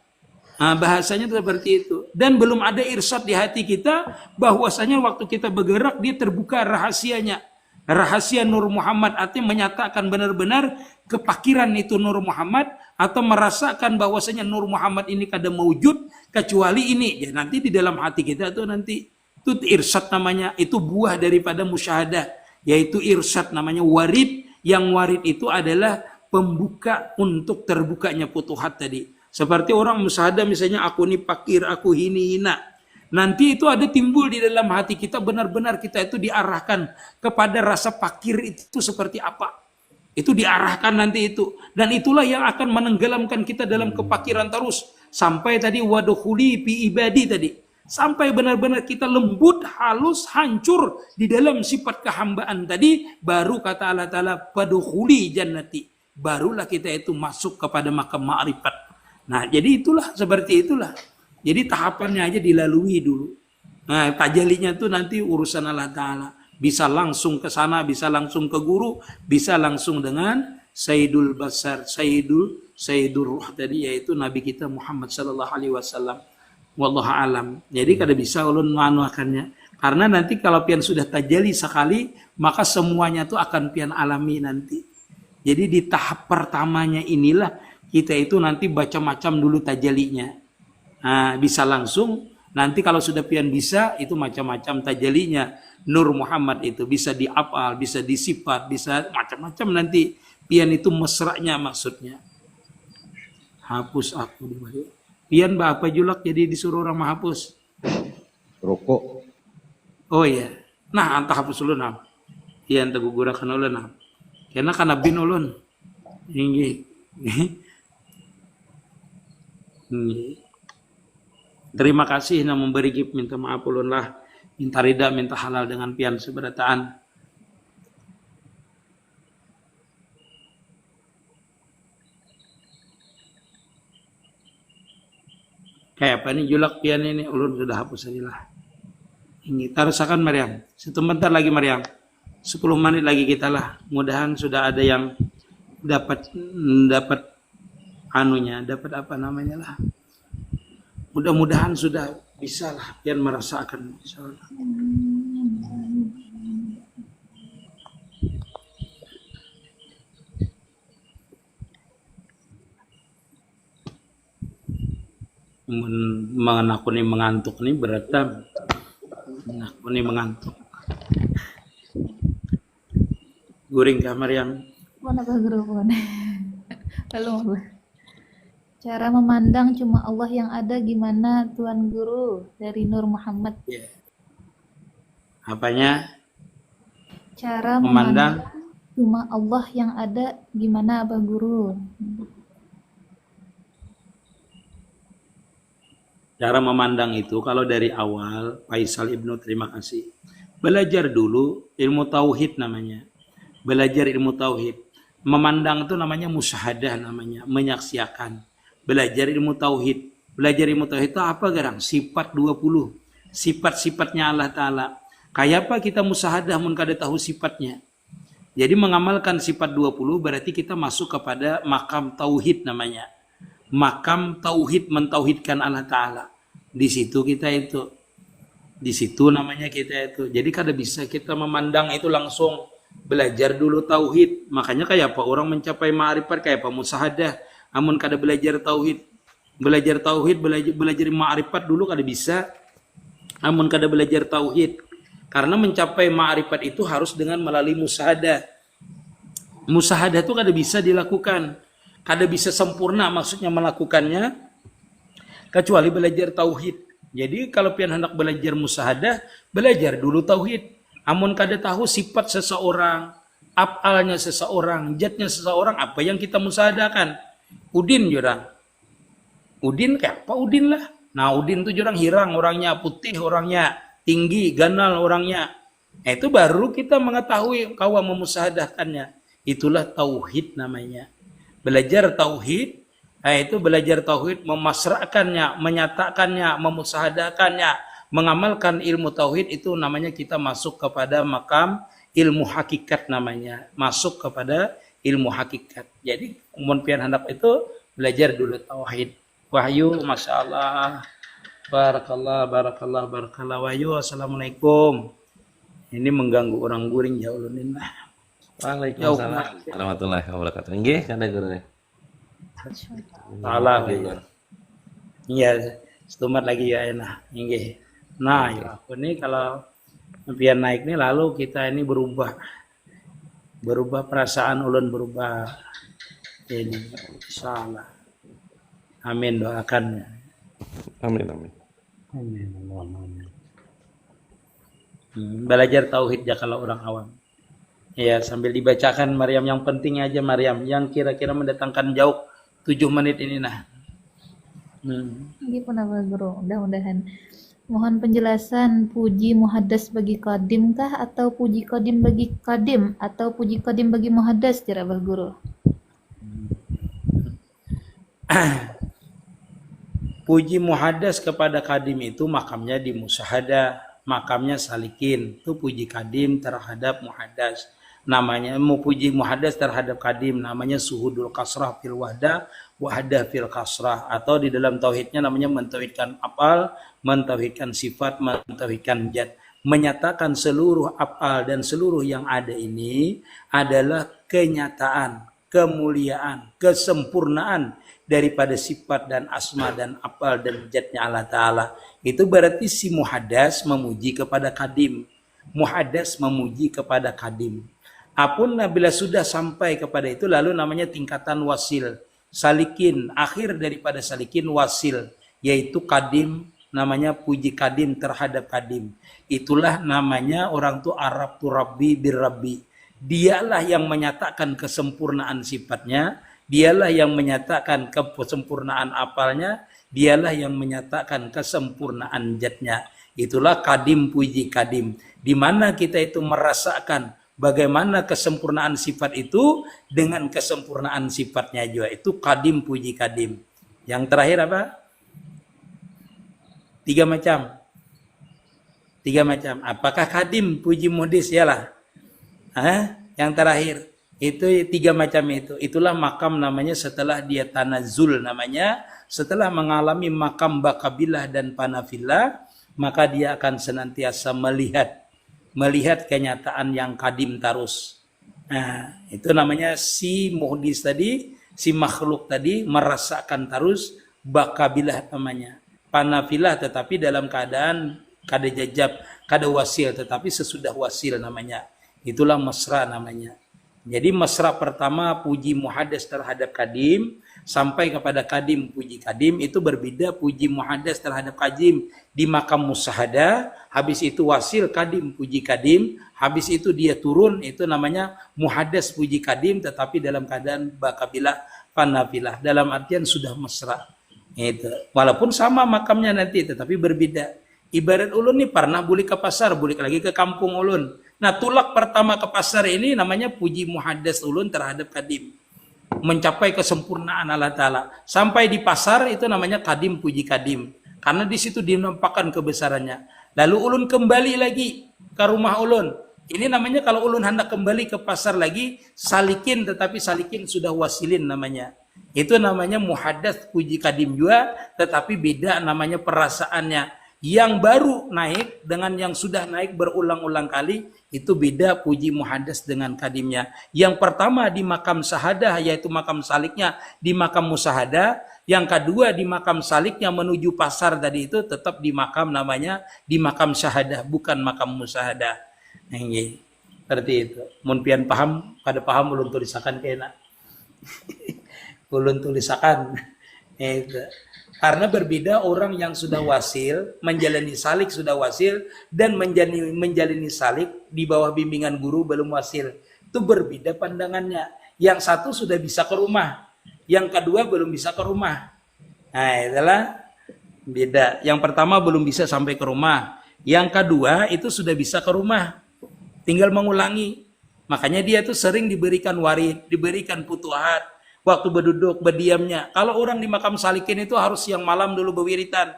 Nah, bahasanya seperti itu. Dan belum ada irsyad di hati kita bahwasanya waktu kita bergerak dia terbuka rahasianya. Rahasia Nur Muhammad artinya menyatakan benar-benar kepakiran itu Nur Muhammad atau merasakan bahwasanya Nur Muhammad ini kada mewujud kecuali ini. Ya, nanti di dalam hati kita tuh nanti itu irsyad namanya, itu buah daripada musyahadah, yaitu irsyad namanya warid. Yang warid itu adalah pembuka untuk terbukanya futuhat tadi. Seperti orang musyahadah misalnya aku ini fakir, aku hina. Nanti itu ada timbul di dalam hati kita benar-benar kita itu diarahkan kepada rasa fakir itu seperti apa. Itu diarahkan nanti itu. Dan itulah yang akan menenggelamkan kita dalam kefakiran terus. Sampai tadi wadukhuli fi ibadi tadi. Sampai benar-benar kita lembut, halus, hancur di dalam sifat kehambaan tadi. Baru kata Allah Ta'ala, padukhuli jannati. Barulah kita itu masuk kepada makam ma'rifat. Nah jadi itulah, seperti itulah. Jadi tahapannya aja dilalui dulu. Nah, tajalinya tuh nanti urusan Allah Ta'ala. Bisa langsung ke sana, bisa langsung ke guru, bisa langsung dengan Sayyidul Basar, Sayyidur Ruh tadi, yaitu Nabi kita Muhammad sallallahu alaihi wasallam. Wallahu alam. Jadi kada bisa ulun manuakannya. Karena nanti kalau pian sudah tajali sekali, maka semuanya tuh akan pian alami nanti. Jadi di tahap pertamanya inilah kita itu nanti baca macam dulu tajalinya. Nah, bisa langsung. Nanti kalau sudah pian bisa, itu macam-macam tajalinya. Nur Muhammad itu bisa diapal, bisa disifat, bisa macam-macam nanti. Pian itu mesranya maksudnya. Hapus aku di balik. Pian apa julak jadi disuruh orang menghapus? Rokok. Oh iya. Nah, antah hapus ulun nah. Pian tegugurakan ulun nah. Karena kana bin ulun. Ini. Terima kasih yang memberi gift, minta maaf ulun lah. Minta ridha, minta halal dengan pian seberataan. Kayak apa nih julak pian ini, ulun sudah hapus aja lah. Ini tarusakan Maryam. Sebentar lagi Maryam. 10 menit lagi kita lah. Mudahan sudah ada yang dapat anunya, dapat apa namanya lah. Mudah-mudahan sudah bisa lah pian merasakan, insyaallah. Aku nih mengantuk nih berat tam. Aku nih mengantuk. Guring kah Maryam? Mana apa guru pun. Lalu apa? Cara memandang cuma Allah yang ada gimana Tuan Guru dari Nur Muhammad? Yeah. Apanya? Cara memandang cuma Allah yang ada gimana Abah Guru? Cara memandang itu kalau dari awal, Faisal Ibnu terima kasih. Belajar dulu ilmu tauhid namanya. Belajar ilmu tauhid. Memandang itu namanya musyahadah namanya, menyaksikan. Belajar ilmu tauhid. Belajar ilmu tauhid itu apa garang? Sifat 20. Sifat-sifatnya Allah Ta'ala. Kayak apa kita musyahadah mun kada tahu sifatnya? Jadi mengamalkan sifat 20 berarti kita masuk kepada makam tauhid namanya. Makam tauhid, mentauhidkan Allah Ta'ala. Di situ kita itu. Di situ namanya kita itu. Jadi kada bisa kita memandang itu langsung. Belajar dulu tauhid. Makanya kayak apa orang mencapai ma'rifat, kayak apa musyahadah. Amun kada belajar tauhid. Belajar ma'rifat dulu kada bisa. Amun kada belajar tauhid. Karena mencapai ma'rifat itu harus dengan melalui musyahadah. Musyahadah itu kada bisa dilakukan. Kada bisa sempurna maksudnya melakukannya kecuali belajar tauhid. Jadi kalau pian hendak belajar musyahadah, belajar dulu tauhid. Amun kada tahu sifat seseorang, afalnya seseorang, zatnya seseorang, apa yang kita musyahadahkan? Udin jurang. Udin kayak apa Udin lah. Nah Udin tuh jurang hirang orangnya, putih orangnya, tinggi, ganal orangnya. Nah, itu baru kita mengetahui kawa memusyahadahkannya. Itulah tauhid namanya. Belajar tauhid, itu belajar tauhid, memasrahkannya, menyatakannya, memusyahadahkannya, mengamalkan ilmu tauhid, itu namanya kita masuk kepada makam ilmu hakikat namanya. Masuk kepada ilmu hakikat. Jadi umum pian handap itu belajar dulu tauhid. Wahyu, masya Allah, barakallah. Wahyu, assalamualaikum. Ini mengganggu orang guring jauh lunin lah. Waalaikumsalam warahmatullahi wabarakatuh. Nggih, kada guru. Salah. Iya, setumat lagi ya enak. Nggih. Nah, ya aku nih kalau pian naik nih lalu kita ini berubah perasaan ulun berubah. Ini salah. Amin, doakannya. Amin. Belajar tauhid ya kalau orang awam. Ya, sambil dibacakan Maryam, yang penting aja Maryam, yang kira-kira mendatangkan jauh 7 menit ini nah. Ini pun apa guru, mudah-mudahan. Mohon penjelasan, puji muhaddas bagi qadim kah atau puji qadim bagi qadim atau puji qadim bagi muhaddas jar Abah Guru? Puji muhaddas kepada kadim itu makamnya di musyahadah, makamnya salikin. Itu puji kadim terhadap muhaddas. Namanya mau puji muhaddas terhadap kadim namanya suhudul kasrah fil wahdah, wahdah fil kasrah, atau di dalam tauhidnya namanya mentauhidkan afal, mentauhidkan sifat, mentauhidkan zat. Menyatakan seluruh afal dan seluruh yang ada ini adalah kenyataan, kemuliaan, kesempurnaan daripada sifat dan asma dan afal dan zatnya Allah Ta'ala. Itu berarti si muhaddas memuji kepada kadim. Muhaddas memuji kepada kadim. Apun bila sudah sampai kepada itu lalu namanya tingkatan wasil. Salikin, akhir daripada salikin wasil, yaitu kadim, namanya puji kadim terhadap kadim. Itulah namanya orang tuh Arab tu Rabbi bir Rabbi. Dialah yang menyatakan kesempurnaan sifatnya, dialah yang menyatakan kesempurnaan apalnya, dialah yang menyatakan kesempurnaan zatnya. Itulah kadim puji kadim. Di mana kita itu merasakan bagaimana kesempurnaan sifat itu dengan kesempurnaan sifatnya juga. Itu kadim puji kadim. Yang terakhir apa? 3 macam. 3 macam. Apakah kadim puji muhdis? Yalah. Yang terakhir. Itu 3 macam itu. Itulah makam namanya setelah dia tanazul namanya. Setelah mengalami makam bakabilah dan panafilah, maka dia akan senantiasa melihat kenyataan yang kadim terus. Nah, itu namanya si muhdis tadi, si makhluk tadi merasakan terus bakabilah namanya. Panafilah tetapi dalam keadaan kada jajab, kada wasil, tetapi sesudah wasil namanya. Itulah mesra namanya. Jadi mesra pertama puji muhaddas terhadap kadim, sampai kepada kadim puji kadim, itu berbeda puji muhaddas terhadap kadim di makam musyahadah, habis itu wasil kadim puji kadim, habis itu dia turun, itu namanya muhaddas puji kadim tetapi dalam keadaan bakabilah panafilah, dalam artian sudah mesra. Itu walaupun sama makamnya nanti tetapi berbeda. Ibarat ulun nih pernah balik ke pasar, balik lagi ke kampung ulun. Nah, tulak pertama ke pasar ini namanya puji muhaddas ulun terhadap kadim. Mencapai kesempurnaan Allah Ta'ala. Sampai di pasar itu namanya kadim puji kadim. Karena di situ dinampakkan kebesarannya. Lalu ulun kembali lagi ke rumah ulun. Ini namanya kalau ulun hendak kembali ke pasar lagi, salikin, tetapi salikin sudah wasilin namanya. Itu namanya muhaddas puji kadim juga, tetapi beda namanya perasaannya. Yang baru naik dengan yang sudah naik berulang-ulang kali, itu beda puji muhaddas dengan kadimnya. Yang pertama di makam syahadah, yaitu makam saliknya di makam musyahadah. Yang kedua di makam saliknya menuju pasar tadi itu tetap di makam namanya di makam syahadah, bukan makam musyahadah. Seperti itu. Mun pian paham, kada paham ulun tulisakan kena. Ulun tulisakan. Itu. Karena berbeda orang yang sudah wasil, menjalani salik sudah wasil, dan menjalani salik di bawah bimbingan guru belum wasil. Itu berbeda pandangannya. Yang satu sudah bisa ke rumah, yang kedua belum bisa ke rumah. Nah, itulah beda. Yang pertama belum bisa sampai ke rumah. Yang kedua itu sudah bisa ke rumah. Tinggal mengulangi. Makanya dia tuh sering diberikan warid, diberikan putuhat. Waktu berduduk, berdiamnya. Kalau orang di makam salikin itu harus siang malam dulu berwiritan.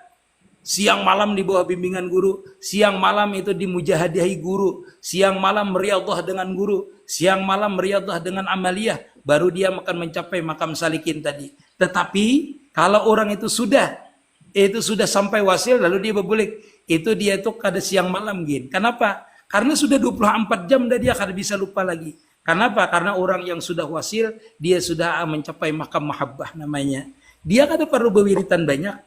Siang malam di bawah bimbingan guru. Siang malam itu dimujahadahi guru. Siang malam riyadhah dengan guru. Siang malam riyadhah dengan amaliyah. Baru dia akan mencapai makam salikin tadi. Tetapi kalau orang itu sudah sampai wasil lalu dia berbulik. Itu dia itu kada siang malam gin. Kenapa? Karena sudah 24 jam dah dia kada bisa lupa lagi. Kenapa? Karena orang yang sudah wasil, dia sudah mencapai makam mahabbah namanya. Dia kada perlu berwiritan banyak.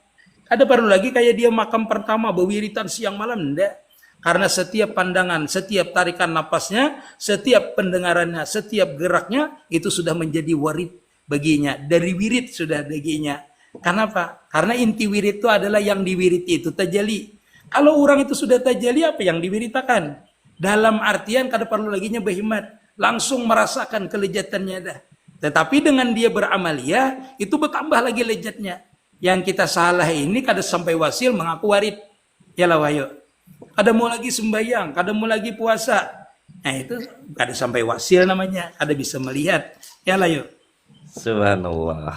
Kada perlu lagi kayak dia makam pertama berwiritan siang malam. Enggak. Karena setiap pandangan, setiap tarikan napasnya, setiap pendengarannya, setiap geraknya, itu sudah menjadi warid baginya. Dari wirid sudah baginya. Kenapa? Karena inti wirid itu adalah yang diwiriti itu tajali. Kalau orang itu sudah tajali, apa yang diwiritakan? Dalam artian kada perlu lagi berhimat. Langsung merasakan kelezatannya dah. Tetapi dengan dia beramaliyah, itu bertambah lagi lezatnya. Yang kita salah ini kada sampai wasil mengaku warid. Yalah wayo. Kada mau lagi sembahyang, kada mau lagi puasa. Nah itu kada sampai wasil namanya. Kada bisa melihat. Yalah yuk. Subhanallah.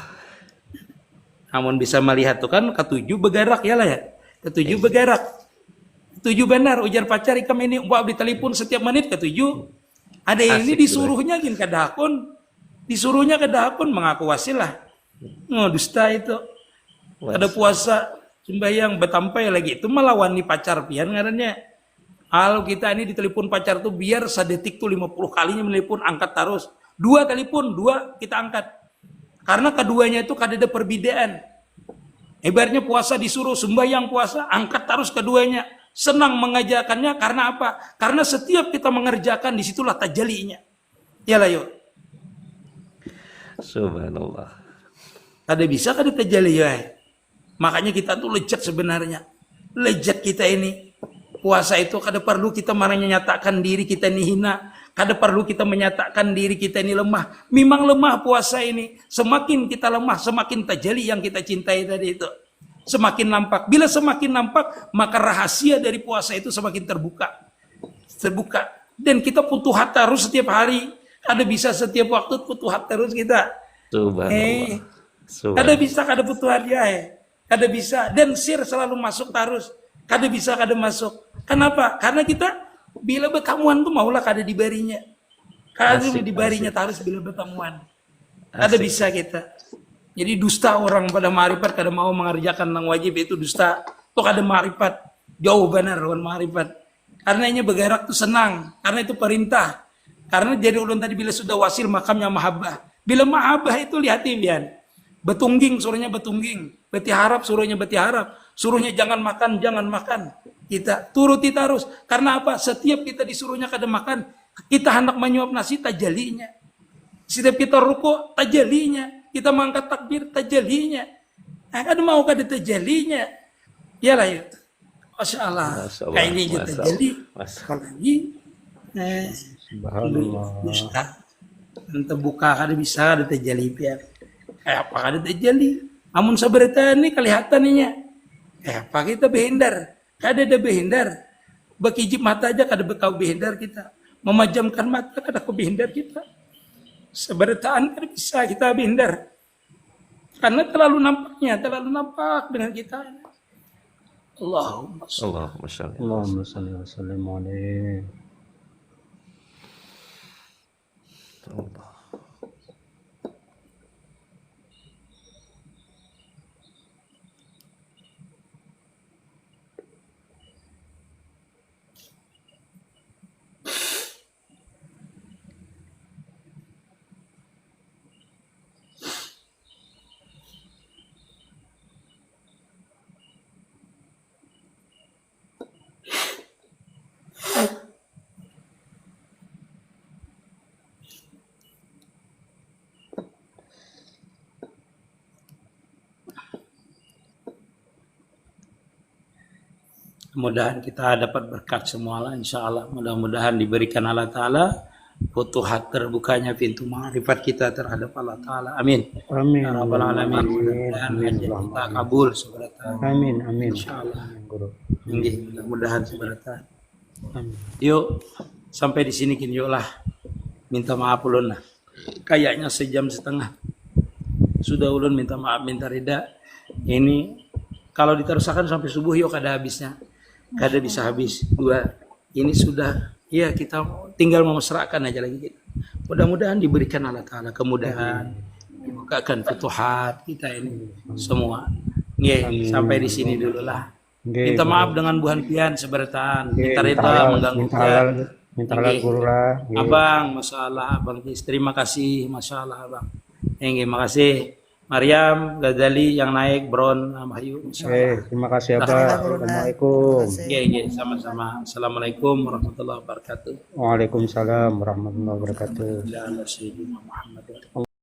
Amun bisa melihat tuh kan ketujuh bergerak ya lah ya. Ketujuh bergerak. Ketujuh benar ujar pacar ikam ini buat beli telepon setiap menit ketujuh. Ada yang ini Asik, disuruhnya gin ke dakun. Disuruhnya ke dakun mengaku wasilah. Oh, dusta itu. Ada puasa sembahyang betampai lagi itu melawan nih pacar pian ngarannya. Kalau kita ini ditelepon pacar tuh biar sedetik tuh 50 kalinya menelpon angkat terus. 2 telepon, 2 kita angkat. Karena keduanya itu kada ada perbedaan. Ibaratnya puasa disuruh sembahyang puasa, angkat terus keduanya. Senang mengajarkannya karena apa? Karena setiap kita mengerjakan disitulah tajalinya. Ya lah yuk. Subhanallah. Kada bisa kada tajali ya. Makanya kita tuh lejat sebenarnya. Lejat kita ini. Puasa itu kada perlu kita menyatakan diri kita ini hina. Kada perlu kita menyatakan diri kita ini lemah. Memang lemah puasa ini. Semakin kita lemah, semakin tajali yang kita cintai tadi itu. Semakin nampak. Bila semakin nampak, maka rahasia dari puasa itu semakin terbuka. Terbuka. Dan kita putuhat terus setiap hari. Kada bisa setiap waktu putuhat terus kita. Subhanallah. Kada bisa kada putuhat ya. Kada bisa. Dan sir selalu masuk terus. Kada bisa kada masuk. Kenapa? Karena kita bila bertamuan tuh maulah kada dibarinya. Kada dibarinya terus bila bertamuan. Kada bisa kita. Jadi dusta orang pada ma'rifat kada mau mengerjakan yang wajib itu dusta. Itu kada ma'rifat. Jauh benar lawan ma'rifat. Karena ini bergerak tuh senang. Karena itu perintah. Karena jadi ulun tadi bila sudah wasil makamnya mahabbah. Bila mahabbah itu lihati bian. Betungging suruhnya betungging. Beti harap suruhnya beti harap. Suruhnya jangan makan, jangan makan. Kita turuti terus. Karena apa? Setiap kita disuruhnya kada makan. Kita hendak menyuap nasi tajalinya. Setiap kita ruko tajalinya. Kita mengangkat takbir tajalinya. Kada mau kada tajalinya. Yalah ya. Masya Allah. Kayak ini aja tajali. Apalagi. Subhanallah. Dusta. Nanti buka kada bisa kada tajali biar. Kayak apa kada tajali. Amun sabarita ini kelihatan ninya. Apa kita behindar. Kada ada behindar. Bekijip mata aja kada bekau behindar kita. Memajamkan mata kada kau behindar kita. Seberitaan kada bisa kita behindar. Karena terlalu nampak dengan kita. Allahumma sholli. Allahumma sholli wa sallim alaihi. Allah. Mudah-mudahan kita dapat berkat semua lah insya Allah. Mudah-mudahan diberikan Allah Ta'ala futuhat terbukanya pintu ma'rifat kita terhadap Allah Ta'ala. Amin. Amin. Ya Rabbal Alamin. Mudah-mudahan hajat kita kabul seberata. Amin. Amin. Insya Allah. Guru. Mudah-mudahan seberata. Yuk sampai di sini kin yuk lah. Minta maaf ulun lah. Kayaknya sejam setengah. Sudah ulun minta maaf, minta rida. Ini kalau diteruskan sampai subuh yuk kada habisnya. Kada bisa habis. 2. Ini sudah ya kita tinggal memasrahkan aja lagi kita. Mudah-mudahan diberikan Allah Ta'ala kemudahan. Dibukakan futuhat kita ini semua. Nggih, sampai di sini dulu lah. Minta maaf dengan buhan pian seberatan. Minta rida mengganggu pian. Minta guru lah. Abang, masalah Abang Kis. Terima kasih, masalah Abang. Nggih, makasih. Mariam, Ghazali yang naik, Bron, Mahyu. Terima kasih Abang. Assalamualaikum. Nggih, sama-sama. Assalamualaikum warahmatullahi wabarakatuh. Waalaikumsalam warahmatullahi wabarakatuh. Ya Allah, Sayyidina Muhammad.